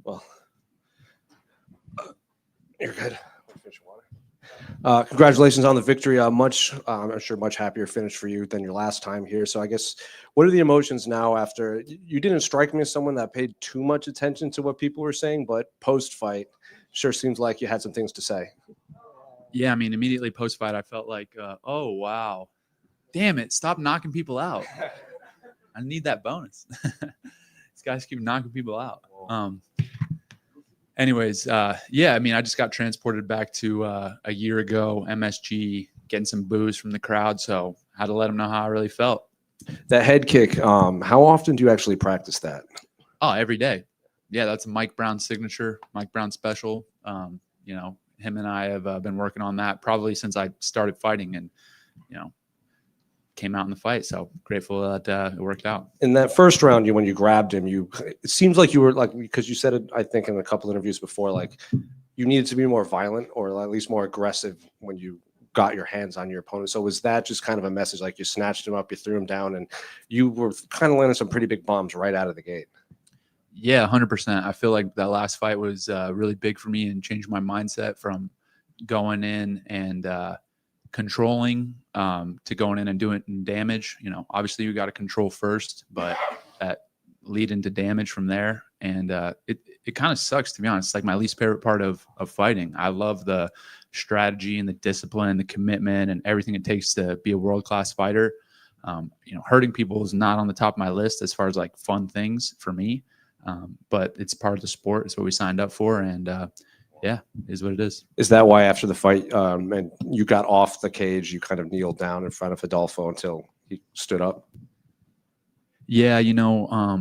Well, you're good. Congratulations on the victory. I'm sure much happier finish for you than your last time here. So I guess, what are the emotions now after you didn't strike me as someone that paid too much attention to what people were saying, but post-fight sure seems like you had some things to say. Yeah, I mean, immediately post-fight, I felt like, oh, wow. Damn it, stop knocking people out. I need that bonus. These guys keep knocking people out. Anyways, yeah, I mean, I just got transported back to a year ago, MSG, getting some boos from the crowd. So I had to let them know how I really felt. That head kick, how often do you actually practice that? Oh, every day. Yeah, that's a Mike Brown signature, Mike Brown special. You know, him and I have been working on that probably since I started fighting and, you know, came out in the fight. So grateful that it worked out. In that first round, when you grabbed him, it seems like you were like, because you said it, I think in a couple interviews before, like you needed to be more violent or at least more aggressive when you got your hands on your opponent. So was that just kind of a message? Like you snatched him up, you threw him down, and you were kind of landing some pretty big bombs right out of the gate. Yeah, 100%. I feel like that last fight was really big for me and changed my mindset from going in and controlling to going in and doing damage. You know, obviously you got to control first, but that lead into damage from there. And it kind of sucks, to be honest. It's like my least favorite part of fighting. I love the strategy and the discipline and the commitment and everything it takes to be a world-class fighter. You know, hurting people is not on the top of my list as far as like fun things for me. But it's part of the sport. It's what we signed up for. And yeah, is what it is. Is that why after the fight and you got off the cage, you kind of kneeled down in front of Adolfo until he stood up? Yeah, you know,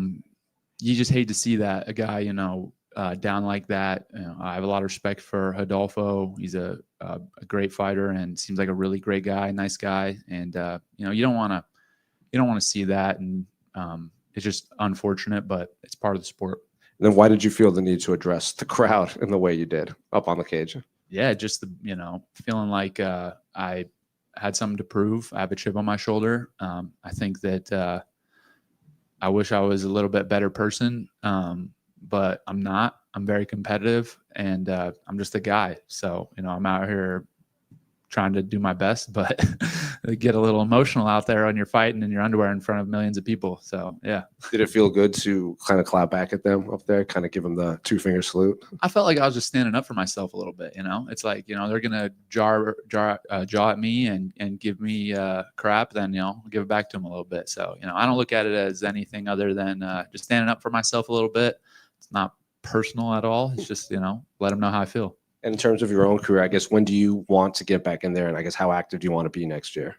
you just hate to see that, a guy, you know, down like that. You know, I have a lot of respect for Adolfo. He's a great fighter and seems like a really great guy, nice guy. And you know, you don't want to see that. And it's just unfortunate, but it's part of the sport. And then why did you feel the need to address the crowd in the way you did up on the cage? Yeah, just the, you know, feeling like I had something to prove. I have a chip on my shoulder. I think that I wish I was a little bit better person, but I'm not. I'm very competitive, and I'm just a guy. So, you know, I'm out here trying to do my best, but get a little emotional out there when you're fighting in your underwear in front of millions of people. So, yeah. Did it feel good to kind of clap back at them up there, kind of give them the 2-finger salute? I felt like I was just standing up for myself a little bit, you know? It's like, you know, they're going to jaw at me and give me crap, then, you know, I'll give it back to them a little bit. So, you know, I don't look at it as anything other than just standing up for myself a little bit. It's not personal at all. It's just, you know, let them know how I feel. And in terms of your own career, I guess, when do you want to get back in there? And I guess how active do you want to be next year?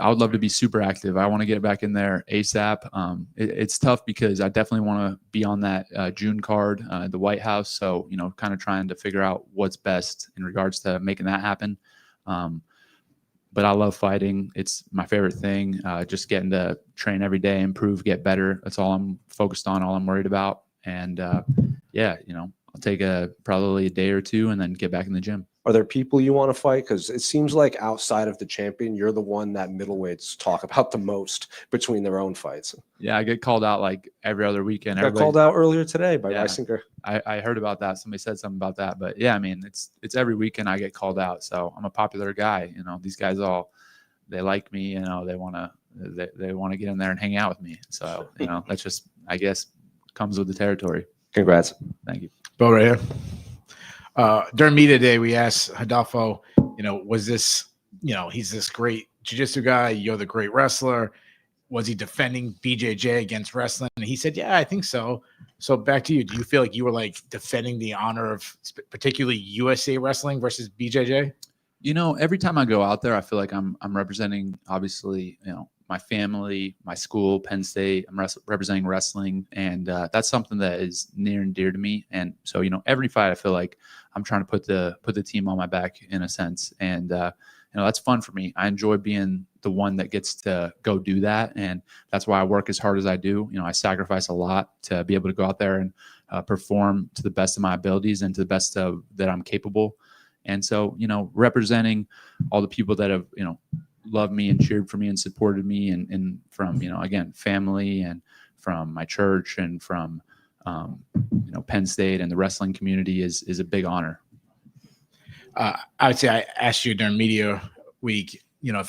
I would love to be super active. I want to get back in there ASAP. It's tough because I definitely want to be on that June card at the White House. So, you know, kind of trying to figure out what's best in regards to making that happen. But I love fighting. It's my favorite thing. Just getting to train every day, improve, get better. That's all I'm focused on, all I'm worried about. And yeah, you know, I'll take probably a day or two and then get back in the gym. Are there people you want to fight? Because it seems like outside of the champion, you're the one that middleweights talk about the most between their own fights. Yeah, I get called out like every other weekend. Got called out earlier today by Baisangur. I heard about that. Somebody said something about that. But yeah, I mean, it's every weekend I get called out. So I'm a popular guy. You know, these guys they like me. You know, they want to get in there and hang out with me. So, you know, that's just, I guess, comes with the territory. Congrats. Thank you. Bo right here. During media day, we asked Adolfo, you know, was this, you know, he's this great jiu-jitsu guy. You're the great wrestler. Was he defending BJJ against wrestling? And he said, yeah, I think so. So back to you. Do you feel like you were like defending the honor of particularly USA wrestling versus BJJ? You know, every time I go out there, I feel like I'm representing, obviously, you know, my family, my school, Penn State. I'm representing wrestling, and that's something that is near and dear to me. And so, you know, every fight, I feel like I'm trying to put the team on my back in a sense, and you know, that's fun for me. I enjoy being the one that gets to go do that, and that's why I work as hard as I do. You know, I sacrifice a lot to be able to go out there and perform to the best of my abilities and to the best of that I'm capable. And so, you know, representing all the people that have, you know, loved me and cheered for me and supported me and from, you know, again, family and from my church and from Penn State and the wrestling community is a big honor. I would say I asked you during media week,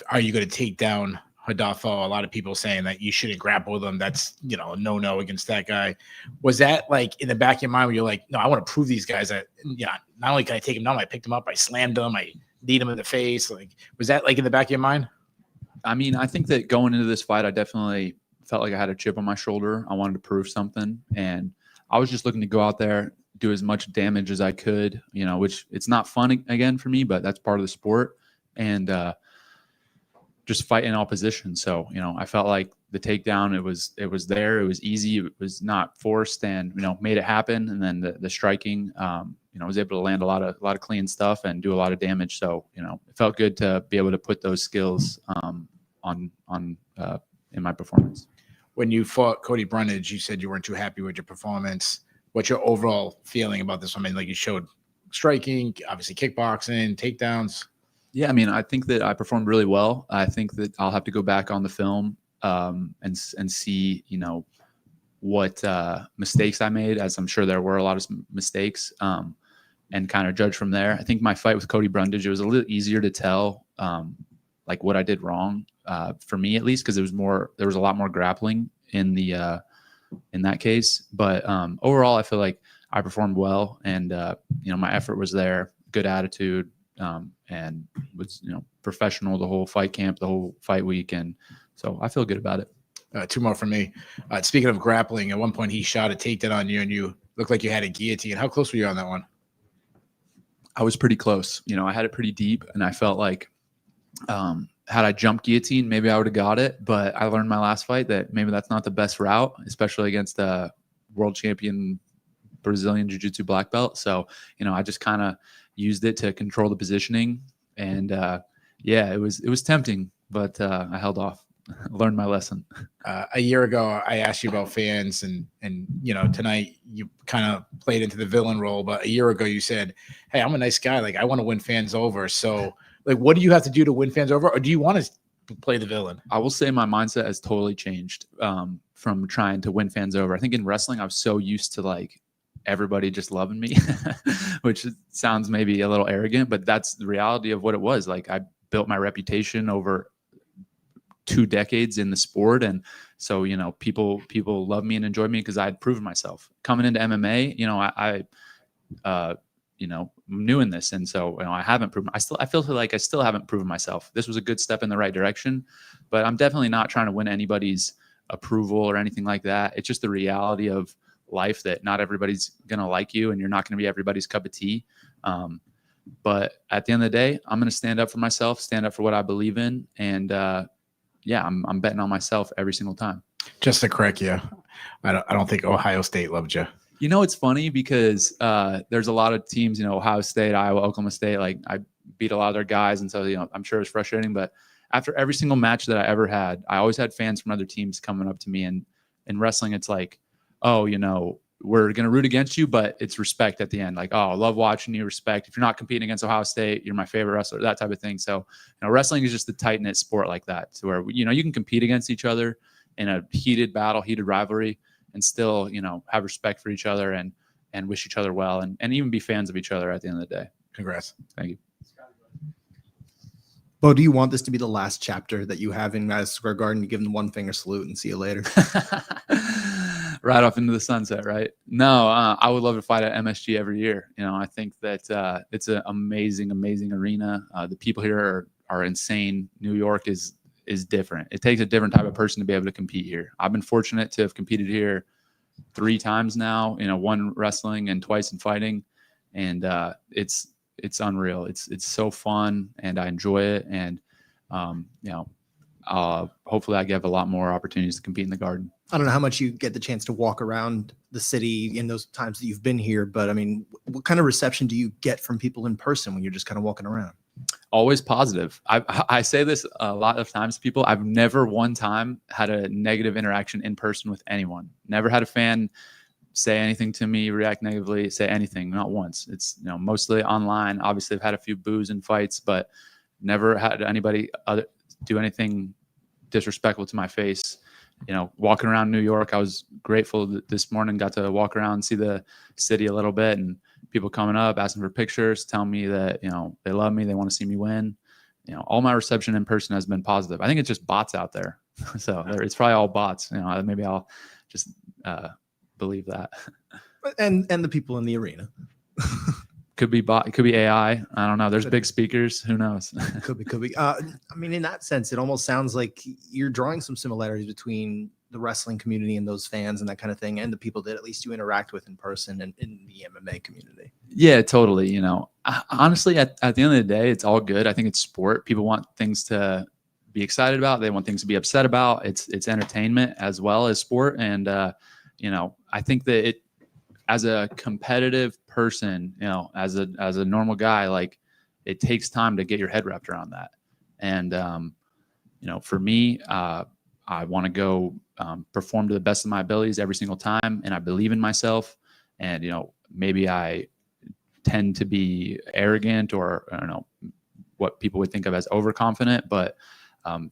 are you going to take down Rodolfo? A lot of people saying that you shouldn't grapple with him. That's, a no against that guy. Was that like in the back of your mind where you're like, no, I want to prove these guys that, not only can I take him down, I picked him up, I slammed him, I kneed him in the face. Like, was that like in the back of your mind? I mean, I think that going into this fight, I definitely felt like I had a chip on my shoulder. I wanted to prove something. And I was just looking to go out there, do as much damage as I could, which it's not fun again for me, but that's part of the sport. And just fight in all positions. So, I felt like the takedown, it was there. It was easy. It was not forced and, made it happen. And then the striking, I was able to land a lot of clean stuff and do a lot of damage. So, it felt good to be able to put those skills in my performance. When you fought Cody Brundage, you said you weren't too happy with your performance. What's your overall feeling about this one? I mean, like you showed striking, obviously kickboxing, takedowns. Yeah, I mean, I think that I performed really well. I think that I'll have to go back on the film and see, what mistakes I made, as I'm sure there were a lot of mistakes, and kind of judge from there. I think my fight with Cody Brundage, it was a little easier to tell like what I did wrong for me, at least, because there was a lot more grappling in that case. But overall, I feel like I performed well, and my effort was there, good attitude, and was professional the whole fight camp, the whole fight week, and so I feel good about it. Two more from me. Speaking of grappling, at one point he shot a takedown on you, and you looked like you had a guillotine. How close were you on that one? I was pretty close. I had it pretty deep, and I felt like had I jumped guillotine, maybe I would have got it. But I learned my last fight that maybe that's not the best route, especially against a world champion Brazilian jiu-jitsu black belt. So, I just kind of used it to control the positioning, and it was tempting, but I held off. Learned my lesson. A year ago, I asked you about fans, and tonight you kind of played into the villain role. But a year ago, you said, "Hey, I'm a nice guy. Like I want to win fans over." So, like, what do you have to do to win fans over, or do you want to play the villain? I will say my mindset has totally changed from trying to win fans over. I think in wrestling, I was so used to like everybody just loving me, which sounds maybe a little arrogant, but that's the reality of what it was. Like I built my reputation over 2 decades in the sport. And so, people love me and enjoy me because I had proven myself coming into MMA. I new in this. And so, I haven't proven, I feel like I still haven't proven myself. This was a good step in the right direction, but I'm definitely not trying to win anybody's approval or anything like that. It's just the reality of life that not everybody's going to like you, and you're not going to be everybody's cup of tea. But at the end of the day, I'm going to stand up for myself, stand up for what I believe in. And, I'm betting on myself every single time. Just to correct you, I don't think Ohio State loved you. It's funny because there's a lot of teams, Ohio State, Iowa, Oklahoma State. Like I beat a lot of their guys, and so I'm sure it's frustrating. But after every single match that I ever had, I always had fans from other teams coming up to me. And in wrestling, it's like, oh, we're going to root against you, but it's respect at the end. Like, oh, I love watching you, respect. If you're not competing against Ohio State, you're my favorite wrestler, that type of thing. So, wrestling is just a tight knit sport like that, to where, you can compete against each other in a heated battle, heated rivalry, and still, have respect for each other and wish each other well, and even be fans of each other at the end of the day. Congrats. Thank you. Bo, do you want this to be the last chapter that you have in Madison Square Garden? You give them one finger salute and see you later. Right off into the sunset, right? No, I would love to fight at MSG every year. I think that it's an amazing, amazing arena. The people here are insane. New York is different. It takes a different type of person to be able to compete here. I've been fortunate to have competed here 3 times now, 1 wrestling and 2 in fighting. And it's unreal. It's so fun, and I enjoy it. And, hopefully I get a lot more opportunities to compete in the Garden. I don't know how much you get the chance to walk around the city in those times that you've been here, but I mean, what kind of reception do you get from people in person when you're just kind of walking around? Always positive. I say this a lot of times to people. I've never one time had a negative interaction in person with anyone. Never had a fan say anything to me, react negatively, say anything, not once. It's, mostly online. Obviously I've had a few boos and fights, but never had anybody do anything disrespectful to my face. walking around New York, I was grateful that this morning got to walk around and see the city a little bit, and people coming up, asking for pictures, telling me that, they love me. They want to see me win. All my reception in person has been positive. I think it's just bots out there. So it's probably all bots. Maybe I'll just believe that. And the people in the arena. Could be bot. It could be AI. I don't know. There's big speakers. Who knows? Could be. I mean, in that sense, it almost sounds like you're drawing some similarities between the wrestling community and those fans and that kind of thing, and the people that at least you interact with in person and in the MMA community. Yeah, totally. Honestly, at the end of the day, it's all good. I think it's sport. People want things to be excited about. They want things to be upset about. It's entertainment as well as sport. And, I think that as a competitive person, as a normal guy, like, it takes time to get your head wrapped around that. And, for me, I want to go perform to the best of my abilities every single time. And I believe in myself. And, maybe I tend to be arrogant, or I don't know what people would think of as overconfident, but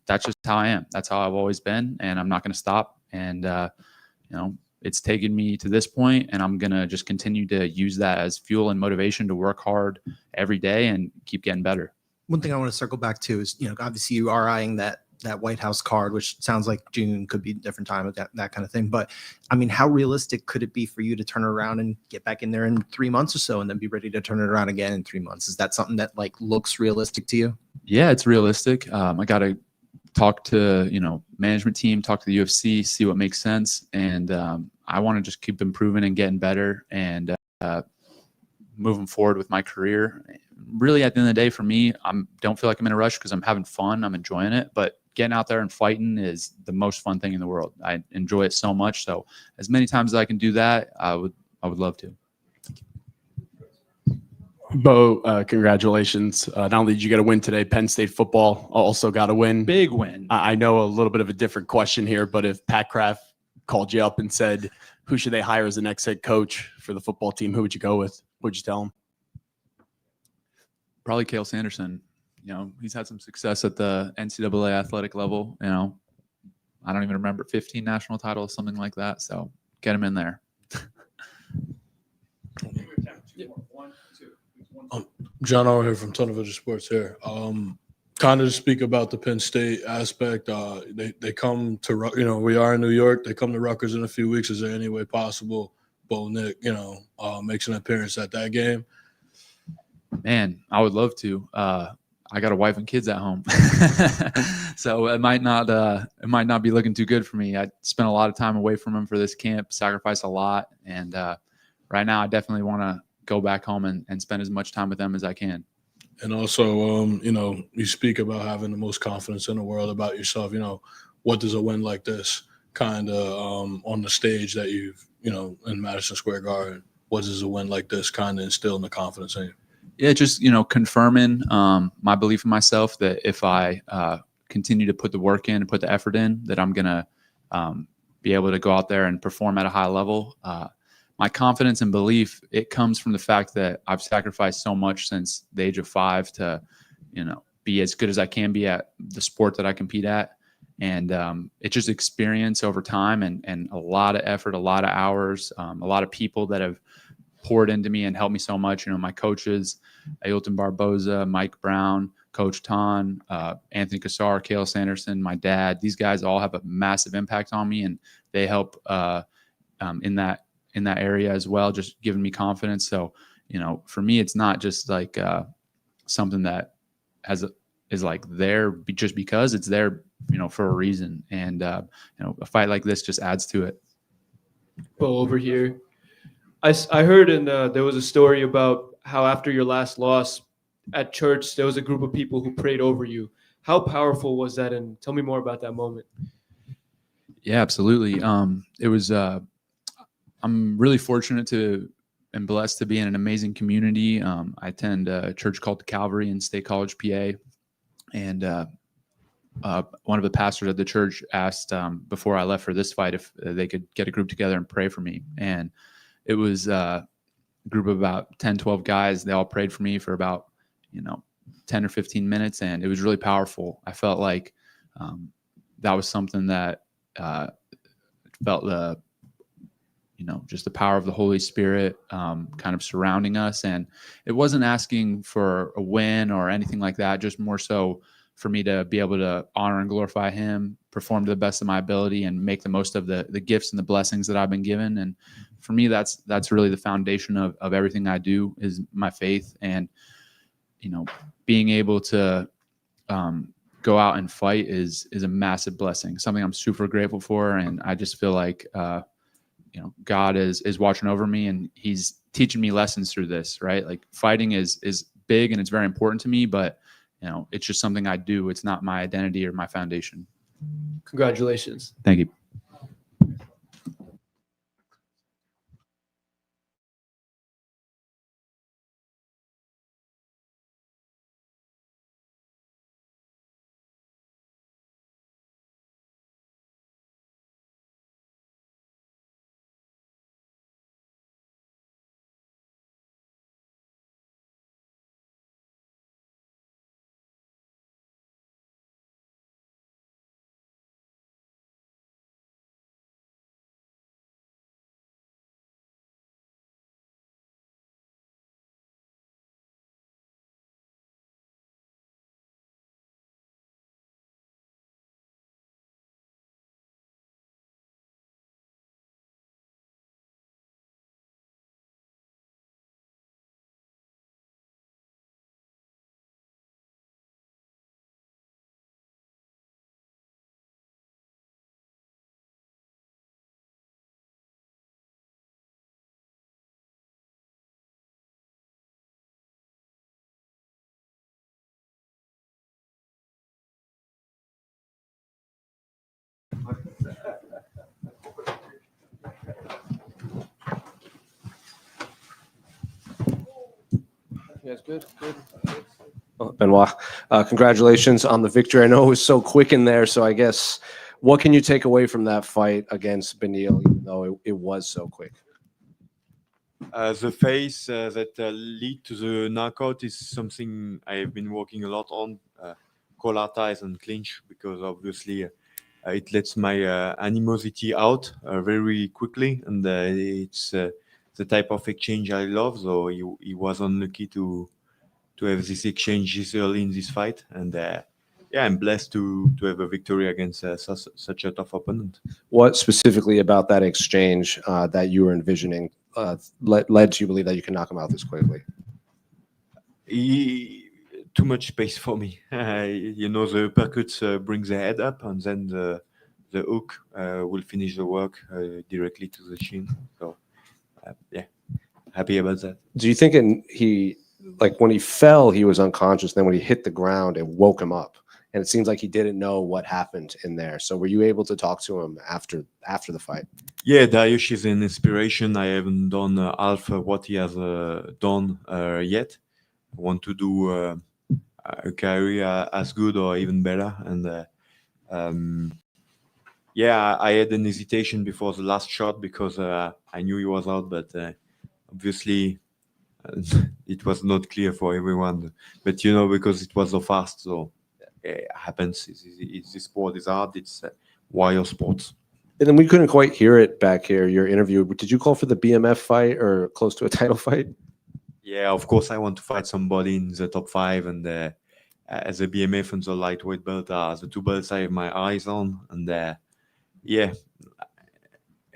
that's just how I am. That's how I've always been. And I'm not going to stop. And, it's taken me to this point, and I'm going to just continue to use that as fuel and motivation to work hard every day and keep getting better. One thing I want to circle back to is, obviously you are eyeing that White House card, which sounds like June could be a different time, that kind of thing. But I mean, how realistic could it be for you to turn around and get back in there in 3 months or so, and then be ready to turn it around again in 3 months? Is that something that looks realistic to you? Yeah, it's realistic. I got to talk to, management team, talk to the UFC, see what makes sense. And I want to just keep improving and getting better and moving forward with my career. Really, at the end of the day, for me, don't feel like I'm in a rush because I'm having fun. I'm enjoying it. But getting out there and fighting is the most fun thing in the world. I enjoy it so much. So as many times as I can do that, I would love to. Bo, congratulations. Not only did you get a win today, Penn State football also got a win. Big win. I know a little bit of a different question here, but if Pat Kraft called you up and said, who should they hire as the next head coach for the football team, who would you go with? What would you tell him? Probably Cale Sanderson. He's had some success at the NCAA athletic level. I don't even remember, 15 national titles, something like that. So get him in there. John Owen here from Tunnel Vision Sports here. Kind of to speak about the Penn State aspect. They come to, we are in New York. They come to Rutgers in a few weeks. Is there any way possible Bo Nick, makes an appearance at that game? Man, I would love to. I got a wife and kids at home, so it might not be looking too good for me. I spent a lot of time away from him for this camp, sacrificed a lot, and right now I definitely want to go back home and spend as much time with them as I can. And also, you speak about having the most confidence in the world about yourself. What does a win like this kind of on the stage that you've, in Madison Square Garden, what does a win like this kind of instill in the confidence in you? Yeah, just, confirming my belief in myself that if I continue to put the work in and put the effort in, that I'm going to be able to go out there and perform at a high level. My confidence and belief, it comes from the fact that I've sacrificed so much since the age of 5 to, be as good as I can be at the sport that I compete at. And it's just experience over time and a lot of effort, a lot of hours, a lot of people that have poured into me and helped me so much. My coaches, Ailton Barboza, Mike Brown, Coach Ton, Anthony Cassar, Cale Sanderson, my dad. These guys all have a massive impact on me, and they help in that area as well, just giving me confidence. So, for me, it's not just like something that is like there just because it's there, for a reason. And, a fight like this just adds to it. Bo, over here. I heard there was a story about how after your last loss at church, there was a group of people who prayed over you. How powerful was that? And tell me more about that moment. Yeah, absolutely. It was, I'm really fortunate and blessed to be in an amazing community. I attend a church called the Calvary in State College, PA. And one of the pastors at the church asked before I left for this fight if they could get a group together and pray for me. And it was a group of about 10, 12 guys. They all prayed for me for about, 10 or 15 minutes. And it was really powerful. I felt like that was something that felt the, just the power of the Holy Spirit kind of surrounding us. And it wasn't asking for a win or anything like that, just more so for me to be able to honor and glorify him, perform to the best of my ability, and make the most of the gifts and the blessings that I've been given. And for me, that's really the foundation of everything I do, is my faith. And, being able to go out and fight is a massive blessing, something I'm super grateful for. And I just feel like, God is watching over me, and he's teaching me lessons through this, right? Like, fighting is big and it's very important to me, but it's just something I do. It's not my identity or my foundation. Congratulations. Thank you. Yes, good. Oh, Benoit, congratulations on the victory. I know it was so quick in there, so I guess what can you take away from that fight against Benil, even though it was so quick? The phase that lead to the knockout is something I have been working a lot on, collar ties and clinch, because obviously it lets my animosity out very quickly, and it's the type of exchange I love. So he was unlucky to have this exchange this early in this fight, and yeah, I'm blessed to have a victory against such a tough opponent. What specifically about that exchange that you were envisioning led to you believe that you can knock him out this quickly? Too much space for me. The uppercuts brings the head up, and then the hook will finish the work directly to the chin. So yeah, happy about that. Do you think when he fell, he was unconscious, then when he hit the ground, it woke him up? And it seems like he didn't know what happened in there. So were you able to talk to him after the fight? Yeah, Dariush is an inspiration. I haven't done half what he has done yet. I want to do a career as good or even better. And yeah, I had an hesitation before the last shot because I knew he was out, but obviously it was not clear for everyone. But because it was so fast, so it happens. This sport is hard. It's wild sports. And then we couldn't quite hear it back here, your interview. Did you call for the BMF fight or close to a title fight? Yeah, of course I want to fight somebody in the top 5, and as a BMF and the lightweight belt are the two belts I have my eyes on. And yeah,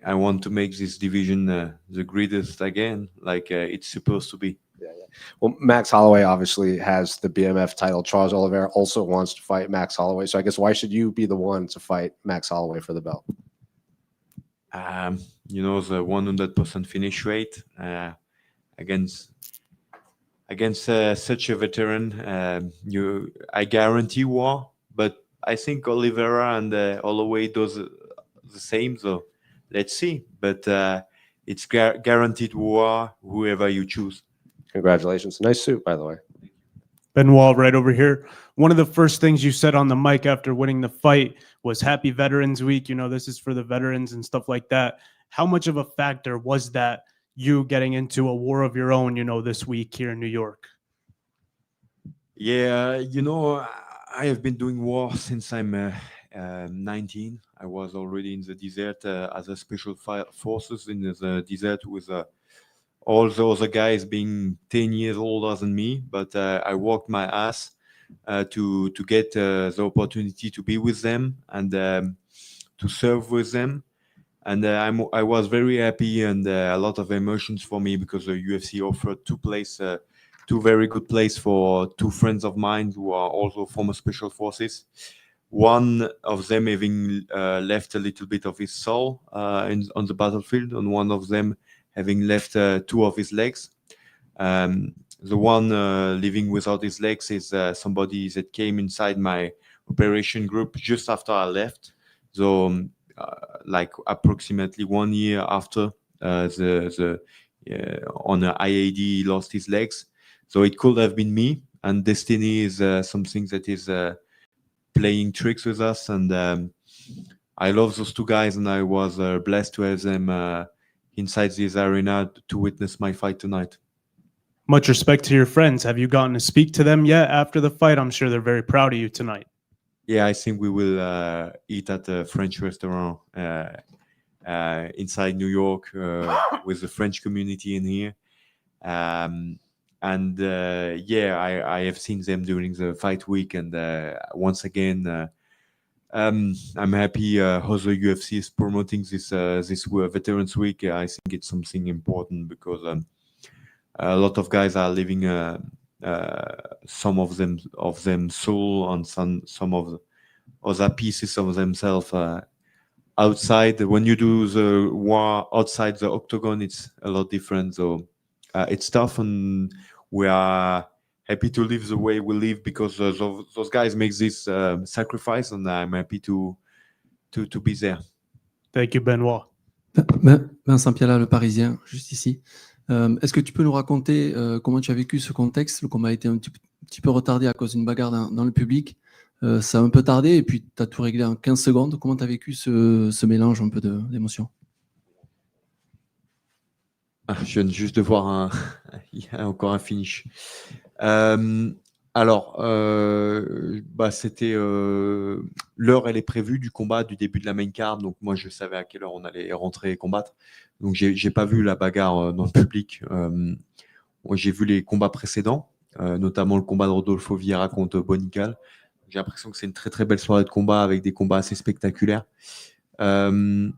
I want to make this division the greatest again, like it's supposed to be. Yeah. Well, Max Holloway obviously has the BMF title. Charles Oliveira also wants to fight Max Holloway. So I guess why should you be the one to fight Max Holloway for the belt? The 100% finish rate against such a veteran, I guarantee war. But I think Oliveira and Holloway does the same. So let's see. But it's guaranteed war, whoever you choose. Congratulations. Nice suit, by the way. Benoit, right over here. One of the first things you said on the mic after winning the fight was Happy Veterans Week. This is for the veterans and stuff like that. How much of a factor was that, you getting into a war of your own, this week here in New York? Yeah, I have been doing war since I'm 19. I was already in the desert as a special forces in the desert with all the other guys being 10 years older than me. But I worked my ass to get the opportunity to be with them and to serve with them. And I was very happy and a lot of emotions for me because the UFC offered two very good places for two friends of mine who are also former special forces. One of them having left a little bit of his soul on the battlefield, and one of them having left two of his legs. The one living without his legs is somebody that came inside my operation group just after I left. So like approximately 1 year after on an IAD he lost his legs. So it could have been me, and destiny is something that is playing tricks with us. And I love those two guys, and I was blessed to have them inside this arena to witness my fight tonight. Much respect to your friends. Have you gotten to speak to them yet after the fight? I'm sure they're very proud of you tonight. Yeah, I think we will eat at a French restaurant inside New York with the French community in here. Yeah, I have seen them during the fight week, and once again, I'm happy how the UFC is promoting this Veterans Week. I think it's something important because a lot of guys are leaving some of them soul and some of the other pieces of themselves outside. When you do the war outside the octagon, it's a lot different. So it's tough, and we are happy to live the way we live because those guys make this sacrifice, and I'm happy to be there. Thank you, Benoit. Vincent Piala, Le Parisien, juste ici. Est-ce que tu peux nous raconter comment tu as vécu ce contexte? Le combat a été un petit peu retardé à cause d'une bagarre dans le public. Ça a un peu tardé et puis tu as tout réglé en 15 secondes. Comment tu as vécu ce mélange un peu d'émotions? Je viens juste de voir il y a encore un finish. C'était l'heure, elle est prévue du combat, du début de la main card. Donc moi, je savais à quelle heure on allait rentrer et combattre. Donc j'ai pas vu la bagarre dans le public. J'ai vu les combats précédents, notamment le combat de Rodolfo Vieira contre Bonical. J'ai l'impression que c'est une très très belle soirée de combat avec des combats assez spectaculaires. Je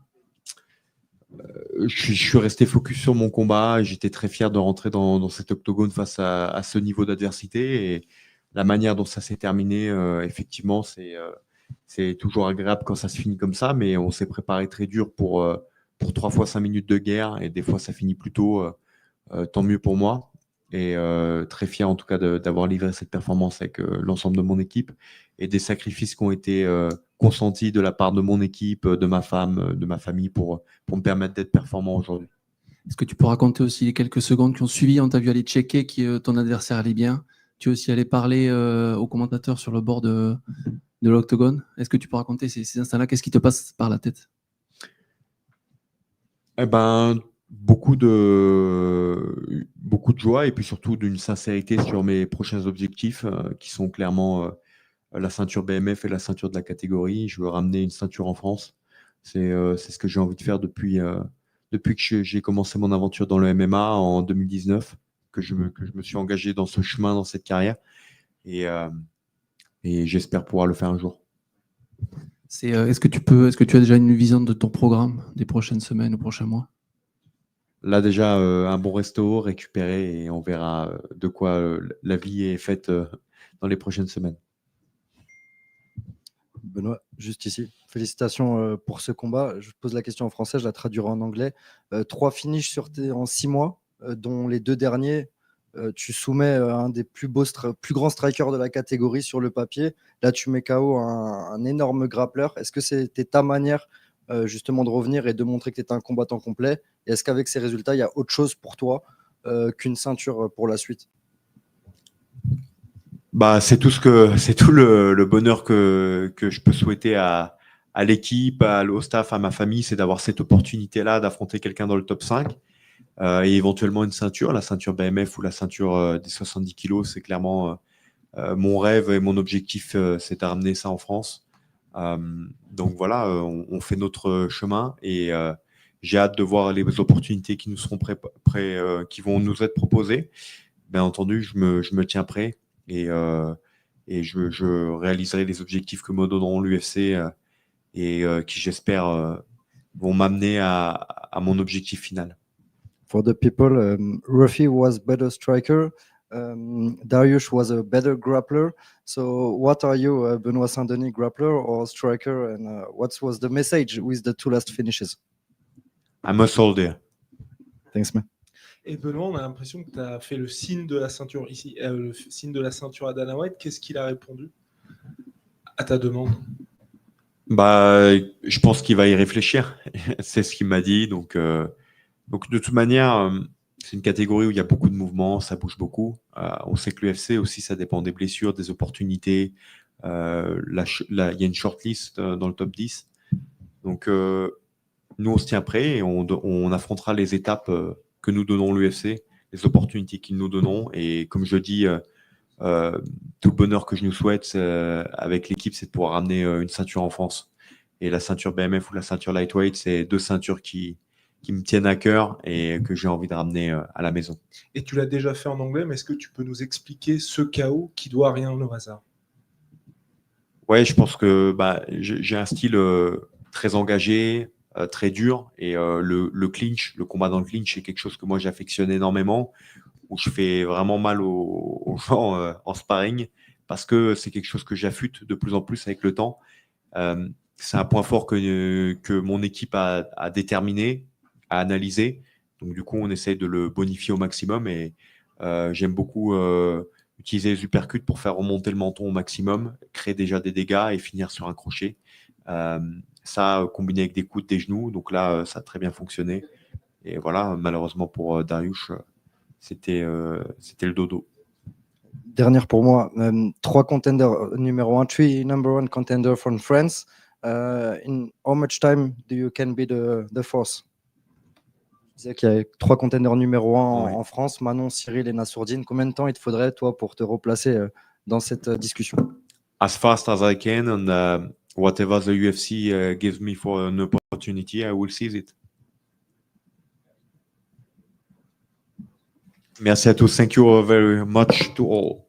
suis resté focus sur mon combat. J'étais très fier de rentrer dans cet octogone face à ce niveau d'adversité, et la manière dont ça s'est terminé, effectivement, c'est toujours agréable quand ça se finit comme ça, mais on s'est préparé très dur pour 3 fois 5 minutes de guerre, et des fois ça finit plus tôt, tant mieux pour moi, et très fier en tout cas d'avoir livré cette performance avec l'ensemble de mon équipe, et des sacrifices qui ont été consentis de la part de mon équipe, de ma femme, de ma famille pour me permettre d'être performant aujourd'hui. Est-ce que tu peux raconter aussi les quelques secondes qui ont suivi? On t'a vu aller checker que ton adversaire allait bien. Tu es aussi allé parler aux commentateurs sur le bord de l'octogone. Est-ce que tu peux raconter ces instants-là? Qu'est-ce qui te passe par la tête? Beaucoup de joie, et puis surtout d'une sincérité sur mes prochains objectifs qui sont clairement la ceinture BMF et la ceinture de la catégorie. Je veux ramener une ceinture en France. C'est ce que j'ai envie de faire depuis que j'ai commencé mon aventure dans le MMA en 2019, que je me suis engagé dans ce chemin, dans cette carrière, et j'espère pouvoir le faire un jour. Est-ce que tu as déjà une vision de ton programme des prochaines semaines ou prochains mois? Là déjà, un bon resto, récupérer, et on verra de quoi la vie est faite dans les prochaines semaines. Benoît, juste ici. Félicitations pour ce combat. Je pose la question en français, je la traduirai en anglais. 3 finishes en 6 mois, dont les 2 derniers, tu soumets un des plus grands strikers de la catégorie sur le papier. Là, tu mets KO un énorme grappleur. Est-ce que c'était ta manière justement de revenir et de montrer que tu étais un combattant complet? Et est-ce qu'avec ces résultats, il y a autre chose pour toi qu'une ceinture pour la suite? C'est tout le bonheur que je peux souhaiter à l'équipe, au staff, à ma famille, c'est d'avoir cette opportunité-là d'affronter quelqu'un dans le top 5 et éventuellement une ceinture, la ceinture BMF ou la ceinture des 70 kilos. C'est clairement mon rêve et mon objectif, c'est de ramener ça en France. Donc voilà, on fait notre chemin et j'ai hâte de voir les opportunités qui nous seront qui vont nous être proposées. Bien entendu, je me tiens prêt et je réaliserai les objectifs que me donneront l'UFC et qui, j'espère, vont m'amener à mon objectif final. For the people, Ruffy was better striker. Dariush was a better grappler. So, what are you, Benoit Saint-Denis, grappler or striker? And what was the message with the two last finishes? I'm a soldier. Thanks, man. Et Benoît, on a l'impression que tu as fait le signe de la ceinture ici, le signe de la ceinture à Dana White. Qu'est-ce qu'il a répondu à ta demande? Bah, je pense qu'il va y réfléchir. C'est ce qu'il m'a dit. Donc de toute manière, c'est une catégorie où il y a beaucoup de mouvements, ça bouge beaucoup. On sait que l'UFC aussi, ça dépend des blessures, des opportunités. Il y a une shortlist dans le top 10. Donc, nous, on se tient prêt et on affrontera les étapes que nous donnons l'UFC, les opportunités qu'ils nous donnons. Et comme je dis, tout le bonheur que je nous souhaite avec l'équipe, c'est de pouvoir ramener une ceinture en France. Et la ceinture BMF ou la ceinture lightweight, c'est deux ceintures qui me tiennent à cœur et que j'ai envie de ramener à la maison. Et tu l'as déjà fait en anglais, mais est-ce que tu peux nous expliquer ce chaos qui doit rien au hasard? Ouais, je pense que j'ai un style très engagé, très dur, et le clinch, le combat dans le clinch, c'est quelque chose que moi j'affectionne énormément, où je fais vraiment mal aux gens en sparring, parce que c'est quelque chose que j'affûte de plus en plus avec le temps. C'est un point fort que mon équipe a déterminé, a analysé. Donc du coup, on essaye de le bonifier au maximum, et j'aime beaucoup utiliser les uppercuts pour faire remonter le menton au maximum, créer déjà des dégâts et finir sur un crochet. Ça, combiné avec des coudes des genoux, donc là, ça a très bien fonctionné. Et voilà, malheureusement pour Dariush, c'était le dodo. Dernière pour moi, 3 contenders numéro 1, 3 number 1 contender from France. In how much time do you can be the fourth? Je disais qu'il y a 3 contenders numéro 1 en France, Manon, Cyril et Nassourdine. Combien de temps il te faudrait, toi, pour te replacer dans cette discussion? As fast as I can, and whatever the UFC gives me for an opportunity, I will seize it. Merci à tous. Thank you very much to all.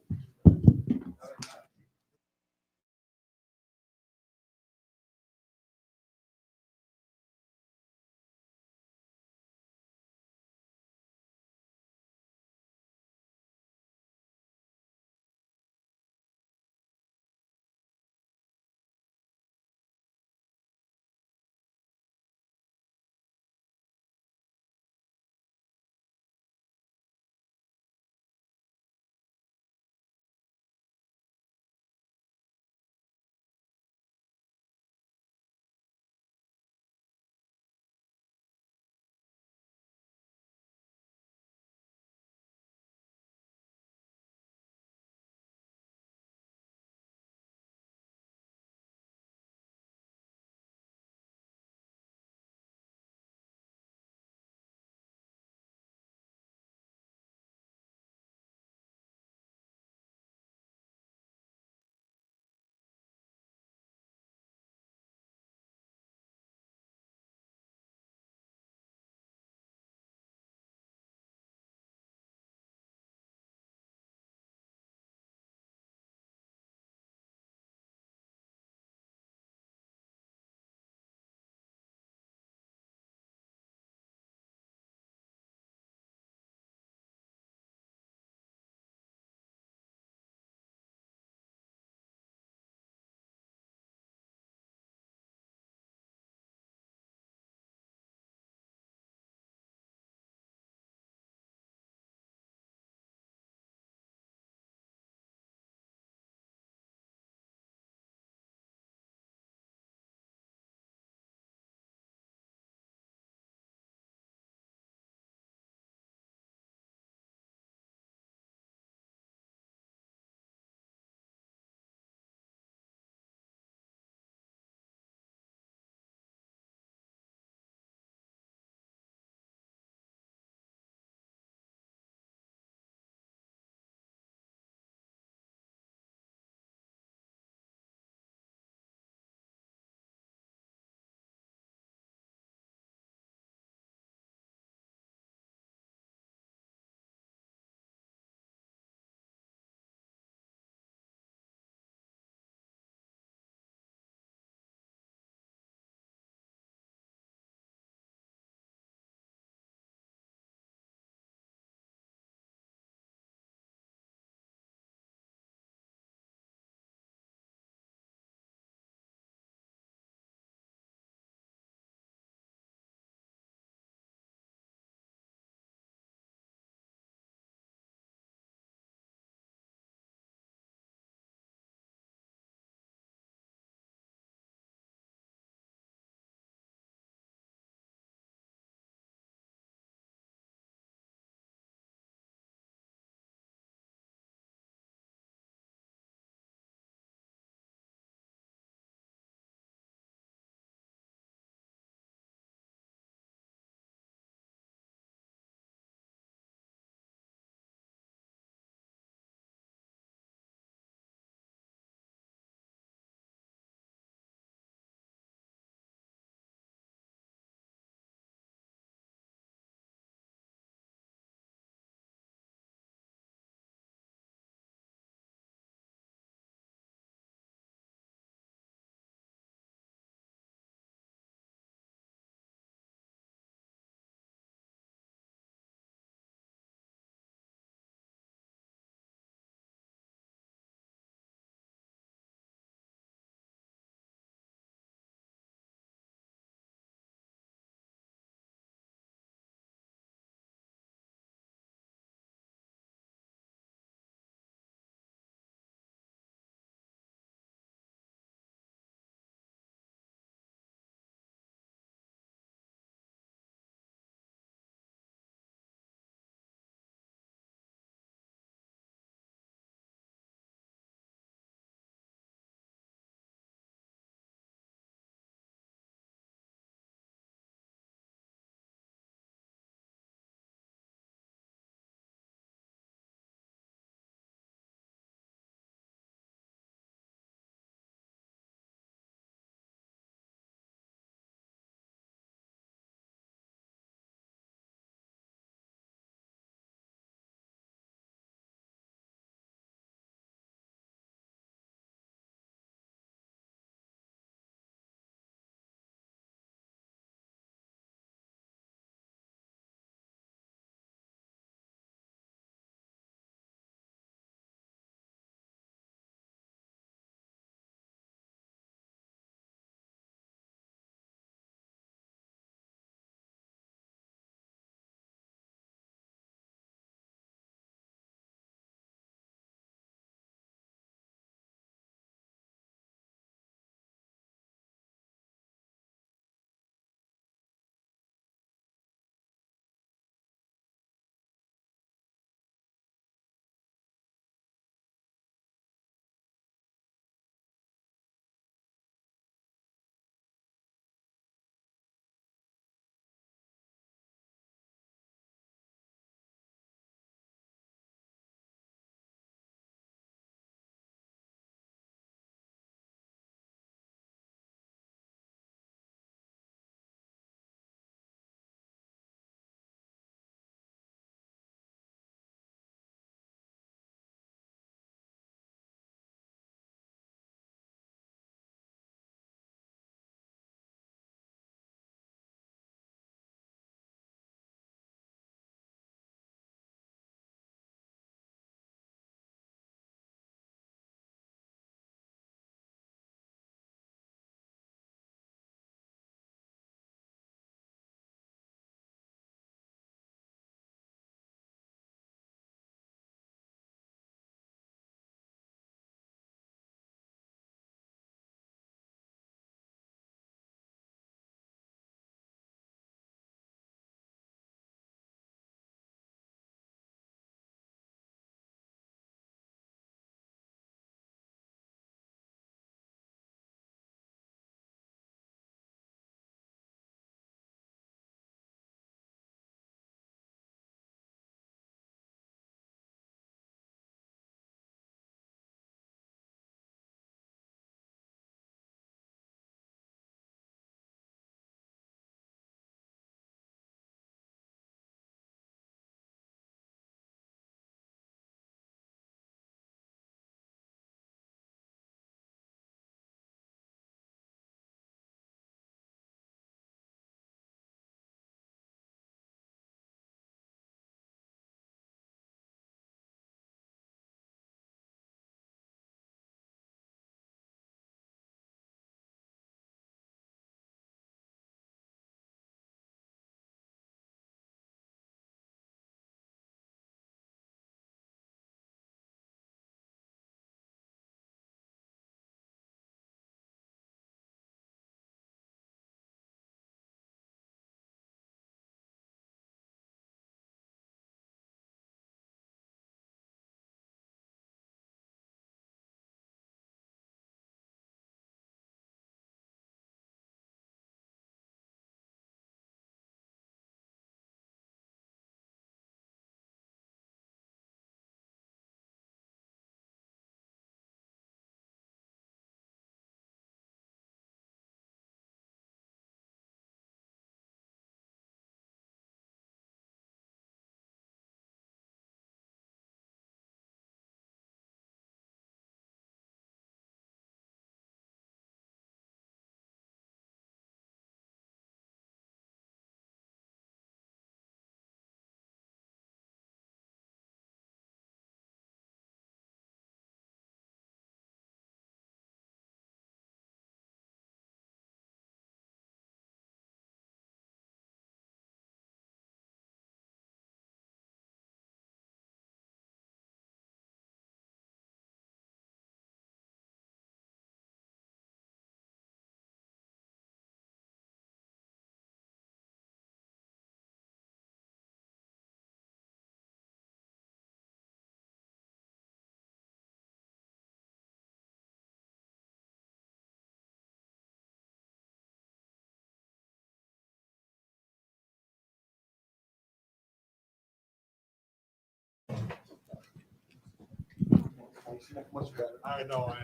I know.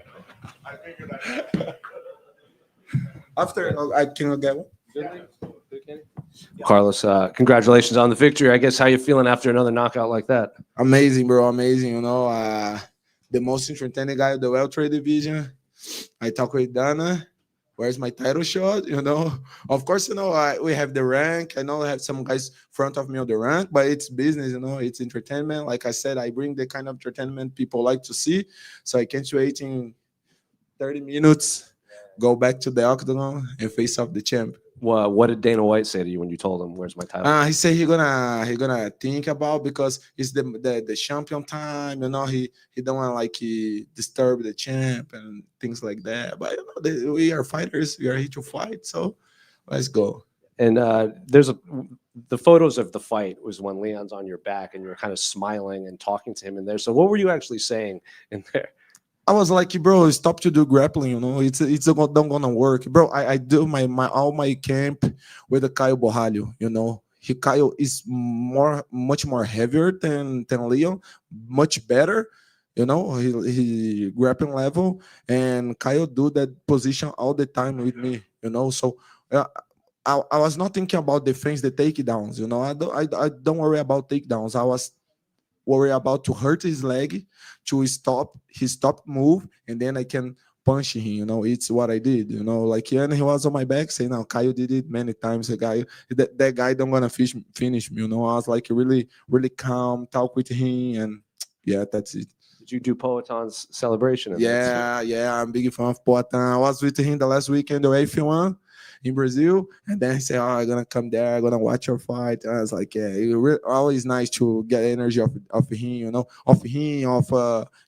I figured that. After I can get one. Carlos, congratulations on the victory. I guess how you feeling after another knockout like that? Amazing, bro. Amazing. You know, the most entertaining guy of the welterweight division. I talk with Dana. Where's my title shot? You know, of course, you know, we have the rank. I know I have some guys front of me on the rank, but it's business, you know, it's entertainment. Like I said, I bring the kind of entertainment people like to see. So I can't wait in 30 minutes, go back to the octagon and face off the champ. Well, what did Dana White say to you when you told him, "Where's my title"? He said he gonna think about, because it's the champion time. You know, he don't want like he disturb the champ and things like that. But you know, we are fighters. We are here to fight. So let's go. And the photos of the fight was when Leon's on your back and you were kind of smiling and talking to him in there. So what were you actually saying in there? I was like, bro, stop to do grappling, you know. It's not gonna work, bro. I do my all my camp with the Caio Borralho, you know. Caio is much more heavier than Leon, much better, you know. He grappling level, and Caio do that position all the time with me, you know. So I was not thinking about defense, the takedowns, you know. I don't worry about takedowns. I was worry about to hurt his leg, to stop his stop move, and then I can punch him. You know, it's what I did. You know, like and he was on my back saying, "Now Caio did it many times." The guy, that guy don't gonna finish me. You know, I was like really calm, talk with him, and yeah, that's it. Did you do Poetan's celebration? Yeah, I'm big fan of Poetan. I was with him the last weekend, the Ethyn one in Brazil, and then he said, "Oh, I'm gonna come there, I'm gonna watch your fight." And I was like, "Yeah, it's always nice to get energy of him, you know, of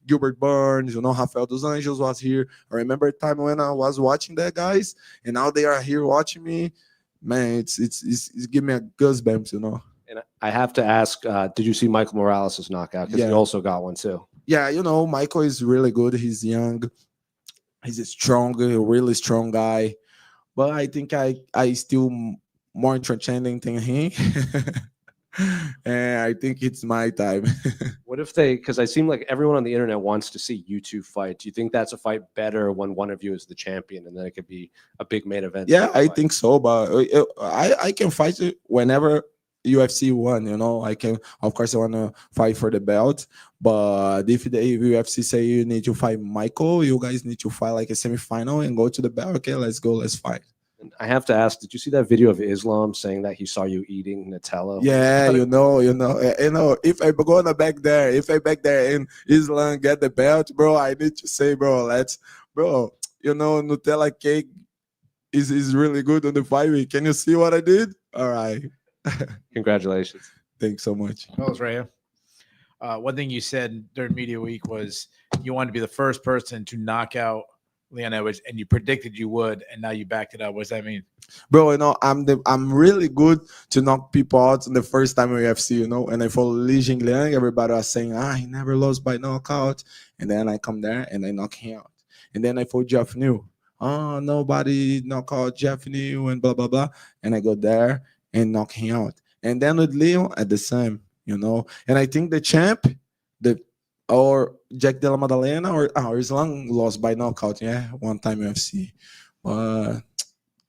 Gilbert Burns, you know, Rafael dos Anjos was here. I remember a time when I was watching that guys, and now they are here watching me. Man, it's giving me a goosebumps, you know." And I have to ask, did you see Michael Morales' knockout? Because he also got one too. Yeah, you know, Michael is really good. He's young, he's a really strong guy. But I think I still more entertaining than him. And I think it's my time. What if because I seem like everyone on the internet wants to see you two fight. Do you think that's a fight better when one of you is the champion and then it could be a big main event? Yeah, I think so. But I can fight it whenever UFC won, you know. I can, of course, I want to fight for the belt. But if the UFC say you need to fight Michael, you guys need to fight like a semifinal and go to the belt. Okay, let's go, let's fight. And I have to ask, did you see that video of Islam saying that he saw you eating Nutella? Yeah, you know, if I go on back there, and Islam get the belt, bro, I need to say, bro, you know, Nutella cake is really good on the fight week. Can you see what I did? All right. Congratulations. Thanks so much. That was right. One thing you said during media week was you wanted to be the first person to knock out Leon Edwards, and you predicted you would, and now you backed it up. What does that mean? Bro, you know, I'm really good to knock people out in the first time in UFC, you know, and I follow Li Jingliang, everybody was saying, he never lost by knockout, and then I come there and I knock him out. And then I fought Jeff New. Nobody knock out Jeff New and blah, blah, blah. And I go there and knock him out. And then with Leon at the same, you know, and I think the champ, or Jack Della Maddalena or Islam lost by knockout, one time UFC.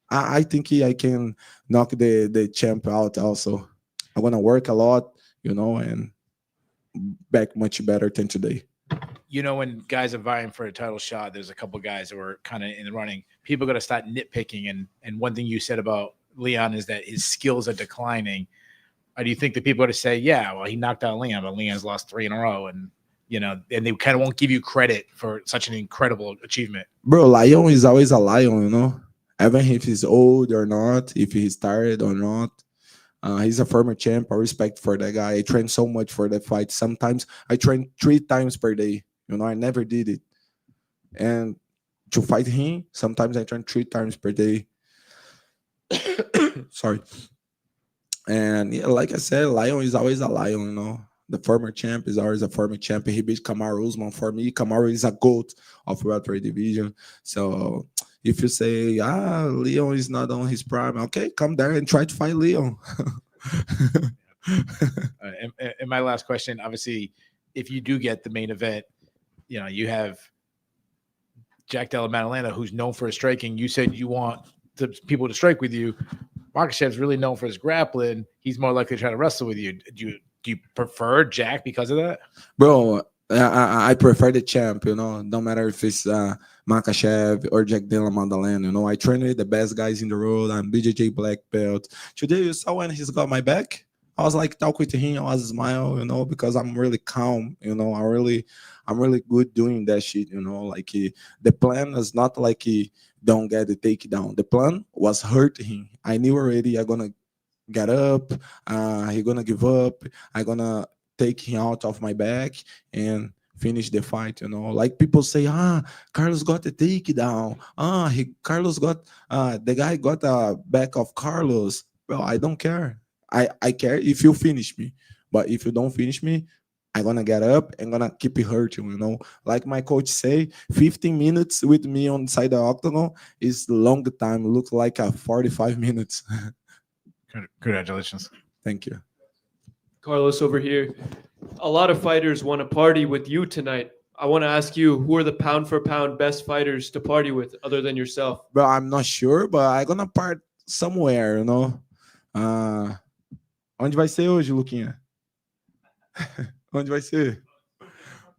I think I can knock the champ out also. I'm gonna work a lot, you know, and back much better than today. You know, when guys are vying for a title shot, there's a couple guys that were kind of in the running. People are gonna start nitpicking, and one thing you said about Leon is that his skills are declining. Or do you think that people are going to say, yeah, well, he knocked out Leon, but Leon's lost 3 in a row, and you know, and they kind of won't give you credit for such an incredible achievement? Bro, Lion is always a lion, you know, even if he's old or not, if he's tired or not. He's a former champ. I respect for that guy. I train so much for that fight. Sometimes I train 3 times per day. You know, I never did it. And to fight him, sometimes I train 3 times per day. Sorry. And yeah, like I said, Lion is always a lion, you know. The former champ is always a former champ. He beat Kamaru Usman. For me, Kamaru is a GOAT of welterweight division. So if you say, Leon is not on his prime, okay, come there and try to fight Leon. And my last question, obviously, if you do get the main event, you have Jack Della Maddalena, who's known for his striking. You said you want people to strike with you. Makhachev's really known for his grappling. He's more likely to try to wrestle with you. Do you prefer Jack because of that? Bro, I prefer the champ, no matter if it's Makhachev or Jack Della Maddalena. I train with the best guys in the world. I'm BJJ black belt. Today, you saw when he's got my back, I was like, talk with him, I was smile, because I'm really calm, I'm really good doing that shit, like the plan is not like he don't get the takedown. The plan was hurt him. I knew already I'm gonna get up, he gonna give up, I'm gonna take him out of my back and finish the fight, like people say, Carlos got the takedown, Carlos got the guy got the back of Carlos. Well, I don't care. I care if you finish me, but if you don't finish me, I'm gonna get up and gonna keep it hurting, Like my coach say, 15 minutes with me on side the octagon is long time. Look like 45 minutes. Congratulations. Thank you. Carlos over here. A lot of fighters want to party with you tonight. I want to ask you, who are the pound for pound best fighters to party with other than yourself? But I'm not sure, but I'm gonna part somewhere, Onde vai ser hoje, Luquinha? Onde vai ser?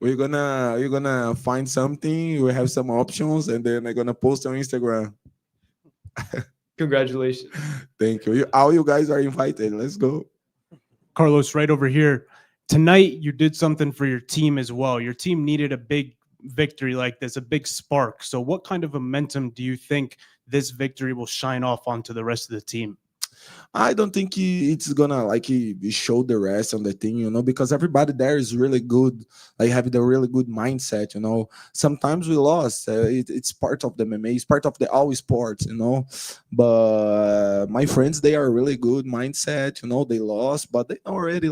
We're gonna find something. We have some options, and then I'm gonna post on Instagram. Congratulations. Thank you. All you guys are invited. Let's go. Carlos, right over here. Tonight, you did something for your team as well. Your team needed a big victory like this, a big spark. So what kind of momentum do you think this victory will shine off onto the rest of the team? I don't think it's gonna show the rest on the thing, because everybody there is really good, have the really good mindset, Sometimes we lost. It's part of the MMA, it's part of the all sports, But my friends, they are really good mindset, They lost, but they already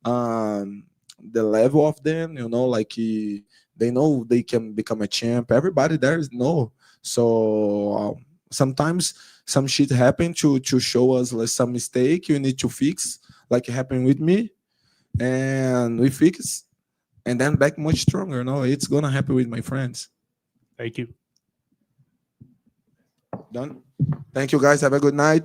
the level of them, they know they can become a champ. Everybody there is know. So sometimes some shit happened to show us some mistake you need to fix, like it happened with me, and we fix, and then back much stronger. It's gonna happen with my friends. Thank you. Done. Thank you guys. Have a good night.